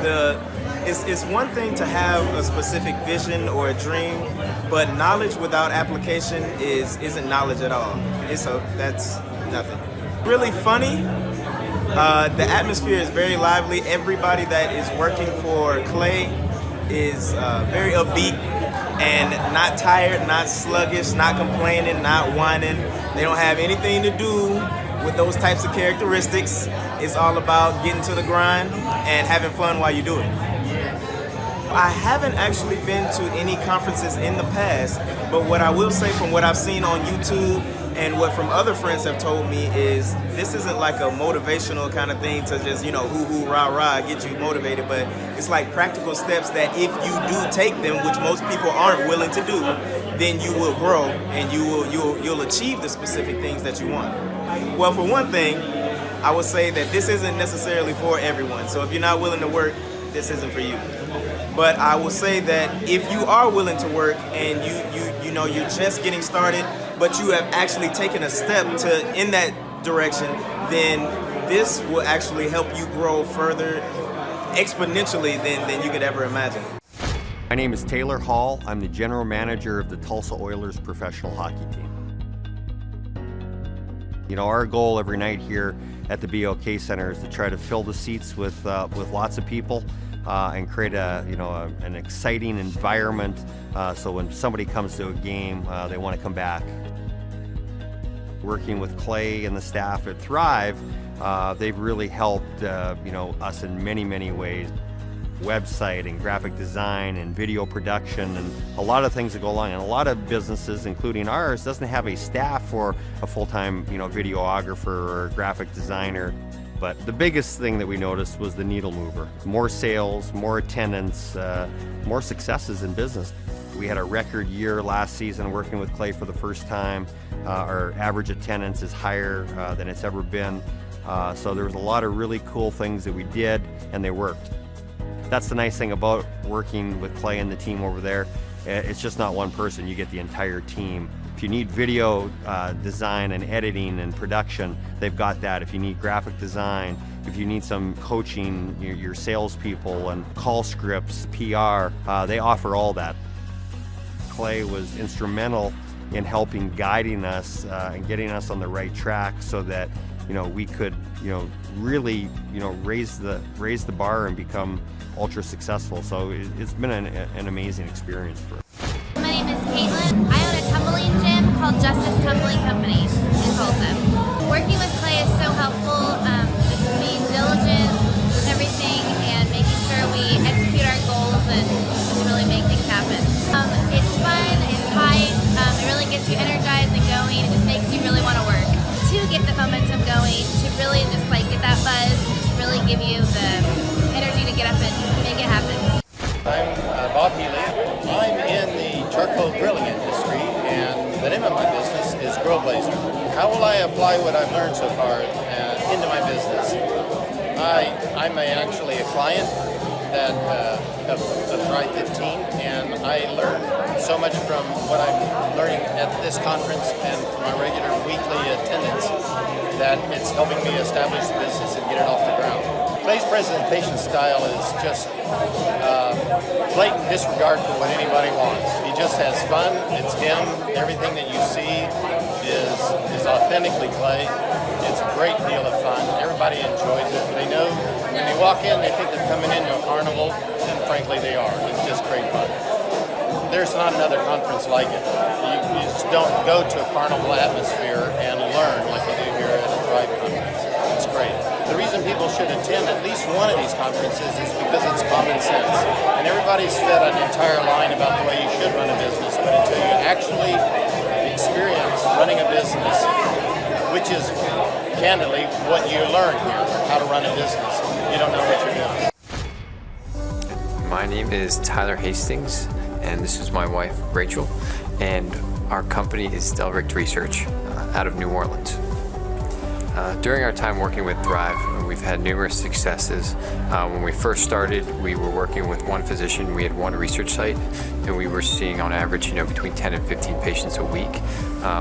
it's one thing to have a specific vision or a dream, but knowledge without application isn't knowledge at all. That's nothing. Really funny. The atmosphere is very lively. Everybody that is working for Clay is very upbeat and not tired, not sluggish, not complaining, not whining. They don't have anything to do with those types of characteristics. It's all about getting to the grind and having fun while you do it. I haven't actually been to any conferences in the past, but what I will say from what I've seen on YouTube and what from other friends have told me is this isn't like a motivational kind of thing to just, hoo-hoo, rah-rah, get you motivated, but it's like practical steps that if you do take them, which most people aren't willing to do, then you will grow and you'll achieve the specific things that you want. Well, for one thing, I would say that this isn't necessarily for everyone. So if you're not willing to work, this isn't for you. But I will say that if you are willing to work and you're just getting started, but you have actually taken a step in that direction, then this will actually help you grow further exponentially than you could ever imagine. My name is Taylor Hall. I'm the general manager of the Tulsa Oilers professional hockey team. Our goal every night here at the BOK Center is to try to fill the seats with lots of people and create an exciting environment so when somebody comes to a game, they want to come back. Working with Clay and the staff at Thrive, they've really helped us in many, many ways. Website and graphic design and video production and a lot of things that go along. And a lot of businesses, including ours, doesn't have a staff for a full-time videographer or graphic designer. But the biggest thing that we noticed was the needle mover. More sales, more attendance, more successes in business. We had a record year last season working with Clay for the first time. Our average attendance is higher than it's ever been. So there was a lot of really cool things that we did, and they worked. That's the nice thing about working with Clay and the team over there. It's just not one person, you get the entire team. If you need video design and editing and production, they've got that. If you need graphic design, if you need some coaching, your salespeople and call scripts, PR, they offer all that. Clay was instrumental in helping guiding us and getting us on the right track so that we could really raise the bar and become ultra successful. So it's been an amazing experience for us. My name is Caitlin. I own a tumbling gym called Justice Tumbling Company in Tulsa. Working with Clay is so helpful, just being diligent with everything and making sure we execute our goals and just really make things happen. It's fun, it's high, it really gets you energized and going, it just makes you really want to work. To get the momentum going, to really just get that buzz, just really give you the energy to get up and make it happen. I'm Bob Healy. I'm in the charcoal grilling industry, and the name of my business is Grill Blazer. How will I apply what I've learned so far into my business? I'm actually a client of Thrive 15, and I learned so much from what I'm learning at this conference and from my regular weekly attendance that it's helping me establish the business and get it off the ground. Clay's presentation style is just blatant disregard for what anybody wants. He just has fun, it's him, everything that you see is authentically Clay. It's a great deal of fun, everybody enjoys it. They know when they walk in, they think they're coming into a carnival, and frankly they are. It's just great fun. There's not another conference like it. You just don't go to a carnival atmosphere and learn like you do here at a Thrive conference. It's great. The reason people should attend at least one of these conferences is because it's common sense. And everybody's fed an entire line about the way you should run a business, but until you actually experience running a business, which is candidly what you learn here, how to run a business, you don't know what you're doing. My name is Tyler Hastings, and this is my wife, Rachel, and our company is Delricht Research out of New Orleans. During our time working with Thrive, we've had numerous successes. When we first started, we were working with one physician, we had one research site, and we were seeing on average between 10 and 15 patients a week.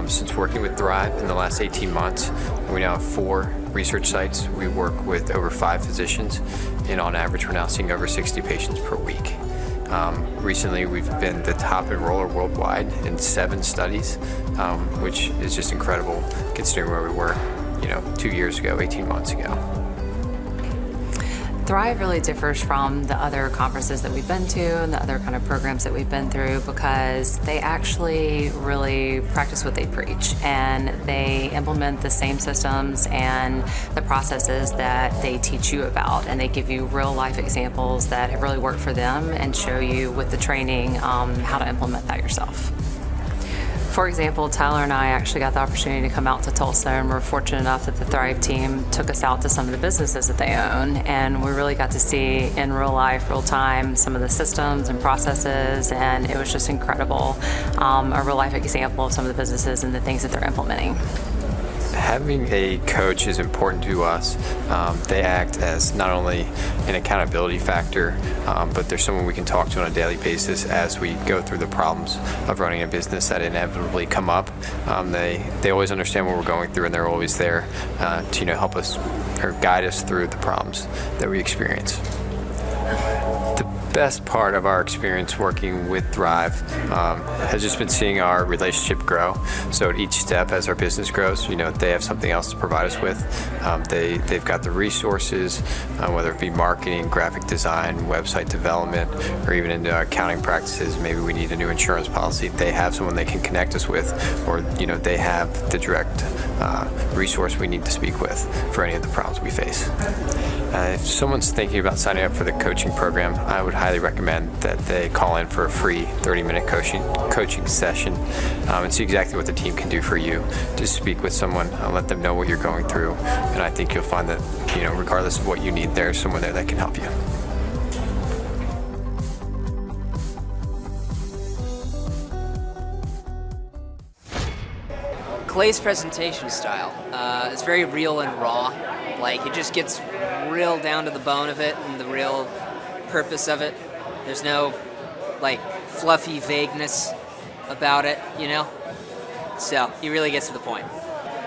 Since working with Thrive in the last 18 months, we now have 4 research sites. We work with over 5 physicians, and on average we're now seeing over 60 patients per week. Recently we've been the top enroller worldwide in 7 studies, which is just incredible considering where we were 2 years ago, 18 months ago. Thrive really differs from the other conferences that we've been to and the other kind of programs that we've been through because they actually really practice what they preach, and they implement the same systems and the processes that they teach you about, and they give you real life examples that have really worked for them and show you with the training how to implement that yourself. For example, Tyler and I actually got the opportunity to come out to Tulsa, and we're fortunate enough that the Thrive team took us out to some of the businesses that they own, and we really got to see in real life, real time, some of the systems and processes, and it was just incredible, a real life example of some of the businesses and the things that they're implementing. Having a coach is important to us. They act as not only an accountability factor, but they're someone we can talk to on a daily basis as we go through the problems of running a business that inevitably come up. They always understand what we're going through, and they're always there to help us or guide us through the problems that we experience. The best part of our experience working with Thrive has just been seeing our relationship grow. So at each step as our business grows, they have something else to provide us with. They've got the resources, whether it be marketing, graphic design, website development, or even into accounting practices. Maybe we need a new insurance policy. They have someone they can connect us with, or they have the direct resource we need to speak with for any of the problems we face. If someone's thinking about signing up for the coaching program, I would highly recommend that they call in for a free 30-minute coaching session and see exactly what the team can do for you. Just speak with someone, let them know what you're going through, and I think you'll find that, regardless of what you need, there's someone there that can help you. Clay's presentation style is very real and raw. Like, it just gets real down to the bone of it and the real purpose of it. There's no, fluffy vagueness about it, So, he really gets to the point.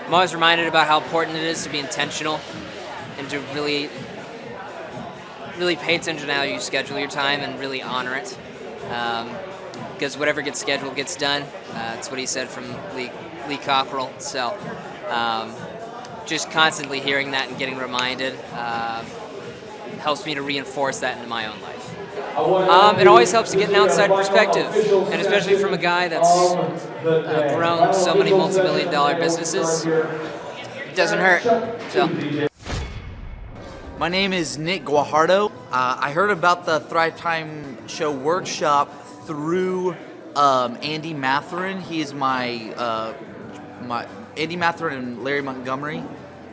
I'm always reminded about how important it is to be intentional and to really pay attention to how you schedule your time and really honor it. Because whatever gets scheduled gets done. That's what he said from Lee Cockrell. So, just constantly hearing that and getting reminded helps me to reinforce that into my own life. It always helps to get an outside perspective, and especially from a guy that's grown so many multi-million-dollar businesses. It doesn't hurt. So. My name is Nick Guajardo. I heard about the Thrivetime Show workshop through Andy Matherin. He is my Andy Matherin and Larry Montgomery.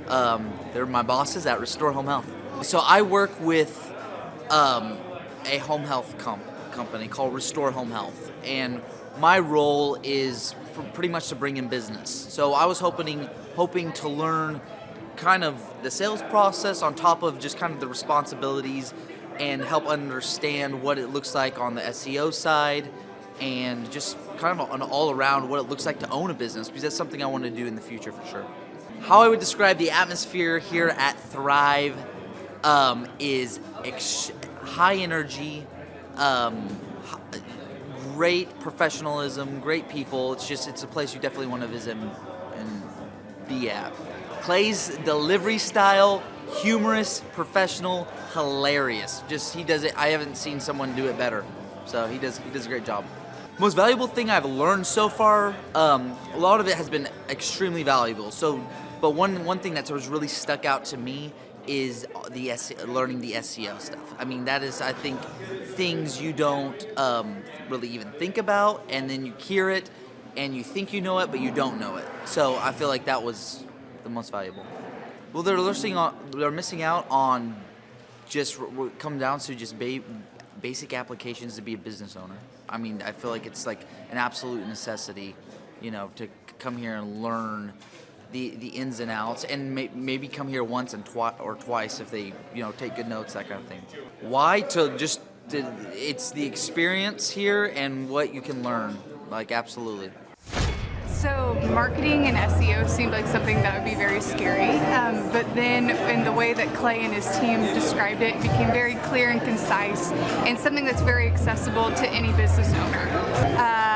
They're my bosses at Restore Home Health. So I work with a home health company called Restore Home Health, and my role is pretty much to bring in business. So I was hoping to learn kind of the sales process on top of just kind of the responsibilities, and help understand what it looks like on the SEO side, and just kind of an all-around what it looks like to own a business, because that's something I want to do in the future for sure. How I would describe the atmosphere here at Thrive is high energy, great professionalism, great people. It's a place you definitely want to visit and be at. Clay's delivery style, humorous, professional, hilarious. He does it. I haven't seen someone do it better. So he does a great job. Most valuable thing I've learned so far, a lot of it has been extremely valuable. But one thing that has really stuck out to me is learning the SEO stuff. I mean, that is, I think, things you don't really even think about, and then you hear it, and you think you know it, but you don't know it. So I feel like that was the most valuable. Well, they're missing out on just what comes down to just basic applications to be a business owner. I mean, I feel like it's like an absolute necessity, to come here and learn the ins and outs, and maybe come here once or twice if they, take good notes, that kind of thing. Why? It's the experience here and what you can learn, absolutely. So marketing and SEO seemed like something that would be very scary, but then in the way that Clay and his team described it, it became very clear and concise and something that's very accessible to any business owner.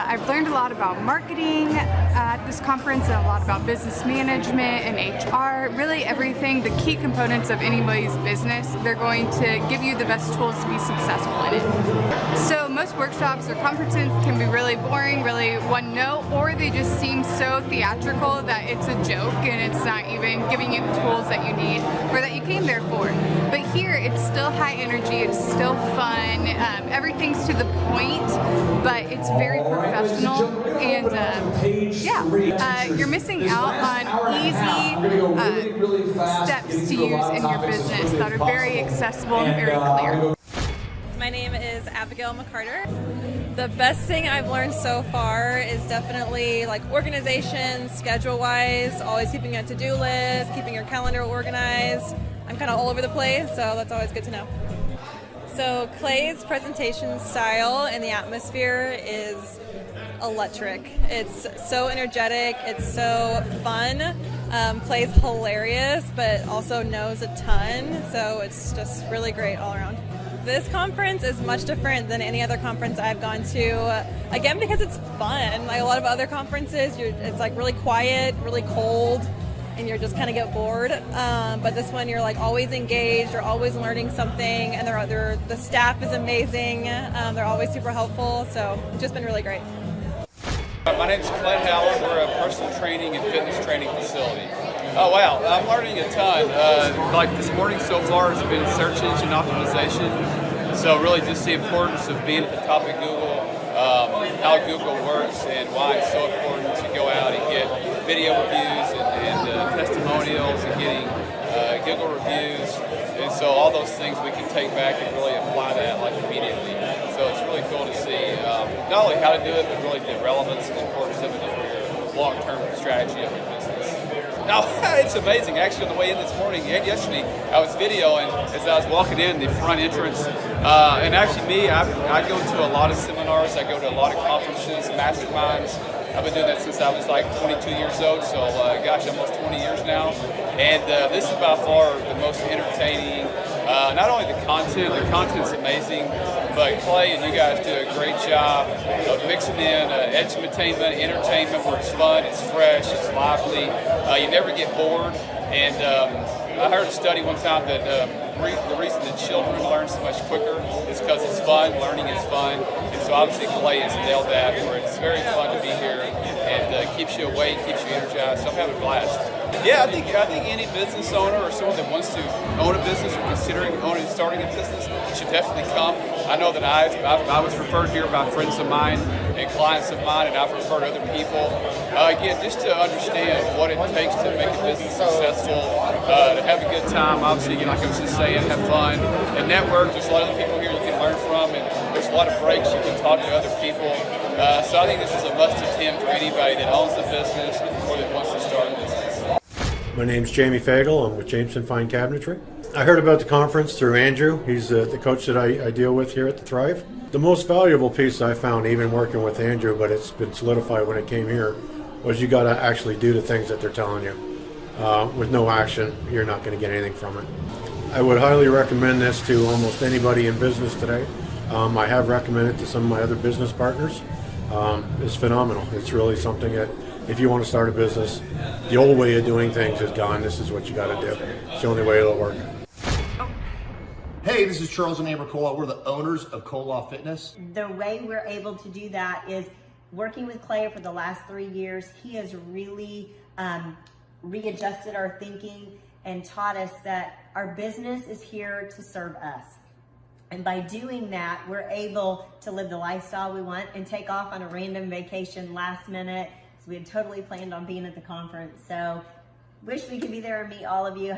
I've learned a lot about marketing at this conference and a lot about business management and HR, really everything, the key components of anybody's business. They're going to give you the best tools to be successful in it. So most workshops or conferences can be really boring, really one note, or they just seem so theatrical that it's a joke and it's not even giving you the tools that you need or that you came there for. But here it's still high energy, it's still fun, everything's to the point, but it's very professional and you're missing out on easy steps to use in your business that are very accessible and very clear. My name is Abigail McCarter. The best thing I've learned so far is definitely like organization, schedule-wise, always keeping a to-do list, keeping your calendar organized. I'm kind of all over the place, so that's always good to know. So Clay's presentation style and the atmosphere is electric. It's so energetic, it's so fun. Clay's hilarious, but also knows a ton, so it's just really great all around. This conference is much different than any other conference I've gone to, again, because it's fun. Like a lot of other conferences, it's like really quiet, really cold, and you're just kind of get bored. But this one, you're like always engaged, you're always learning something, and the staff is amazing. They're always super helpful, so it's just been really great. My name's Clint Howard. We're a personal training and fitness training facility. Oh wow, I'm learning a ton. Like this morning so far has been search engine optimization. So really just the importance of being at the top of Google, how Google works and why it's so important to go out and get video reviews and testimonials and getting Google reviews. And so all those things we can take back and really apply that like immediately. So it's really cool to see not only how to do it, but really the relevance and importance of it for your long-term strategy of your business. No, it's amazing. Actually, on the way in this morning and yesterday, I was videoing as I was walking in the front entrance. And actually I go to a lot of seminars. I go to a lot of conferences, masterminds. I've been doing that since I was like 22 years old, so gosh, almost 20 years now. And this is by far the most entertaining. Not only the content's amazing, but Clay and you guys do a great job of mixing in edutainment, entertainment where it's fun, it's fresh, it's lively. You never get bored. And I heard a study one time that the reason that children learn so much quicker is because it's fun, learning is fun. And so obviously Clay has nailed that, where it's very fun to be here and keeps you awake, keeps you energized. So I'm having a blast. Yeah, I think any business owner or someone that wants to own a business or considering starting a business should definitely come. I know that I was referred here by friends of mine and clients of mine, and I've referred other people. Again, just to understand what it takes to make a business successful, to have a good time, obviously, like I was just saying, have fun, and network. There's a lot of other people here you can learn from, and there's a lot of breaks you can talk to other people. So I think this is a must-attend for anybody that owns a business or that wants to start a business. My name's Jamie Fagel. I'm with Jameson Fine Cabinetry. I heard about the conference through Andrew. He's the coach that I deal with here at the Thrive. The most valuable piece I found, even working with Andrew, but it's been solidified when it came here, was you got to actually do the things that they're telling you. With no action, you're not going to get anything from it. I would highly recommend this to almost anybody in business today. I have recommended it to some of my other business partners. It's phenomenal. It's really something that if you want to start a business, the old way of doing things is gone. This is what you got to do. It's the only way it'll work. Hey, this is Charles and Amber Koloff. We're the owners of Koloff Fitness. The way we're able to do that is working with Clay for the last 3 years. He has really readjusted our thinking and taught us that our business is here to serve us. And by doing that, we're able to live the lifestyle we want and take off on a random vacation last minute. So we had totally planned on being at the conference. So wish we could be there and meet all of you.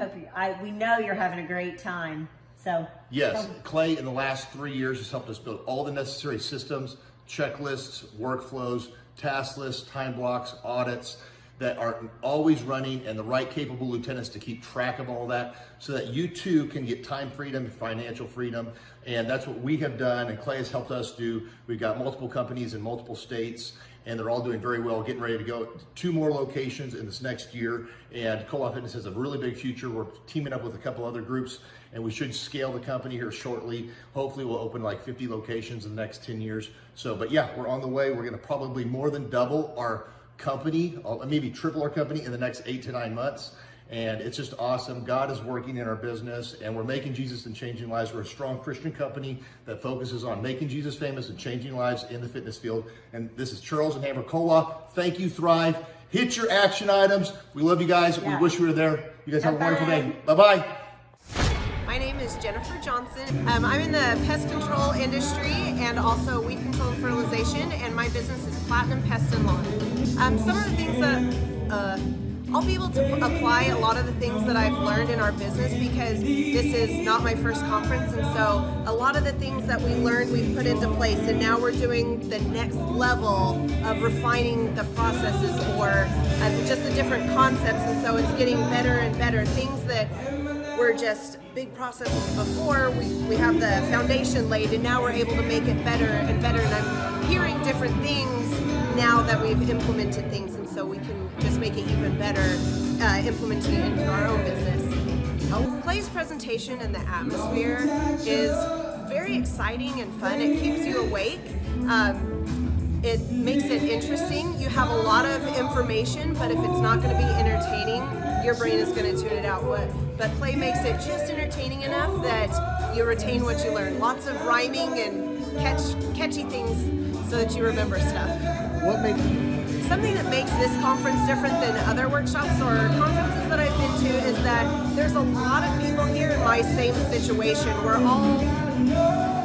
We know you're having a great time. So yes, Clay in the last 3 years has helped us build all the necessary systems, checklists, workflows, task lists, time blocks, audits. that are always running and the right capable lieutenants to keep track of all that so that you too can get time freedom, financial freedom. And that's what we have done, and Clay has helped us do. We've got multiple companies in multiple states, and they're all doing very well, getting ready to go 2 more locations in this next year. And Co-op Fitness has a really big future. We're teaming up with a couple other groups, and we should scale the company here shortly. Hopefully we'll open like 50 locations in the next 10 years. So, but yeah, we're on the way. We're gonna probably more than double our company, maybe triple our company in the next 8 to 9 months. And it's just awesome. God is working in our business, and we're making Jesus and changing lives. We're a strong Christian company that focuses on making Jesus famous and changing lives in the fitness field. And this is Charles and Amber Co-op. Thank you, Thrive. Hit your action items. We love you guys. We wish we were there. You guys have a wonderful day. Bye-bye. My name is Jennifer Johnson. I'm in the pest control industry and also weed control and fertilization, and my business is Platinum Pest and Lawn. Some of the things that I'll be able to apply a lot of the things that I've learned in our business because this is not my first conference, and so a lot of the things that we learned we've put into place, and now we're doing the next level of refining the processes or just the different concepts, and so it's getting better and better. Things that were just big processes before, we have the foundation laid, and now we're able to make it better and better, and I'm hearing different things now that we've implemented things, and so we can just make it even better implementing it into our own business. Clay's presentation and the atmosphere is very exciting and fun. It keeps you awake. It makes it interesting. You have a lot of information, but if it's not going to be entertaining, your brain is going to tune it out. But Clay makes it just entertaining enough that you retain what you learn. Lots of rhyming and catchy things so that you remember stuff. Something that makes this conference different than other workshops or conferences that I've been to is that there's a lot of people here in my same situation.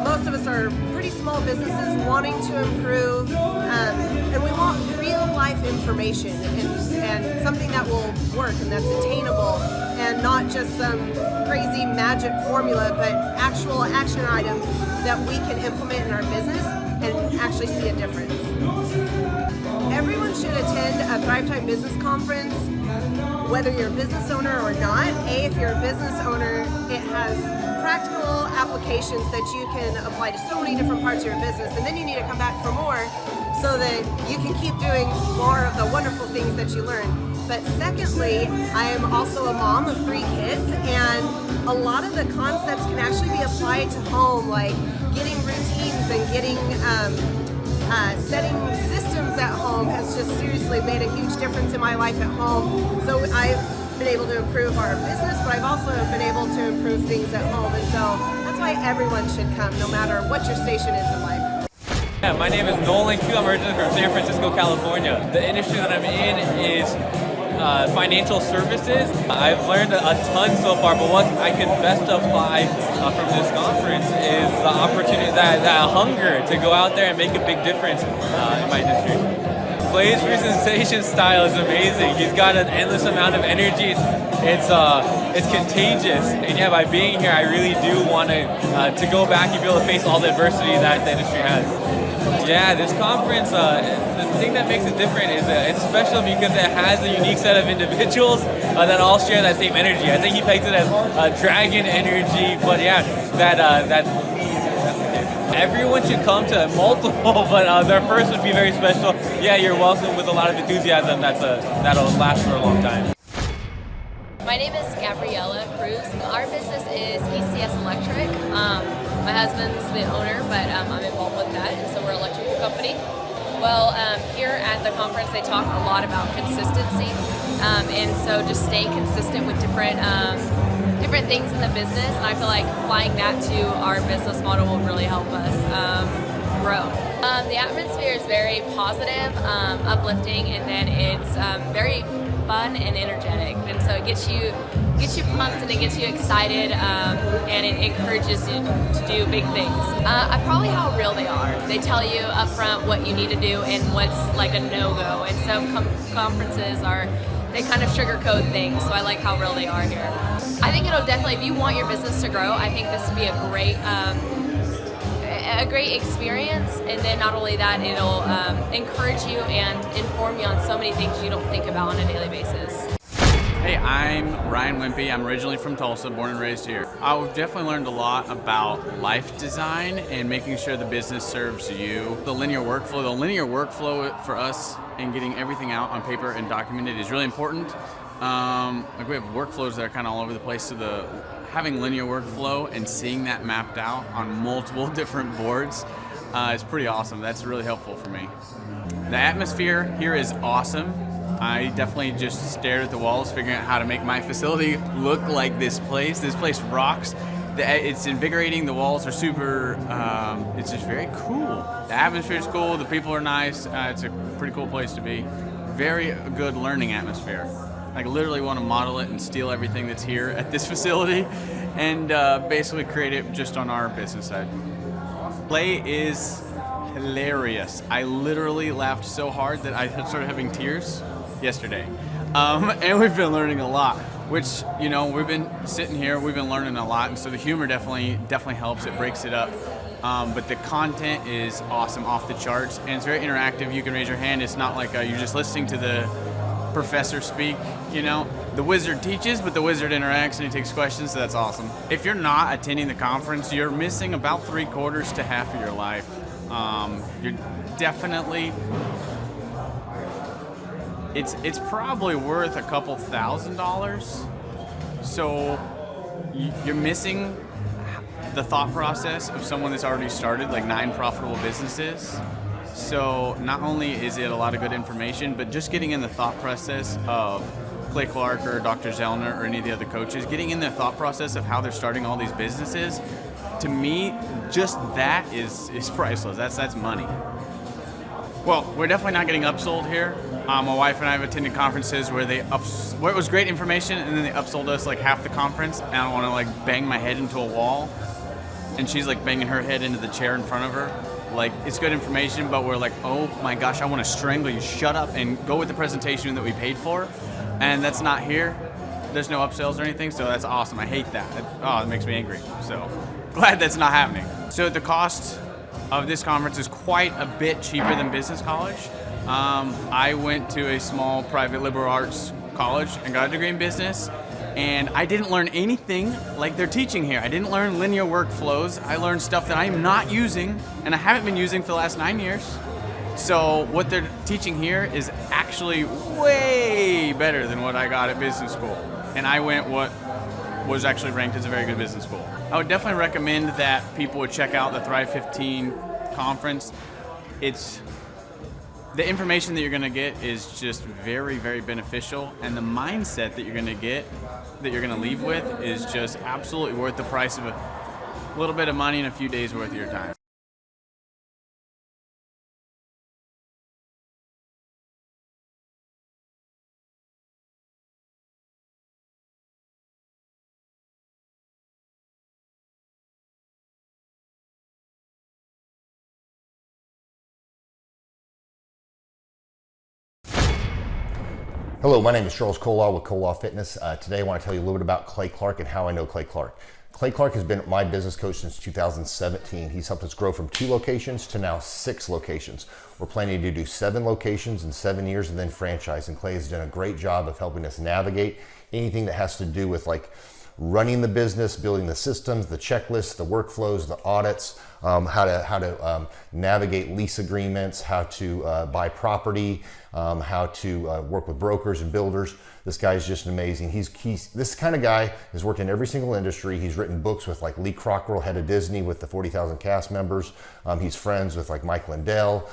Most of us are pretty small businesses wanting to improve, and we want real life information and something that will work and that's attainable and not just some crazy magic formula, but actual action items that we can implement in our business and actually see a difference. Everyone should attend a Thrivetime Business Conference, whether you're a business owner or not. If you're a business owner, it has practical applications that you can apply to so many different parts of your business, and then you need to come back for more so that you can keep doing more of the wonderful things that you learn. But secondly, I am also a mom of 3 kids, and a lot of the concepts can actually be applied to home, like getting routines and getting setting systems at home has just seriously made a huge difference in my life at home. So I've been able to improve our business, but I've also been able to improve things at home, and so that's why everyone should come, no matter what your station is in life. Yeah, my name is Nolan Q. I'm originally from San Francisco, California. The industry that I'm in is financial services. I've learned a ton so far, but what I can best apply from this conference is the opportunity, that hunger to go out there and make a big difference in my industry. Clay's presentation style is amazing. He's got an endless amount of energy. It's contagious, and yeah, by being here, I really do want to go back and be able to face all the adversity that the industry has. Yeah, this conference, the thing that makes it different is it's special because it has a unique set of individuals that all share that same energy. I think he pegs it as dragon energy, but yeah, everyone should come to multiple, but their first would be very special. Yeah, you're welcome with a lot of enthusiasm. That'll last for a long time. My name is Gabriella Cruz. Our business is ECS Electric. My husband's the owner, but I'm involved with that, and so we're an electrical company. Well, here at the conference, they talk a lot about consistency, and so just staying consistent with different things in the business, and I feel like applying that to our business model will really help us grow. The atmosphere is very positive, uplifting, and then it's very fun and energetic, and so it gets you pumped and it gets you excited, and it encourages you to do big things. Probably how real they are. They tell you up front what you need to do and what's like a no-go, and some conferences they kind of sugarcoat things, so I like how real they are here. I think it'll definitely, if you want your business to grow, I think this would be a great a great experience, and then not only that, it'll encourage you and inform you on so many things you don't think about on a daily basis. Hey, I'm Ryan Wimpy. I'm originally from Tulsa, born and raised here. I've definitely learned a lot about life design and making sure the business serves you. The linear workflow for us and getting everything out on paper and documented is really important. Like we have workflows that are kind of all over the place, so having linear workflow and seeing that mapped out on multiple different boards is pretty awesome. That's really helpful for me. The atmosphere here is awesome. I definitely just stared at the walls, figuring out how to make my facility look like this place. This place rocks. It's invigorating. The walls are super, it's just very cool. The atmosphere is cool. The people are nice. It's a pretty cool place to be. Very good learning atmosphere. I literally want to model it and steal everything that's here at this facility and basically create it just on our business side. Clay is hilarious. I literally laughed so hard that I started having tears yesterday. And we've been learning a lot, which, you know, we've been sitting here, we've been learning a lot, and so the humor definitely helps. It breaks it up. But the content is awesome, off the charts, and it's very interactive. You can raise your hand. It's not like you're just listening to the professor speak, you know. The wizard teaches, but the wizard interacts and he takes questions, so that's awesome. If you're not attending the conference, you're missing about 3/4 to half of your life. You're definitely, it's probably worth a couple $1,000s. So you're missing the thought process of someone that's already started like 9 profitable businesses. So not only is it a lot of good information, but just getting in the thought process of Clay Clark or Dr. Zellner or any of the other coaches, getting in their thought process of how they're starting all these businesses, to me, just that is priceless. That's money. Well, we're definitely not getting upsold here. My wife and I have attended conferences where where it was great information and then they upsold us like half the conference, and I don't want to like bang my head into a wall, and she's like banging her head into the chair in front of her. Like, it's good information, but we're like, oh my gosh, I want to strangle you. Shut up and go with the presentation that we paid for. And that's not here. There's no upsells or anything, so that's awesome. I hate that. It makes me angry. So glad that's not happening. So the cost of this conference is quite a bit cheaper than business college. I went to a small private liberal arts college and got a degree in business. And I didn't learn anything like they're teaching here. I didn't learn linear workflows. I learned stuff that I'm not using, and I haven't been using for the last 9 years. So what they're teaching here is actually way better than what I got at business school. And I went what was actually ranked as a very good business school. I would definitely recommend that people would check out the Thrive 15 conference. The information that you're going to get is just very, very beneficial, and the mindset that you're going to get, that you're going to leave with, is just absolutely worth the price of a little bit of money and a few days worth of your time. Hello, my name is Charles Colaw with Colaw Fitness. Today I want to tell you a little bit about Clay Clark and how I know Clay Clark. Clay Clark has been my business coach since 2017. He's helped us grow from 2 locations to now 6 locations. We're planning to do 7 locations in 7 years and then franchise. And Clay has done a great job of helping us navigate anything that has to do with like running the business, building the systems, the checklists, the workflows, the audits, how to navigate lease agreements, how to buy property, how to work with brokers and builders. This guy is just amazing. He's this kind of guy has worked in every single industry. He's written books with like Lee Cockrell, head of Disney, with the 40,000 cast members. He's friends with like Mike Lindell.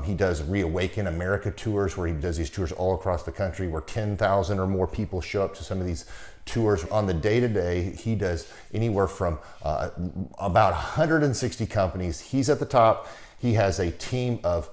He does Reawaken America tours, where he does these tours all across the country where 10,000 or more people show up to some of these tours. On the day-to-day, he does anywhere from about 160 companies. He's at the top. He has a team of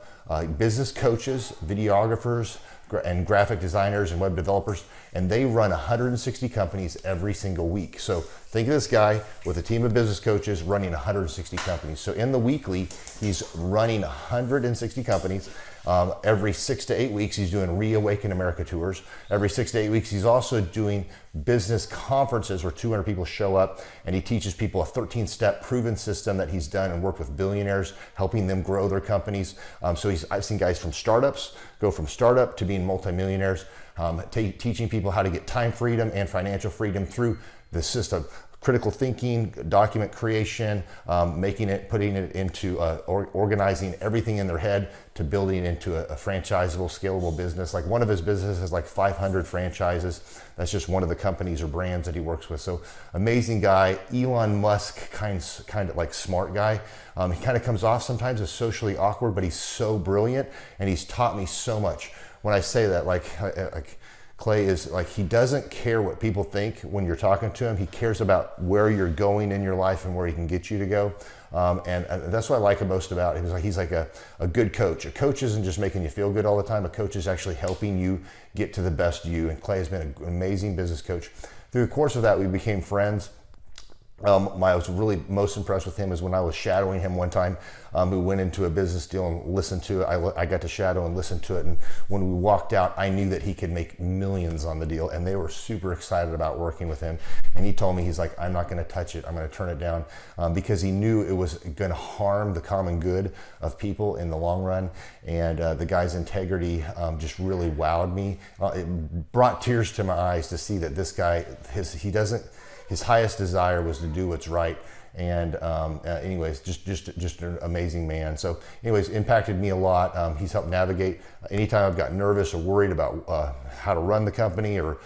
business coaches, videographers, and graphic designers and web developers, and they run 160 companies every single week. So think of this guy with a team of business coaches running 160 companies. So in the weekly, he's running 160 companies. Every 6 to 8 weeks, he's doing Reawaken America tours. Every 6 to 8 weeks, he's also doing business conferences where 200 people show up, and he teaches people a 13-step proven system that he's done and worked with billionaires, helping them grow their companies. I've seen guys from startups go from startup to being multimillionaires, teaching people how to get time freedom and financial freedom through the system. Critical thinking, document creation, putting it into organizing everything in their head to building into a franchisable, scalable business. Like one of his businesses has like 500 franchises. That's just one of the companies or brands that he works with. So amazing guy, Elon Musk kind of like smart guy. He kind of comes off sometimes as socially awkward, but he's so brilliant and he's taught me so much. When I say that, like Clay is like, he doesn't care what people think when you're talking to him. He cares about where you're going in your life and where he can get you to go. And that's what I like most about him. He's like a good coach. A coach isn't just making you feel good all the time. A coach is actually helping you get to the best you. And Clay has been an amazing business coach. Through the course of that, we became friends. I was really most impressed with him is when I was shadowing him one time. We went into a business deal and listened to it. I got to shadow and listen to it. And when we walked out, I knew that he could make millions on the deal. And they were super excited about working with him. And he told me, he's like, I'm not going to touch it. I'm going to turn it down because he knew it was going to harm the common good of people in the long run. And the guy's integrity just really wowed me. It brought tears to my eyes to see that this guy, his highest desire was to do what's right. And anyways, just an amazing man. So anyways, impacted me a lot. He's helped navigate anytime I've got nervous or worried about how to run the company or,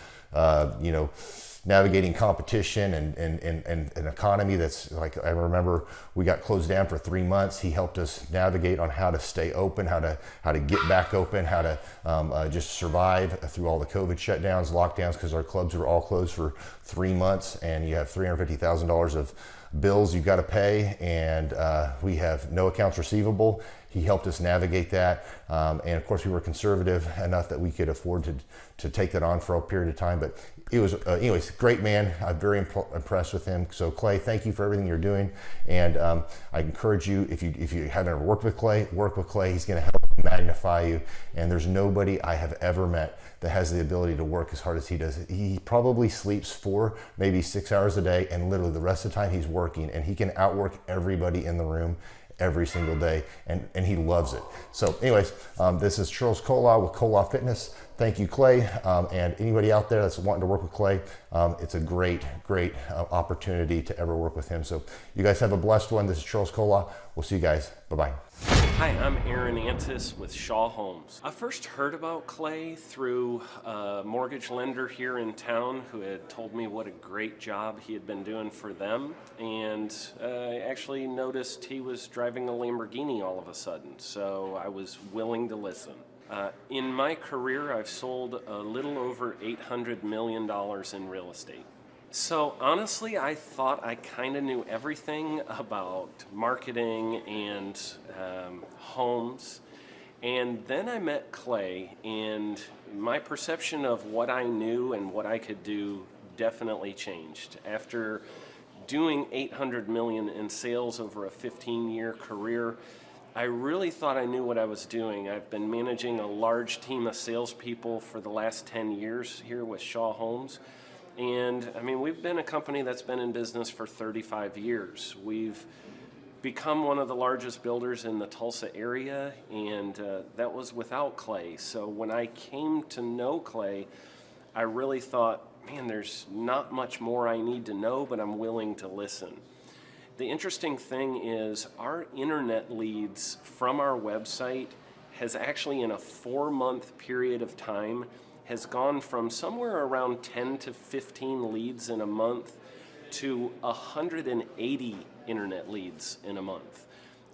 navigating competition and an economy that's like, I remember we got closed down for 3 months. He helped us navigate on how to stay open, how to get back open, how to just survive through all the COVID shutdowns, lockdowns, because our clubs were all closed for 3 months and you have $350,000 of bills you got to pay, and we have no accounts receivable. He helped us navigate that, and of course we were conservative enough that we could afford to take that on for a period of time. But it was, anyways, great man. I'm very impressed with him. So Clay, thank you for everything you're doing, and I encourage you, if you haven't ever worked with Clay, work with Clay. He's going to help magnify you, and there's nobody I have ever met that has the ability to work as hard as he does. He probably sleeps 4, maybe 6 hours a day, and literally the rest of the time he's working, and he can outwork everybody in the room every single day, and he loves it. So anyways, this is Charles Kola with Kola Fitness. Thank you, Clay, and anybody out there that's wanting to work with Clay, it's a great opportunity to ever work with him. So you guys have a blessed one. This is Charles Kola. We'll see you guys. Bye-bye. Hi, I'm Aaron Antis with Shaw Homes. I first heard about Clay through a mortgage lender here in town who had told me what a great job he had been doing for them, and I actually noticed he was driving a Lamborghini all of a sudden, so I was willing to listen. In my career, I've sold a little over $800 million in real estate. So honestly, I thought I kind of knew everything about marketing and homes. And then I met Clay, and my perception of what I knew and what I could do definitely changed. After doing $800 million in sales over a 15-year career, I really thought I knew what I was doing. I've been managing a large team of salespeople for the last 10 years here with Shaw Homes. And I mean, we've been a company that's been in business for 35 years. We've become one of the largest builders in the Tulsa area, and that was without Clay. So when I came to know Clay, I really thought, man, there's not much more I need to know, but I'm willing to listen. The interesting thing is our internet leads from our website has actually, in a 4-month period of time, has gone from somewhere around 10 to 15 leads in a month to 180 internet leads in a month.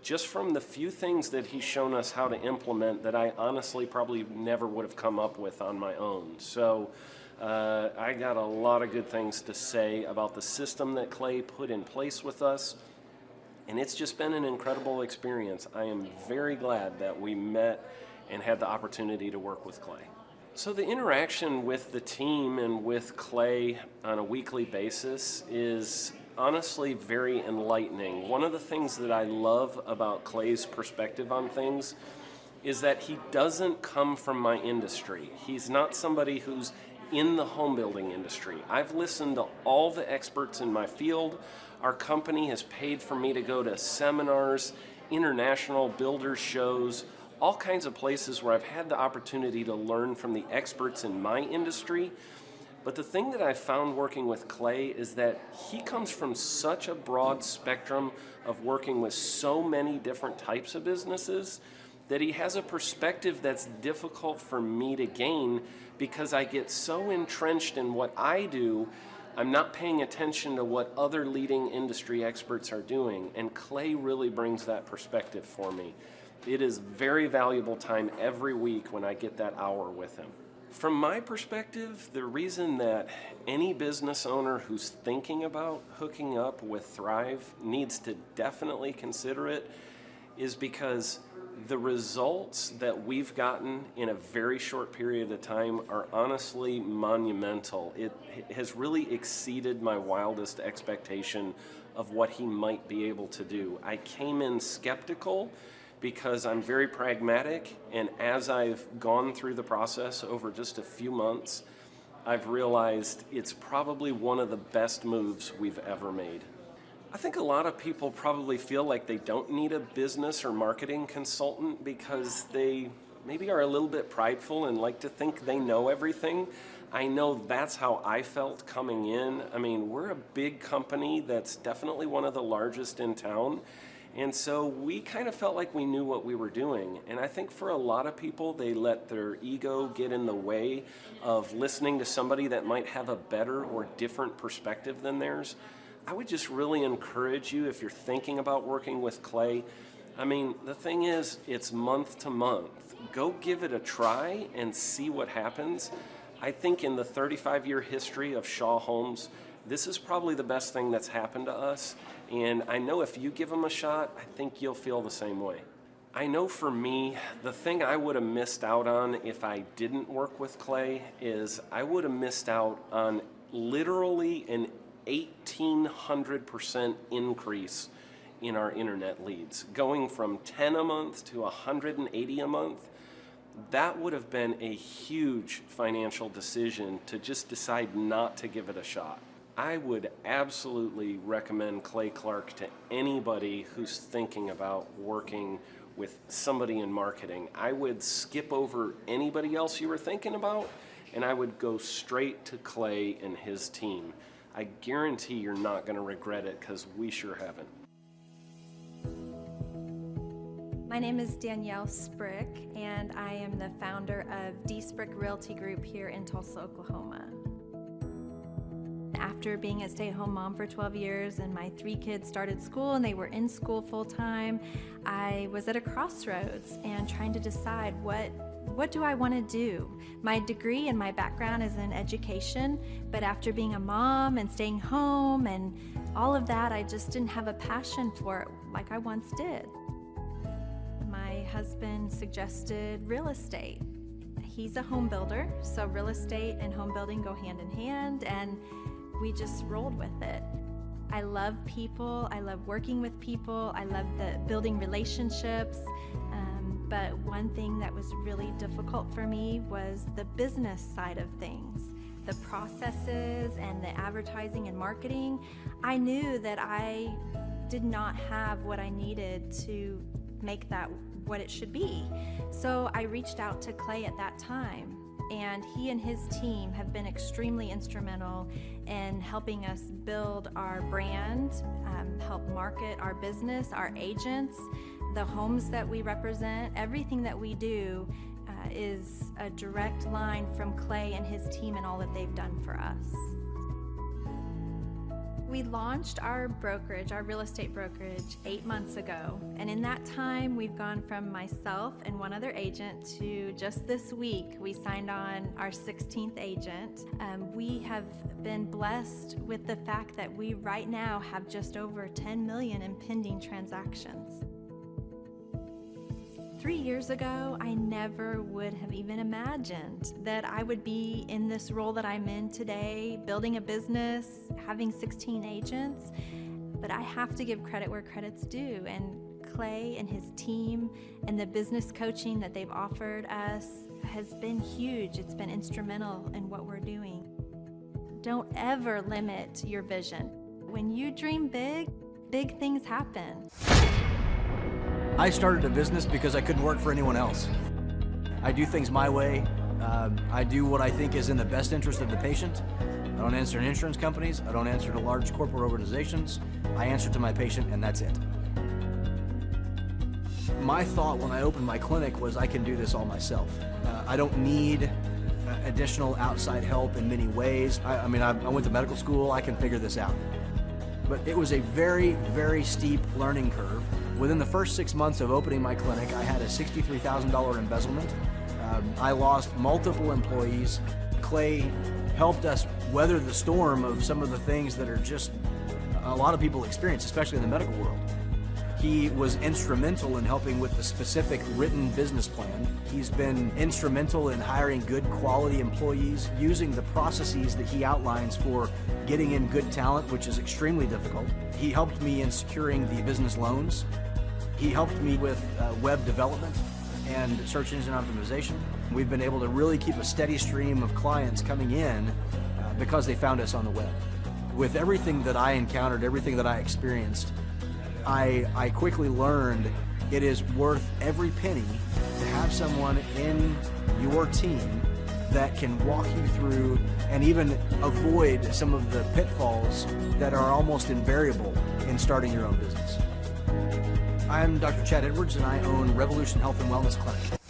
Just from the few things that he's shown us how to implement that I honestly probably never would have come up with on my own. So I got a lot of good things to say about the system that Clay put in place with us, and it's just been an incredible experience. I am very glad that we met and had the opportunity to work with Clay. So the interaction with the team and with Clay on a weekly basis is honestly very enlightening. One of the things that I love about Clay's perspective on things is that he doesn't come from my industry. He's not somebody who's in the home building industry. I've listened to all the experts in my field. Our company has paid for me to go to seminars, international builder shows, all kinds of places where I've had the opportunity to learn from the experts in my industry. But the thing that I found working with Clay is that he comes from such a broad spectrum of working with so many different types of businesses that he has a perspective that's difficult for me to gain because I get so entrenched in what I do, I'm not paying attention to what other leading industry experts are doing, and Clay really brings that perspective for me. It is very valuable time every week when I get that hour with him. From my perspective, the reason that any business owner who's thinking about hooking up with Thrive needs to definitely consider it is because the results that we've gotten in a very short period of time are honestly monumental. It has really exceeded my wildest expectation of what he might be able to do. I came in skeptical because I'm very pragmatic, and as I've gone through the process over just a few months, I've realized it's probably one of the best moves we've ever made. I think a lot of people probably feel like they don't need a business or marketing consultant because they maybe are a little bit prideful and like to think they know everything. I know that's how I felt coming in. I mean, we're a big company that's definitely one of the largest in town. And so we kind of felt like we knew what we were doing. And I think for a lot of people, they let their ego get in the way of listening to somebody that might have a better or different perspective than theirs. I would just really encourage you, if you're thinking about working with Clay, I mean, the thing is, it's month to month. Go give it a try and see what happens. I think in the 35-year history of Shaw Homes, this is probably the best thing that's happened to us. And I know if you give them a shot, I think you'll feel the same way. I know for me, the thing I would have missed out on if I didn't work with Clay is I would have missed out on literally an 1,800% increase in our internet leads. Going from 10 a month to 180 a month, that would have been a huge financial decision to just decide not to give it a shot. I would absolutely recommend Clay Clark to anybody who's thinking about working with somebody in marketing. I would skip over anybody else you were thinking about, and I would go straight to Clay and his team. I guarantee you're not going to regret it because we sure haven't. My name is Danielle Sprick, and I am the founder of D. Sprick Realty Group here in Tulsa, Oklahoma. After being a stay-at-home mom for 12 years and my 3 kids started school and they were in school full-time, I was at a crossroads and trying to decide what do I want to do? My degree and my background is in education, but after being a mom and staying home and all of that, I just didn't have a passion for it like I once did. My husband suggested real estate. He's a home builder, so real estate and home building go hand in hand, and we just rolled with it. I love people, I love working with people, I love the building relationships, but one thing that was really difficult for me was the business side of things. The processes and the advertising and marketing. I knew that I did not have what I needed to make that what it should be. So I reached out to Clay at that time, and he and his team have been extremely instrumental in helping us build our brand, help market our business, our agents, the homes that we represent. Everything that we do is a direct line from Clay and his team and all that they've done for us. We launched our brokerage, our real estate brokerage, 8 months ago. And in that time, we've gone from myself and one other agent to just this week, we signed on our 16th agent. We have been blessed with the fact that we right now have just over 10 million in pending transactions. 3 years ago, I never would have even imagined that I would be in this role that I'm in today, building a business, having 16 agents. But I have to give credit where credit's due, and Clay and his team and the business coaching that they've offered us has been huge. It's been instrumental in what we're doing. Don't ever limit your vision. When you dream big, big things happen. I started a business because I couldn't work for anyone else. I do things my way. I do what I think is in the best interest of the patient. I don't answer to insurance companies. I don't answer to large corporate organizations. I answer to my patient, and that's it. My thought when I opened my clinic was I can do this all myself. I don't need additional outside help in many ways. I went to medical school. I can figure this out. But it was a very, very steep learning curve. Within the first 6 months of opening my clinic, I had a $63,000 embezzlement. I lost multiple employees. Clay helped us weather the storm of some of the things that are just a lot of people experience, especially in the medical world. He was instrumental in helping with the specific written business plan. He's been instrumental in hiring good quality employees, using the processes that he outlines for getting in good talent, which is extremely difficult. He helped me in securing the business loans. He helped me with web development and search engine optimization. We've been able to really keep a steady stream of clients coming in because they found us on the web. With everything that I encountered, everything that I experienced, I quickly learned it is worth every penny to have someone in your team that can walk you through and even avoid some of the pitfalls that are almost invariable in starting your own business. I'm Dr. Chad Edwards, and I own Revolution Health and Wellness Clinic.